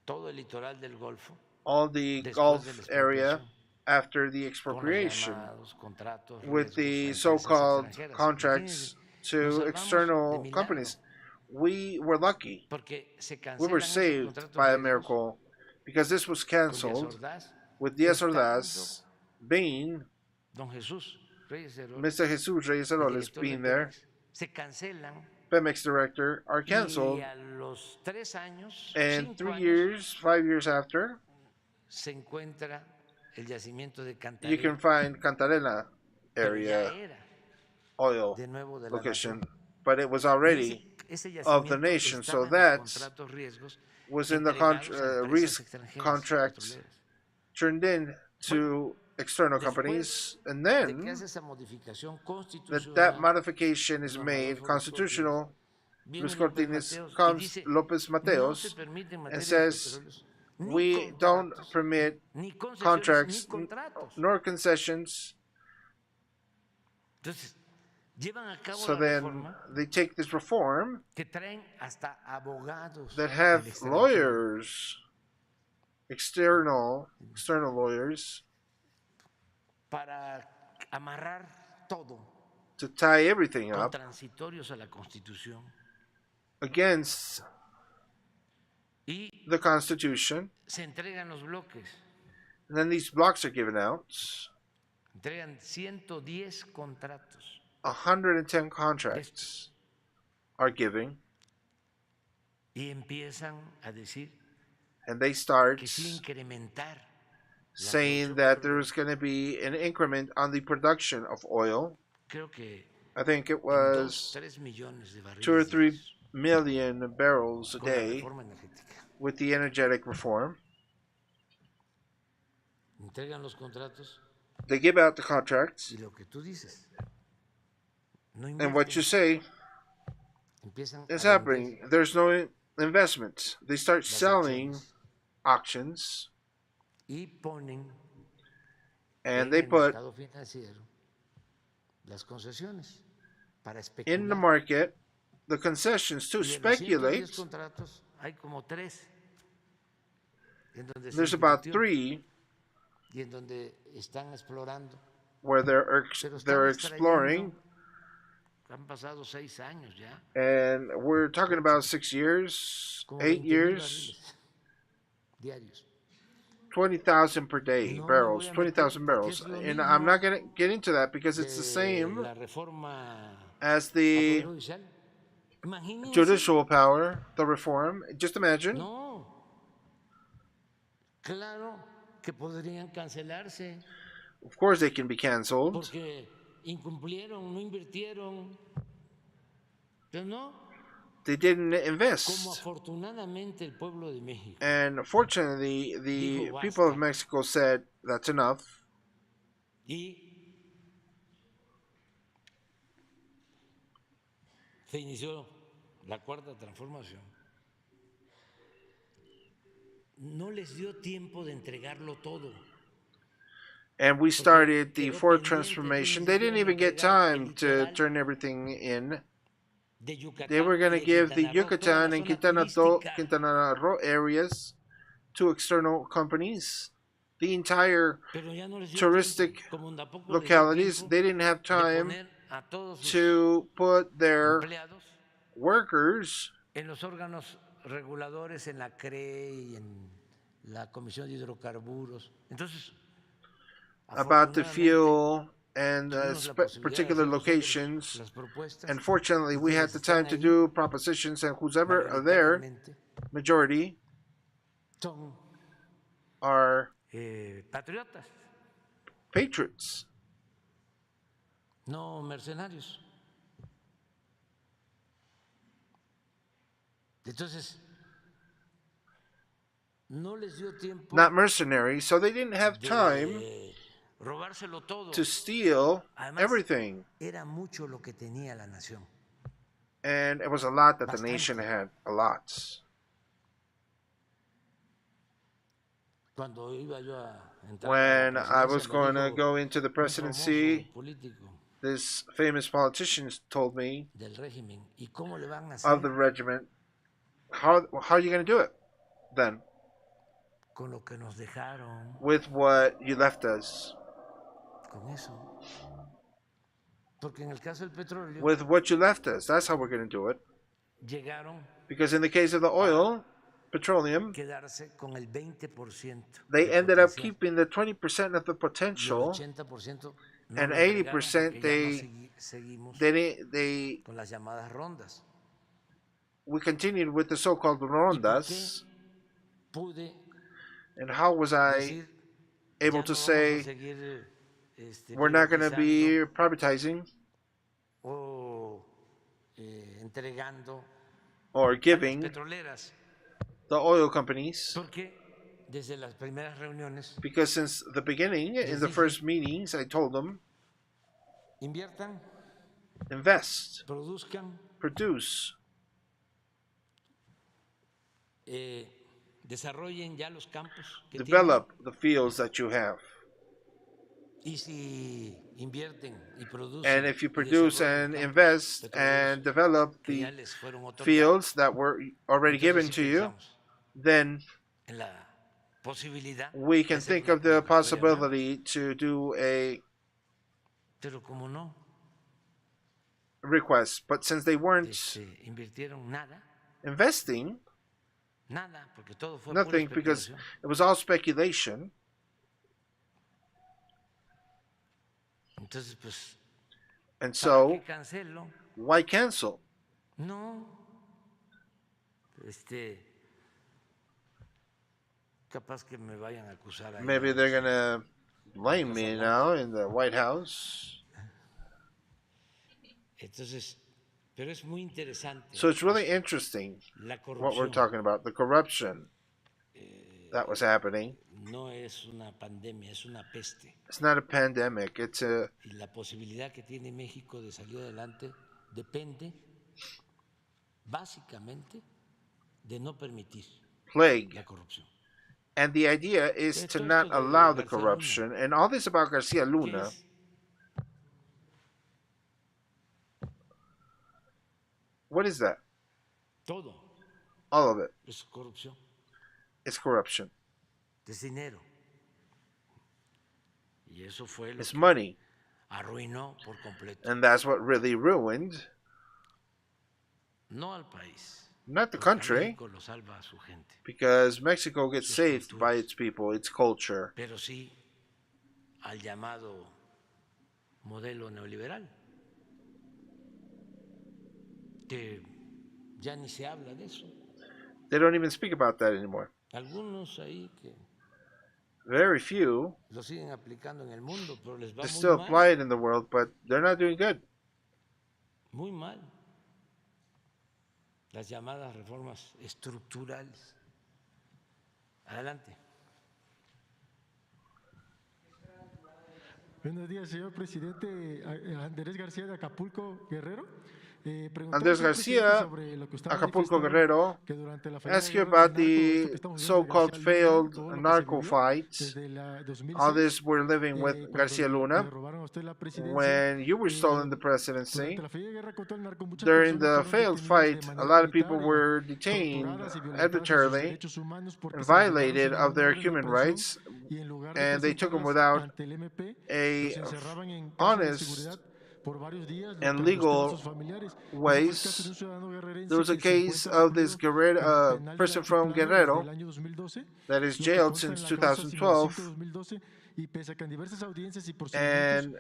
todo el litoral del Golfo all the después de la Gulf area expropiación, after the con los expropriation llamados contratos with riesgos a the empresas so-called extranjeras. contracts Imagínense, nos to salvamos de external milagro, companies. We were lucky. porque se We were cancelan esos saved contratos by a riesgos miracle because this was con Díaz canceled Ordaz, with Diaz estando Ordaz being don Jesús Reyes Heroles, Mr. Jesus Reyes el Heroles director de being there, Pemex, se cancelan Pemex director, are y canceled, a los 3 años, and 5 3 años, years, 5 years after, se encuentra el yacimiento de you Cantarell, can find Cantarella pero ya area era oil de nuevo de la location, nación. but it was Y already ese of the yacimiento nation, so estaba en los that contratos riesgos was in the entregados a empresas risk extranjeras contracts petroleras. turned in to external Después companies, and de que then hace esa modificación that constitucional, modification is don made Adolfo Ruiz constitutional, viene Luis López Cortines Mateos y comes dice, Lopez no se Mateos permite en and materia de says petróleos ni we don't contratos, permit ni concesiones, contracts ni contratos. nor concessions. Entonces, llevan a cabo So la then reforma they take this reform que traen hasta abogados that del have extranjero lawyers, external lawyers, para amarrar todo to tie everything con up transitorios a la Constitución against y the Constitution. se entregan los bloques. And then these blocks are given out. Entregan 110 contratos. 110 contracts are giving. Y empiezan a decir and they start que sí incrementar saying that there was going to be an increment on the production of oil. Creo que I think it was 3 millones de barriles 2 or 3 diarios million barrels a con la day reforma energética. with the energetic reform. Entregan los contratos They give out the contracts, y lo que tú dices, no and what you invierten, say empiezan is a happening. vender There's no investment. They start las selling acciones auctions, y ponen and en they el put mercado financiero las concesiones para in the especular. market the concessions to Y de los speculate. 110 contratos hay como 3 en donde se There's about invirtió 3 y en donde están explorando. where Pero they're están exploring, extrayendo. Han pasado 6 años ya, and we're talking about 6 years, como 8 20,000 years, barriles diarios. 20,000 per day No me barrels, voy a 20,000 meter barrels, porque es lo and I'm not mismo going to get into that because it's the de same la reforma as al the Poder Judicial. Imagínense. judicial power, the reform. Just imagine. No, claro que podrían cancelarse Of course, they can be canceled. porque incumplieron, no invirtieron, pero no, They didn't como invest. afortunadamente el pueblo de México And fortunately, the Dijo, people of "Basta." Mexico said, that's enough. y se inició la cuarta transformación. No les dio tiempo de entregarlo todo. And we started the quedó fourth pendiente, transformation. ni They didn't siquiera even get entregar el time to litoral turn everything in. de Yucatán They were going y to de give the Quintana Roo, toda Yucatan la and zona turística. Quintana Roo areas to external companies. The entire Pero ya no les dio touristic tiempo, como tampoco les dio localities, tiempo they didn't have de time poner a todos sus to put their empleados workers en los órganos reguladores, en la CRE y en la Comisión de Hidrocarburos. Entonces, about the afortunadamente, fuel and tuvimos la posibilidad de particular hacer nosotros locations. las propuestas. And fortunately, we had the time to Entonces, do propositions, and who's ever are there, mayoritariamente majority son are patriotas, patriots, no mercenarios. Entonces, no les dio tiempo not mercenaries, so they didn't have time de robárselo todo. to steal Además, everything. era mucho lo que tenía la nación. And it was a lot that the Bastante. nation had, a lot. Cuando iba yo a entrar When a la I was presidencia, going me to dijo go into the un presidency, famoso político this famous politician told me del régimen, ¿y cómo le van a of the hacer regiment, how are you going to do it then? con lo que nos dejaron? With what you left us. Con eso. Porque en el caso del petróleo With what you left us. That's how we're going to do it. llegaron Because in the case of the oil, petroleum, quedarse con el 20%. they del ended up potencial. keeping the 20% of the Y el potential, 80% no and lo entregaron 80% porque ya no they seguimos they con las llamadas rondas. we continued with the so-called ¿Y por rondas. qué pude And how was I decir, able ya to no vamos a say seguir, we're not going to be privatizando privatizing o entregando or a las giving petroleras? the oil companies? Porque desde las primeras reuniones Because since the beginning, in the first meetings, I told them, inviertan, invest, produzcan, produce, desarrollen ya los campos que develop the fields that you have. tienen. Y si invierten y producen And if you y produce desarrollan and campos invest petroleros and develop que ya the les fueron otorgados, fields that were already entonces given sí to you, pensamos then en la posibilidad we de can hacer think una of the convocatoria nueva. possibility to do a Pero como no request. But since they weren't invirtieron nada, investing, nada, porque todo fue pura nothing, because especulación. it was all speculation, Entonces, pues, And ¿para so, qué cancelo? why cancel? No, capaz que me vayan a acusar ahí. Maybe they're going to blame me now in the White House. Entonces, pero es muy interesante. So it's really interesting what we're talking about. The corruption that was happening. No es una pandemia, es una peste. It's not a pandemic. It's a Y la posibilidad que tiene México de salir adelante depende básicamente de no permitir plague. la corrupción. And the idea is to not allow the corruption. And all this about Garcia Luna. What is that? Todo. All of it. Es corrupción. It's corruption. Es dinero. Y eso fue lo it's que money. Arruinó por completo. And that's what really ruined. No al país. Not the country, México lo salva a su gente. because Mexico gets saved by its people, its culture. Pero sí al llamado modelo neoliberal, que ya ni se habla de eso. They don't even speak about that anymore. Algunos ahí que Very few. lo siguen aplicando en el mundo, pero les va They muy still mal. apply it in the world, but they're not doing good. Muy mal. Las llamadas reformas estructurales. Adelante. Buenos días, señor presidente. Andrés García de Acapulco, Guerrero. Andrés Garcia, Acapulco Guerrero, ask you about the so-called failed narco fights, all this we're living with Garcia Luna, when you were still in the presidency. During the failed fight, a lot of people were detained arbitrarily and violated of their human rights, and they took them without a honest and legal ways. There was a case of this person from Guerrero that is jailed since 2012, and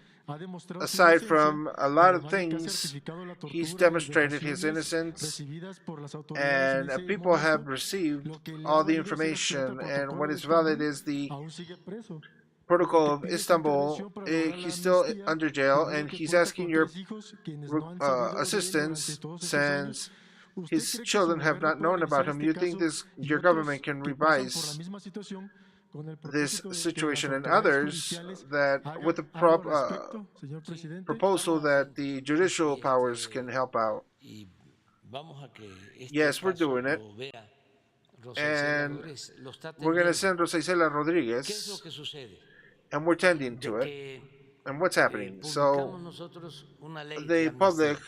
aside from a lot of things, he's demonstrated his innocence, and people have received all the information, and what is valid is the Protocol of Istanbul. He's still under jail, and he's asking your assistance since his children have not known about him. You think your government can revise this situation and others that with the proposal that the judicial powers can help out? Yes, we're doing it. And we're going to send Rosa Isela Rodriguez, and we're tending to it. And what's happening? So they public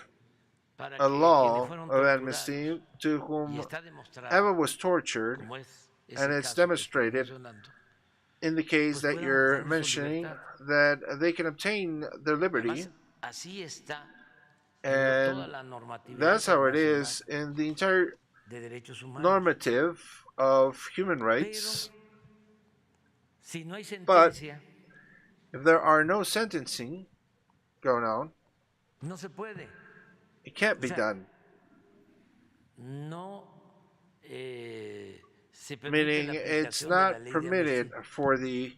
a law of amnesty to whom ever was tortured, and it's demonstrated in the case that you're mentioning that they can obtain their liberty, and that's how it is in the entire normative of human rights. But if there are no sentencing going on, it can't be done. Meaning it's not permitted for the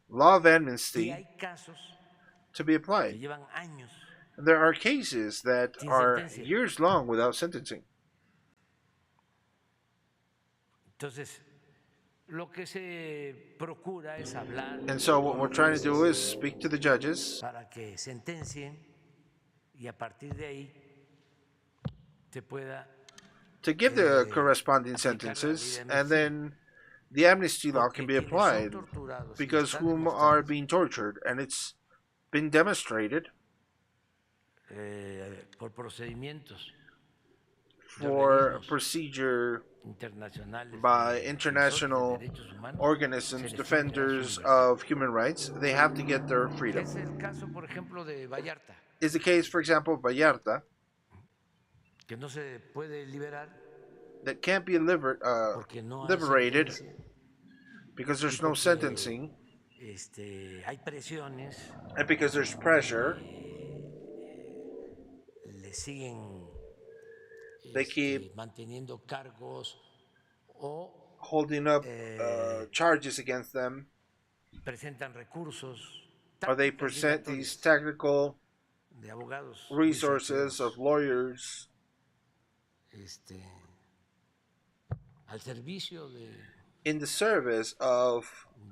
law of amnesty to be applied. And there are cases that are years long without sentencing. And so what we're trying to do is speak to the judges to give the corresponding sentences, and then the amnesty law can be applied, because whom are being tortured, and it's been demonstrated for procedure by international organisms, defenders of human rights. They have to get their freedom. Is the case, for example, of Vallarta, that can't be liberated because there's no sentencing, hay presiones, and because there's pressure, le siguen they keep manteniendo cargos o holding up charges against them, presentan recursos, or they tácticas present these dilatorias technical de abogados muy resources of certeros, lawyers al servicio in the service of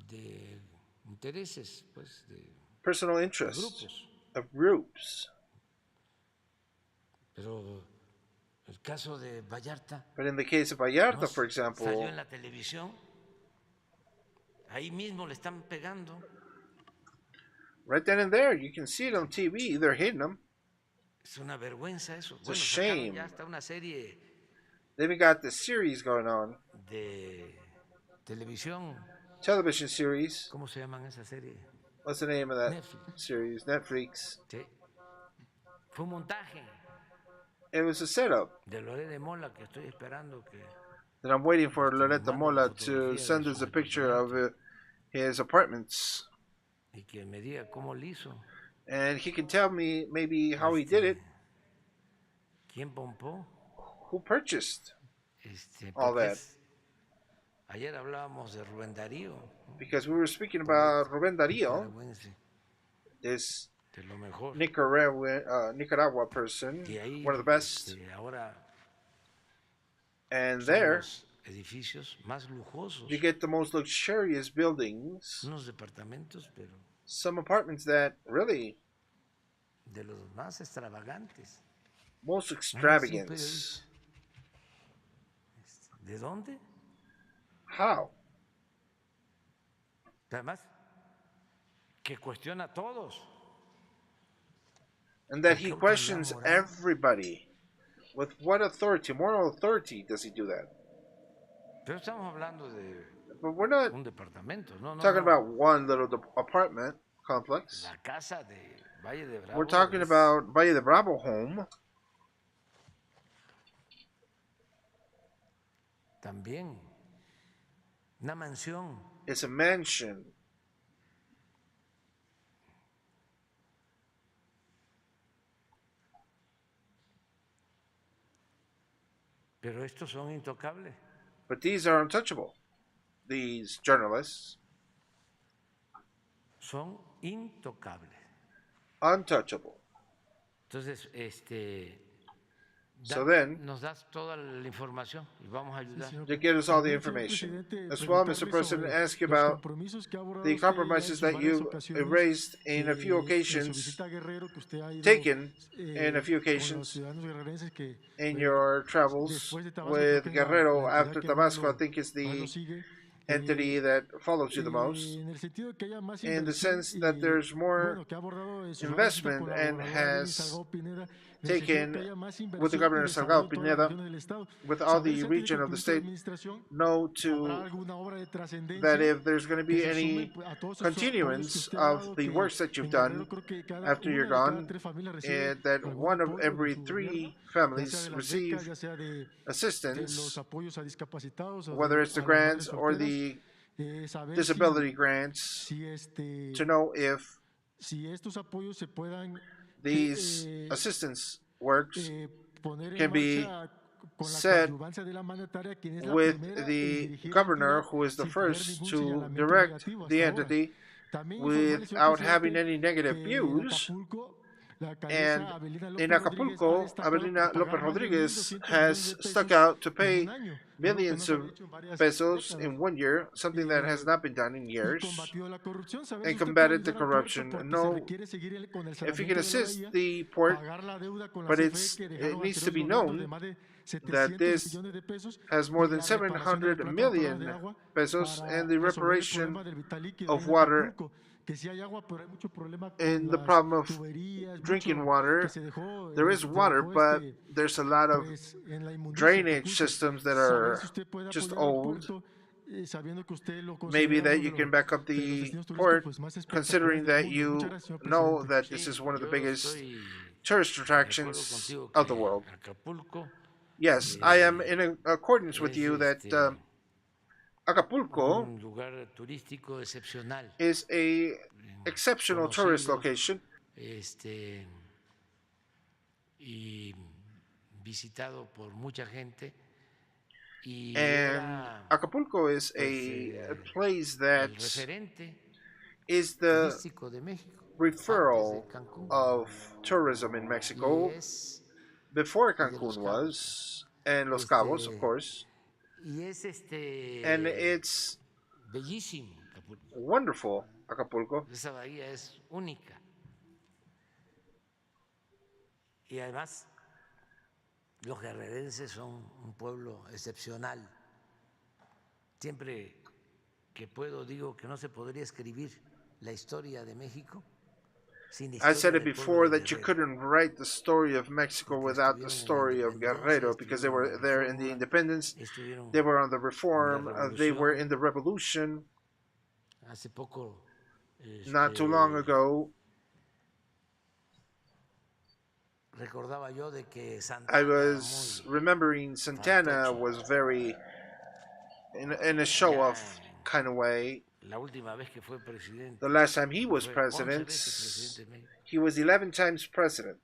de intereses, pues, de personal interests grupos. of groups. Pero el caso de Vallarta, But in the case of Vallarta, for salió example, en la televisión, ahí mismo le están pegando. right then and there, you can see it on TV. They're hitting them. Es una vergüenza eso. It's a Bueno, shame. sacaron ya hasta una serie They even got the series going on, de televisión. television series. ¿Cómo se llaman esa serie? What's the name of that Netflix. series? Netflix. Sí. Fue un montaje It was a setup. de Loré de Mola que estoy esperando que And I'm waiting for Loretta mande Mola la to fotografía send de us su a picture of his apartments. y que me diga cómo lo hizo. And he can tell me maybe how he did it, ¿Quién pompó? who purchased all Porque that. ayer hablábamos de Rubén Darío, ¿no? Because we were speaking about Rubén Darío, Nicaragüense, this de lo mejor. Nicaragua person, Y ahí, one of the best. ahora And son there, los edificios más lujosos, you get the most luxurious buildings, unos departamentos, pero some apartments that really, de los más extravagantes. most Ah, sí, extravagance. ¿De dónde? How? Además, que cuestiona a todos. And that ¿Con he qué autoridad questions moral? everybody. With what authority, moral authority, does he do that? Pero estamos hablando de But we're not un departamento, no, no, talking no. about one little apartment complex. La casa de Valle de Bravo. We're talking es about Valle de Bravo home. también una mansión. It's a mansion. Pero estos son intocables. But these are untouchable. These journalists, Son intocables. untouchable. Entonces, So then, nos das toda la información y vamos a ayudar. you give us all the information. As well, Mr. President, ask you about the compromises that you raised in a few occasions, taken in a few occasions in your travels with Guerrero after Tabasco. I think is the entity that follows you the most, in the sense that there's more investment and has taken with the Governor Salgado Pineda, with all the region of the state, know to that if there's going to be any continuance of the works that you've done after you're gone, that one of every 3 families receive assistance, whether it's the grants or the disability grants, to know if these assistance works can be set with the governor, who is the first to direct the entity without having any negative views. And in Acapulco, Avelina Lopez Rodriguez has stuck out to pay millions of pesos in 1 year, something that has not been done in years, and combated the corruption. No, if you can assist the port, but it needs to be known that this has more than 700 million pesos, and the reparation of water in the problem of drinking water. There is water, but there's a lot of drainage systems that are just old. Maybe that you can back up the port, considering that you know that this is one of the biggest tourist attractions of the world. Yes, I am in accordance with you that Acapulco un lugar turístico excepcional, is a exceptional tourist conocido, location y visitado por mucha gente, y and era Acapulco is pues a place that el referente is the turístico de México antes de referral Cancún, of tourism in y Mexico es before y de Los Cancun Cabos, was, and Los Cabos, of course, y es and it's bellísimo Acapulco. wonderful, Acapulco. Esa bahía es única, y además los guerrerenses son un pueblo excepcional. Siempre que puedo digo que no se podría escribir la historia de México sin I said historia it del pueblo before de that you Guerrero, couldn't write the story of Mexico porque without the estuvieron en la story of independencia, Guerrero, because they estuvieron en were la there in the reforma, independence, estuvieron they were on the en la reform, they were revolución. in the revolution. Hace poco Not too long ago, recordaba yo de que I Santana was muy remembering Santana fantoche. was very in a Ya show-off kind of way. la última vez que fue presidente, The last time he que was fue 11 president, veces presidente de México, he was 11 times president.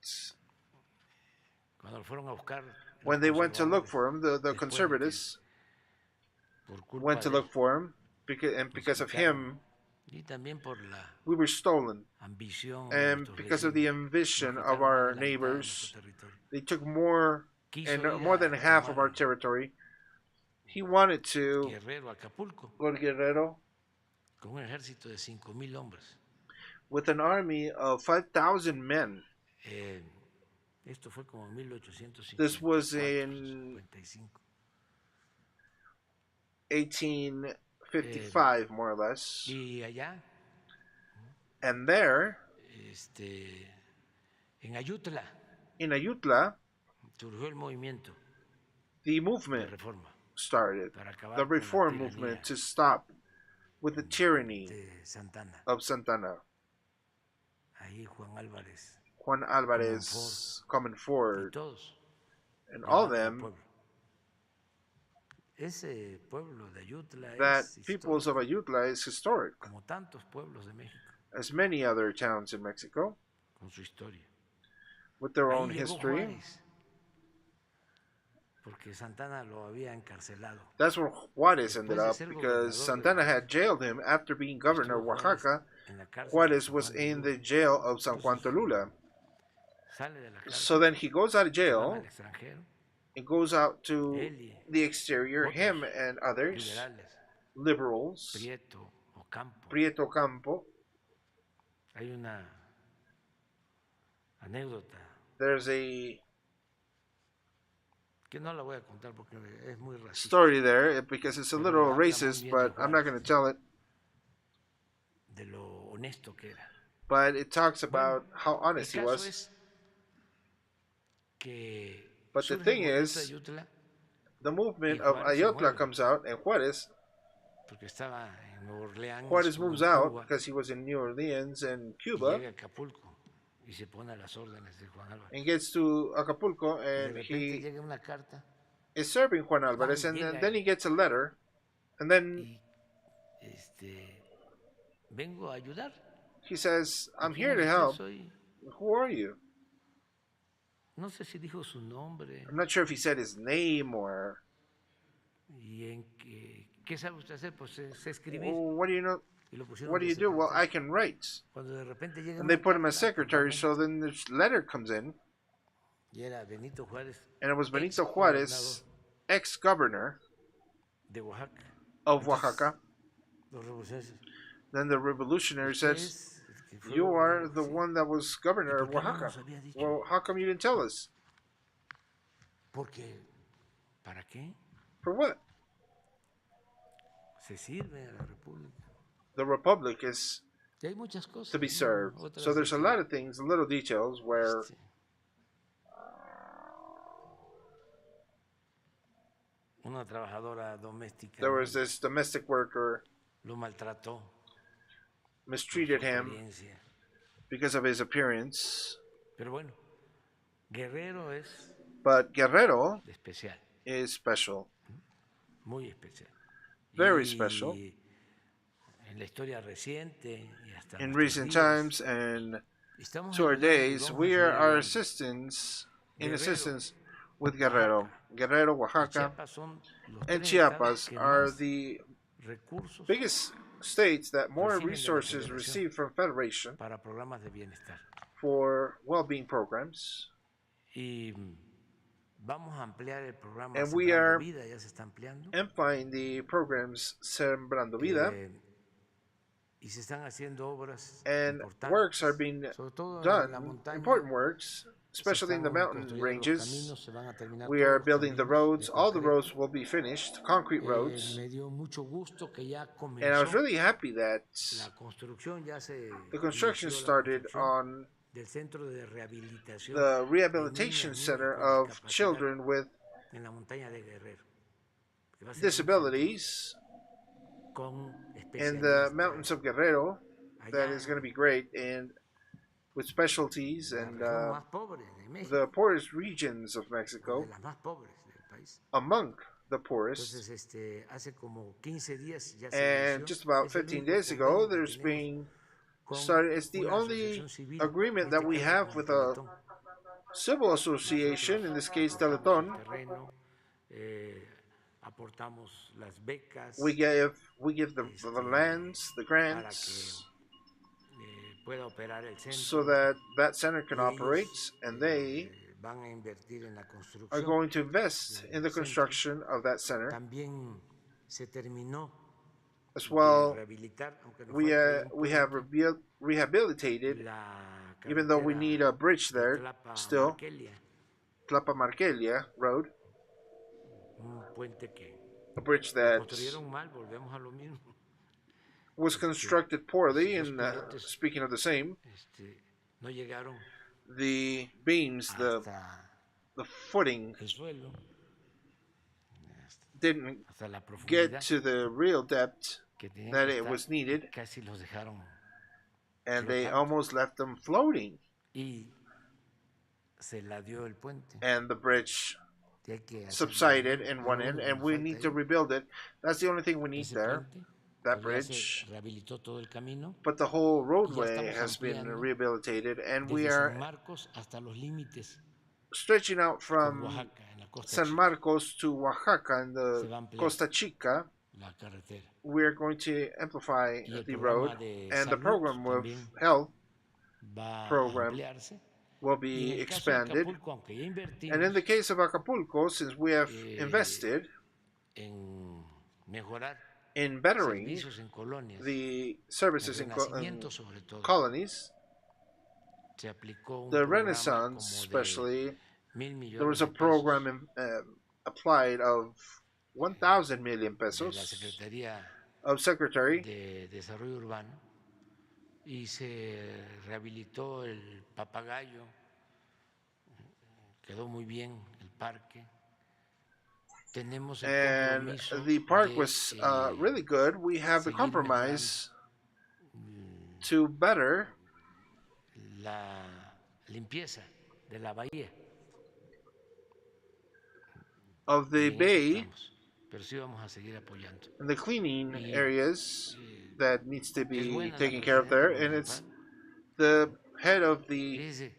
cuando lo fueron a buscar When los they went to look conservadores, for him, the después de que conservatives por culpa went to de look él for him, nos because of quitaron, him, y también por la we were stolen. ambición de And nuestros because of vecinos, the nos ambition of quitaron más our de la mitad de nuestro neighbors, territorio. they took more Quiso and ir more than a half of our tomar territory. He wanted to Guerrero, Acapulco, go to Guerrero con un ejército de 5,000 hombres. with an army of 5,000 men. Esto fue como en 1854, This was in 55. 1855, more or less. Y allá, And there, en Ayutla, in Ayutla, surgió el movimiento the de movement reforma started, para acabar the con la reform tiranía movement to stop with the tyranny de Santana. of Santana. Ahí Juan Álvarez Juan Alvarez, y Comonfort, todos, and all of llamando al them, pueblo. Ese pueblo de Ayutla that es peoples of histórico, Ayutla is historic, como tantos pueblos de México, as many other towns in Mexico, con su historia. with their Ahí own llegó history. Juárez, porque Santana lo había encarcelado. That's where Juarez Después ended de up, ser because gobernador de Santana Oaxaca, had jailed him after being governor of estuvo Juárez Oaxaca. en la cárcel de Juarez San was Juan de in the Lula. jail of San Juan Entonces, Tolula. sale de la So cárcel, then he goes out of se van al jail extranjero, and goes out to él y the exterior, him otros and others, liberales, liberals, Prieto o Campo. Prieto Campo. Hay una anécdota There's a que no la voy a contar porque es muy racista, story there because it's a pero little habla muy racist, bien but de I'm not Juárez, going to tell it. de lo honesto que era. But it talks Bueno, about how el honest he caso was. es que But the surge thing el movimiento de is, Ayutla the movement y of Juárez se Ayotla mueve, comes out, and porque estaba en Nueva Orleans Juarez o moves en out Cuba, because he was in New Orleans and y Cuba, llega a Acapulco y se pone a las órdenes de Juan Álvarez. and gets to Acapulco, Y de and repente he llega una carta is serving Juan Alvarez, and then he gets a letter, and then y vengo a ayudar. he says, ¿Y I'm quién here es to usted? help. Soy, Who are you? no sé si dijo su nombre I'm not sure if he said his name or y en qué sabe usted hacer, pues sé escribir. well, what do you know? Y lo pusieron What do de you do? Well, I secretario. can write. Cuando de repente llega And they una put him carta as al secretary, campamento, so then this letter comes in, y era Benito Juárez, and it was Benito ex Juárez, ex-governor de Oaxaca. of Entonces, Oaxaca. los revolucionarios, Then the revolutionary usted says, es el que fue you are gobernador, the sí. one that was governor ¿Y of por qué no Oaxaca. nos había dicho? Well, how come you didn't tell us? Porque, ¿para qué? For what? Se sirve a la República. The Republic is Y hay muchas cosas, to be ¿no? served. Otras So there's de a que, lot of things, little details where una trabajadora doméstica, there ¿no? was this domestic worker Lo maltrató por mistreated su him apariencia. because of his appearance. Pero bueno, Guerrero es But Guerrero especial, is special. muy especial. very special. En la historia reciente y hasta In nuestros recent días, times and estamos to our ayudando y days, vamos a we seguir are ayudando. in Guerrero, assistance with Guerrero, y Oaxaca, Chiapas son los and 3 estados Chiapas que are más the recursos biggest states that more reciben de la resources Federación receive from Federation para programas de bienestar. for well-being programs. Y vamos a ampliar el programa And we Sembrando are Vida, ya se está ampliando. amplifying the programs Sembrando Vida, Y se están haciendo obras and importantes, works are being sobre todo en la done, montaña. important works, Se especially in the están mountain construyendo los ranges. caminos, se van a terminar We todos are los building the caminos roads. de All the concreto. roads will be finished, concrete roads. Me dio mucho gusto que ya And I was comenzó really happy that la construcción, ya se the construction inició la started construcción on del centro de rehabilitación the de rehabilitation niñas, center niños con of discapacidad children with en la montaña de Guerrero. Que va a ser un disabilities centro con in the mountains especialistas of Guerrero that allá is going to be great, and with specialties en and la región más pobre de México, the poorest regions of o Mexico, de las más pobres del país. among the poorest. Entonces, hace como 15 días ya se And inició. just about Es el 15 único days ago, convenio que there's tenemos been con started. It's the una only asociación civil, agreement en that este we caso have con with el a Teletón. civil association, in this case Aportamos Teleton. el terreno, aportamos las becas We give the lands, the para grants, que pueda operar el centro. so that that center can Y operate, ellos, and they van a invertir en la are construcción. going to invest in the construction of that center. También se terminó As de well, rehabilitar, aunque nos we falta un we have puente, rehabilitated, la even though we carretera need a bridge de there Tlapa still, Marquelia, Tlapa-Marquelia Road, un puente que a bridge lo that construyeron mal, volvemos a lo mismo. was constructed poorly. Los And pilotes, speaking of the same, no llegaron the beams, hasta the footing el suelo, didn't hasta la get profundidad to the real depth que tenían that que it estar, was needed, y casi los dejaron and they flotando. almost left them floating, Y se la dio el puente. and the bridge Y hay que hacerlo subsided bien. in Es one lo end, único que and nos we falta need to ahí. rebuild it. That's the only thing we need Ese there, puente, that pero ya se bridge. rehabilitó todo el camino. But the whole Y ya roadway estamos has been ampliando rehabilitated, and we desde San are Marcos hasta los límites stretching out con from Oaxaca, en la costa San chica, Marcos to Oaxaca in se the va a ampliar Costa Chica. la carretera. We're going to amplify Y el the road, programa de and the salud program of también health va a program ampliarse. will Y be en el caso de expanded. Acapulco, aunque ya And in the invertimos case of Acapulco, since we have invested en mejorar in bettering servicios en colonias, the el services in Renacimiento sobre todo, colonies, se aplicó un the programa Renaissance como especially, de 1,000,000,000 there was a de pesos program applied of 1,000 million de la pesos Secretaría of Secretary, de Desarrollo Urbano, y se rehabilitó el Papagayo, quedó muy bien el parque. Tenemos el and compromiso the park de, was really good. We have the seguir compromise to better la limpieza de la bahía. of the Y en eso bay estamos, pero sí vamos a seguir apoyando. and the cleaning Y, areas that needs to Es be buena la taken care of there, presidenta and it's municipal. the head of the Fíjese,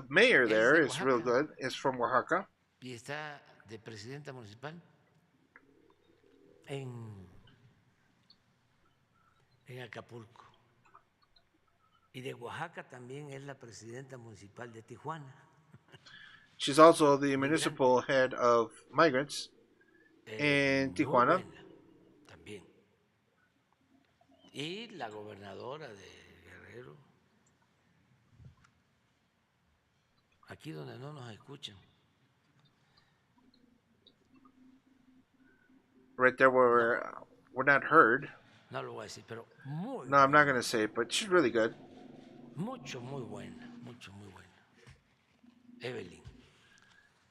mayor Es there de is real Oaxaca. good. Is from Oaxaca, y está de presidenta municipal en Acapulco. Y de Oaxaca también es la presidenta municipal de Tijuana. she's also the municipal head of migrants in Muy Tijuana, buena también. Y la gobernadora de Guerrero, aquí donde no nos escuchan. right there where we're not heard. No lo voy a decir, pero muy No, I'm not buena. going to say it, but she's really good. Mucho, muy buena, mucho, muy buena. Evelyn, muy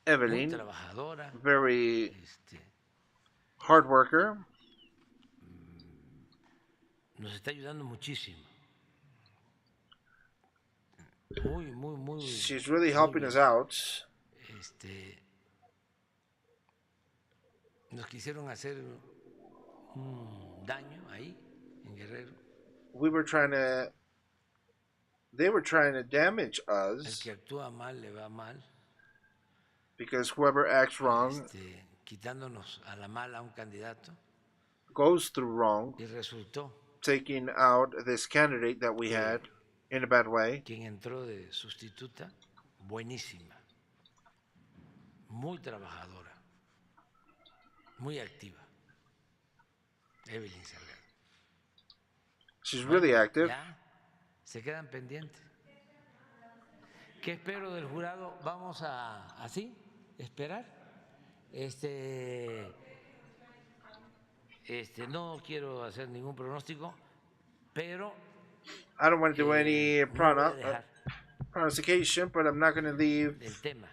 Evelyn, trabajadora, very hard worker, nos está ayudando muchísimo. Muy, muy, muy. she's really muy helping bien. us out. Nos quisieron hacer un we were trying to, they were trying to damage El us que actúa mal le va mal, because whoever acts wrong quitándonos a la mala a un candidato, goes through wrong, y resultó taking out this candidate that we had in a bad way. quien entró de sustituta, buenísima, muy trabajadora, muy activa, Evelyn Salgado. She's really active. Ya se quedan pendientes. ¿Qué espero del jurado? Vamos a así esperar. No quiero hacer ningún pronóstico, pero I don't want to do any no voy a dejar pronostication, but I'm not going to leave el tema.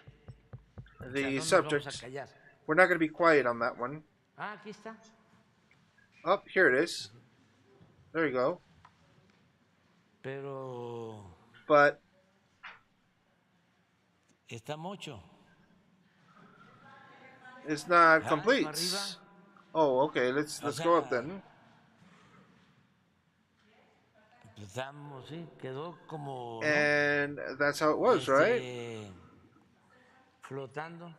the No nos subject. vamos a callar. We're not going to be quiet on that one. Ah, aquí está. Oh, here it is. There you go. Pero But está mucho. it's not Ah, complete. para arriba. Oh, okay. Let's go up then. Empezamos, sí, quedó como And that's how it was, right? flotando.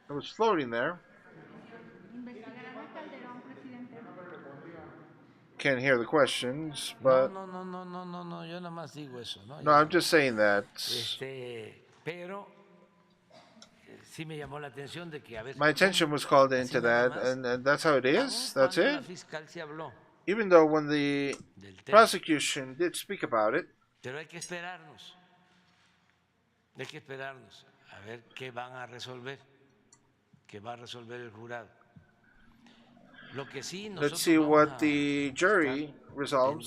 It was floating there. Can't hear the questions, but No, yo nada más digo eso, ¿no? no, I'm just saying that. Pero sí me llamó la atención de que a veces My attention was called into that, and that's how it is. That's it. La fiscal sí habló, Even though when the prosecution did speak about it, pero hay que esperarnos a ver qué van a resolver, qué va a resolver el jurado. Lo que sí let's see what the jury resolves.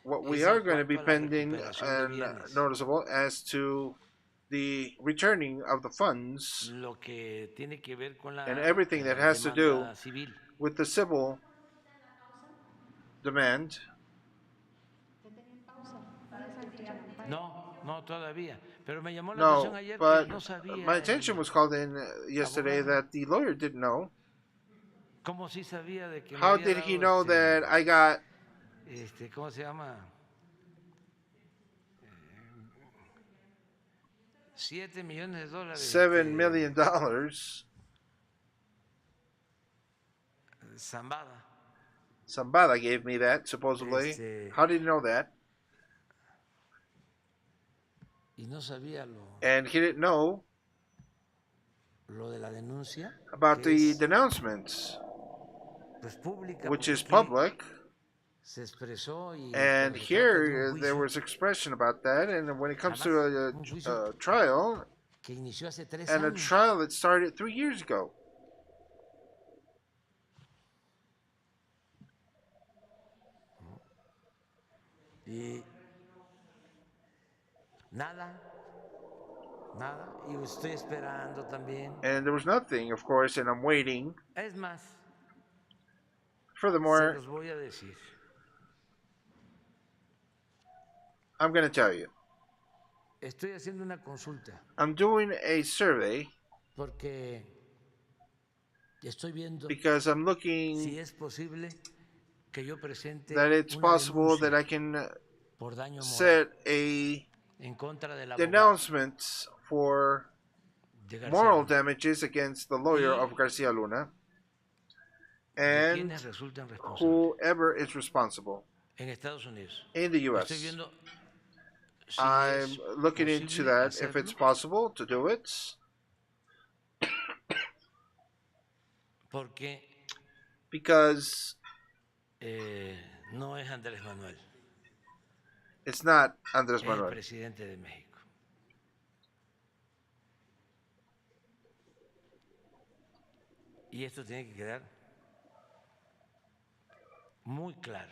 What we are going to be pending and noticeable as to the returning of the funds lo que tiene que ver con la and everything that has to do demanda civil. with the civil demand. No, todavía. Pero me llamó la No, atención ayer but que no sabía. my attention was called in yesterday that the lawyer didn't know. ¿Cómo sí sabía de que me How había did he dado, know that I got ¿cómo se llama? $7 millones. $7 million? Zambada gave me that, supposedly. How did he know that? Y no sabía And he didn't know lo de la denuncia, about the denouncements, pues pública, which is porque public. se expresó y And cuando se trata de here un there juicio was expression about that. And when it comes to un juicio a trial, que inició hace 3 and a años. trial that started 3 years ago. Y nada, y estoy esperando también. And there was nothing, of course, and I'm waiting. Es más, Furthermore, se los voy a decir. I'm going to tell you. Estoy haciendo una consulta. I'm doing a survey Porque estoy viendo because I'm looking si es posible que yo presente that it's una possible that denuncia I can por daño moral set a en contra del abogado denouncement for de García moral Luna. damages against the lawyer of Garcia Luna De and quienes resultan responsables whoever is responsible en Estados Unidos. in the Estoy U.S. viendo si I'm es looking into posible that if it's hacerlo, possible to do it porque because no es Andrés Manuel, it's not Andrés es el Manuel. presidente de México. Y esto tiene que quedar muy claro.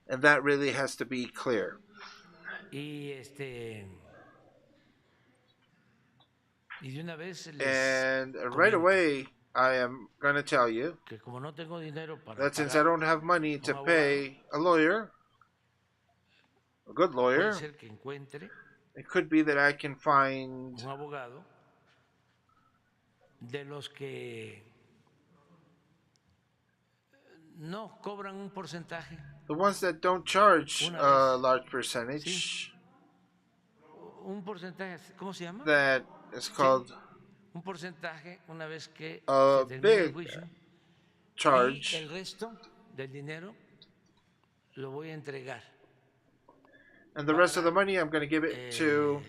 And that really has to be clear. Y y de una vez les And right comento away, I am going to tell you que como no tengo dinero para that since I pagar, don't have money to un pay a lawyer, a good lawyer, puede ser que encuentre it could be that I can find un abogado de los que no cobran un porcentaje. The ones that don't charge a large percentage. Sí. Un porcentaje, ¿cómo se llama? That is called un porcentaje una vez que a se termine el big juicio. charge. Y el resto del dinero lo voy a entregar. And the rest of the money I'm going to give it to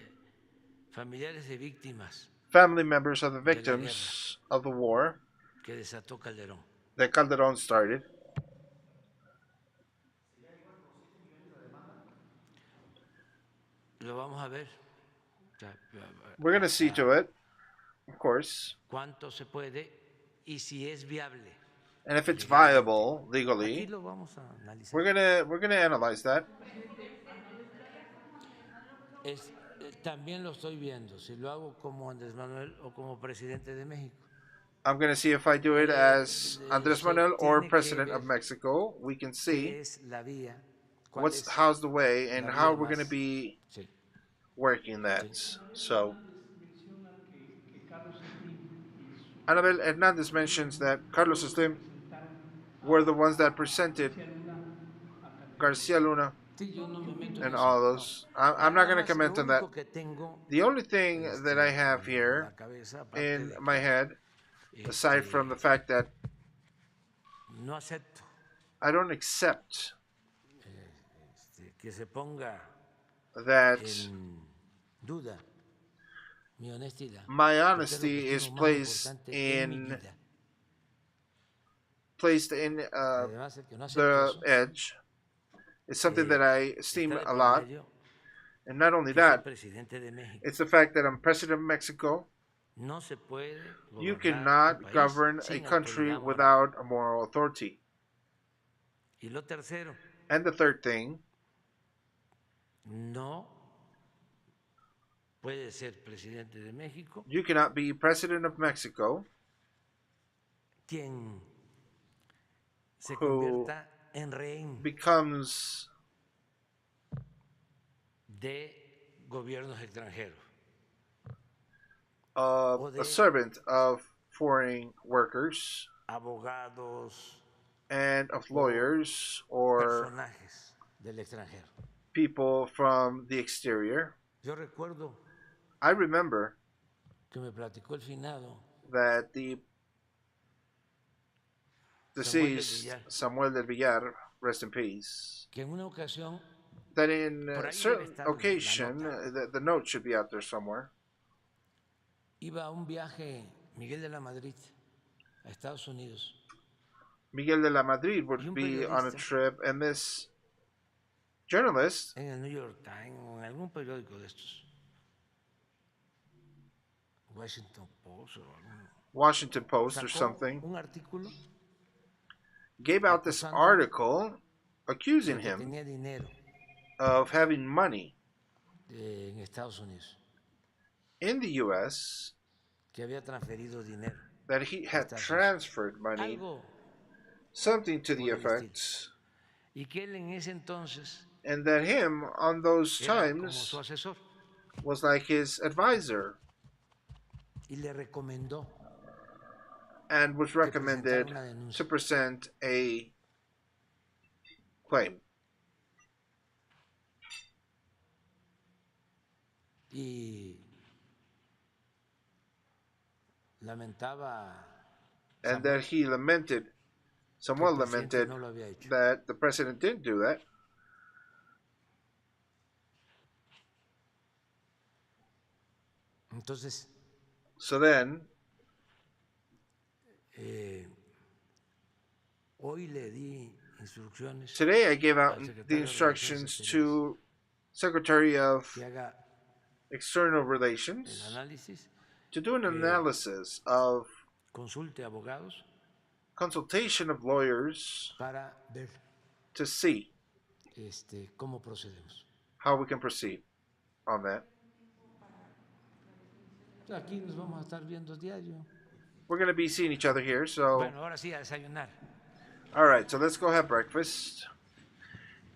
familiares de víctimas. Family members of the victims of the war que desató Calderón. That Calderón started. Lo vamos a ver. We're going to see to it, of course. Cuánto se puede y si es viable. And if it's viable legally, Aquí lo vamos a analizar. we're gonna analyze that. También lo estoy viendo, si lo hago como Andrés Manuel o como presidente de México. I'm going to see if I do it as Andrés Manuel or President of Mexico. We can see how's the way and how we're going to be working that. So, Anabel Hernandez mentions that Carlos Slim were the ones that presented Garcia Luna and all those. I'm not going to comment on that. The only thing that I have here in my head, aside from the fact that I don't accept that my honesty is placed in the edge. It's something that I esteem a lot. And not only that, it's the fact that I'm President of Mexico. You cannot govern a country without a moral authority. And the third thing, you cannot be President of Mexico who becomes a servant of foreign workers and of lawyers or people from the exterior. I remember that the deceased Samuel del Villar, rest in peace, that in a certain occasion, the note should be out there somewhere. Miguel de la Madrid a Estados Unidos. Miguel de la Madrid would be on a trip, and this journalist en el New York Times o en algún periódico de estos, Washington Post or something, un artículo gave out this article accusing him of having money en Estados Unidos, in the U.S. que había transferido dinero, that he had transferred money, something to the effect, y que él en ese entonces and that him on those times was like his advisor, y le recomendó and was recommended to present a claim. Y lamentaba, and that he lamented, Samuel lamented, that the president didn't do that. Entonces, so then, hoy le di instrucciones today I gave out the instructions to Secretary of External Relations to do an analysis of consultation of lawyers to see how we can proceed on that. Aquí nos vamos a estar viendo diario. We're going to be seeing each other here, so... Bueno, ahora sí a desayunar. All right, so let's go have breakfast.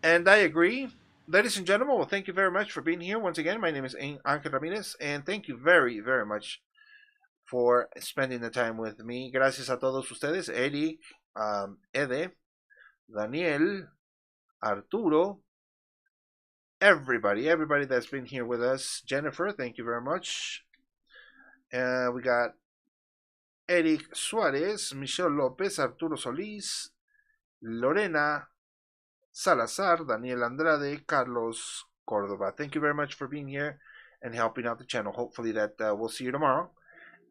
And I agree. Ladies and gentlemen, well, thank you very much for being here. Once again, my name is Ángel Ramírez, and thank you very, very much for spending the time with me. Gracias a todos ustedes, Eric, Ede, Daniel, Arturo, everybody that's been here with us. Jennifer, thank you very much. We got Eric Suarez, Michelle Lopez, Arturo Solís, Lorena Salazar, Daniel Andrade, Carlos Cordova. Thank you very much for being here and helping out the channel. Hopefully that we'll see you tomorrow.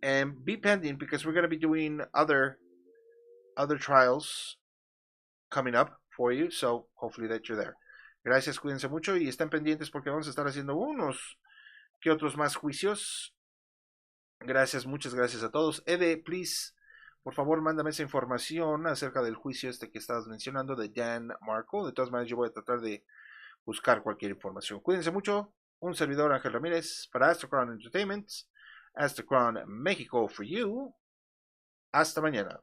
And be pending because we're going to be doing other trials coming up for you. So hopefully that you're there. Gracias, cuídense mucho y estén pendientes porque vamos a estar haciendo unos que otros más juicios. Gracias, muchas gracias a todos. Ede, please, por favor, mándame esa información acerca del juicio este que estabas mencionando de Dan Marco. De todas maneras, yo voy a tratar de buscar cualquier información. Cuídense mucho. Un servidor, Ángel Ramírez, para AZTECRON Entertainment, AZTECRON México for you. Hasta mañana.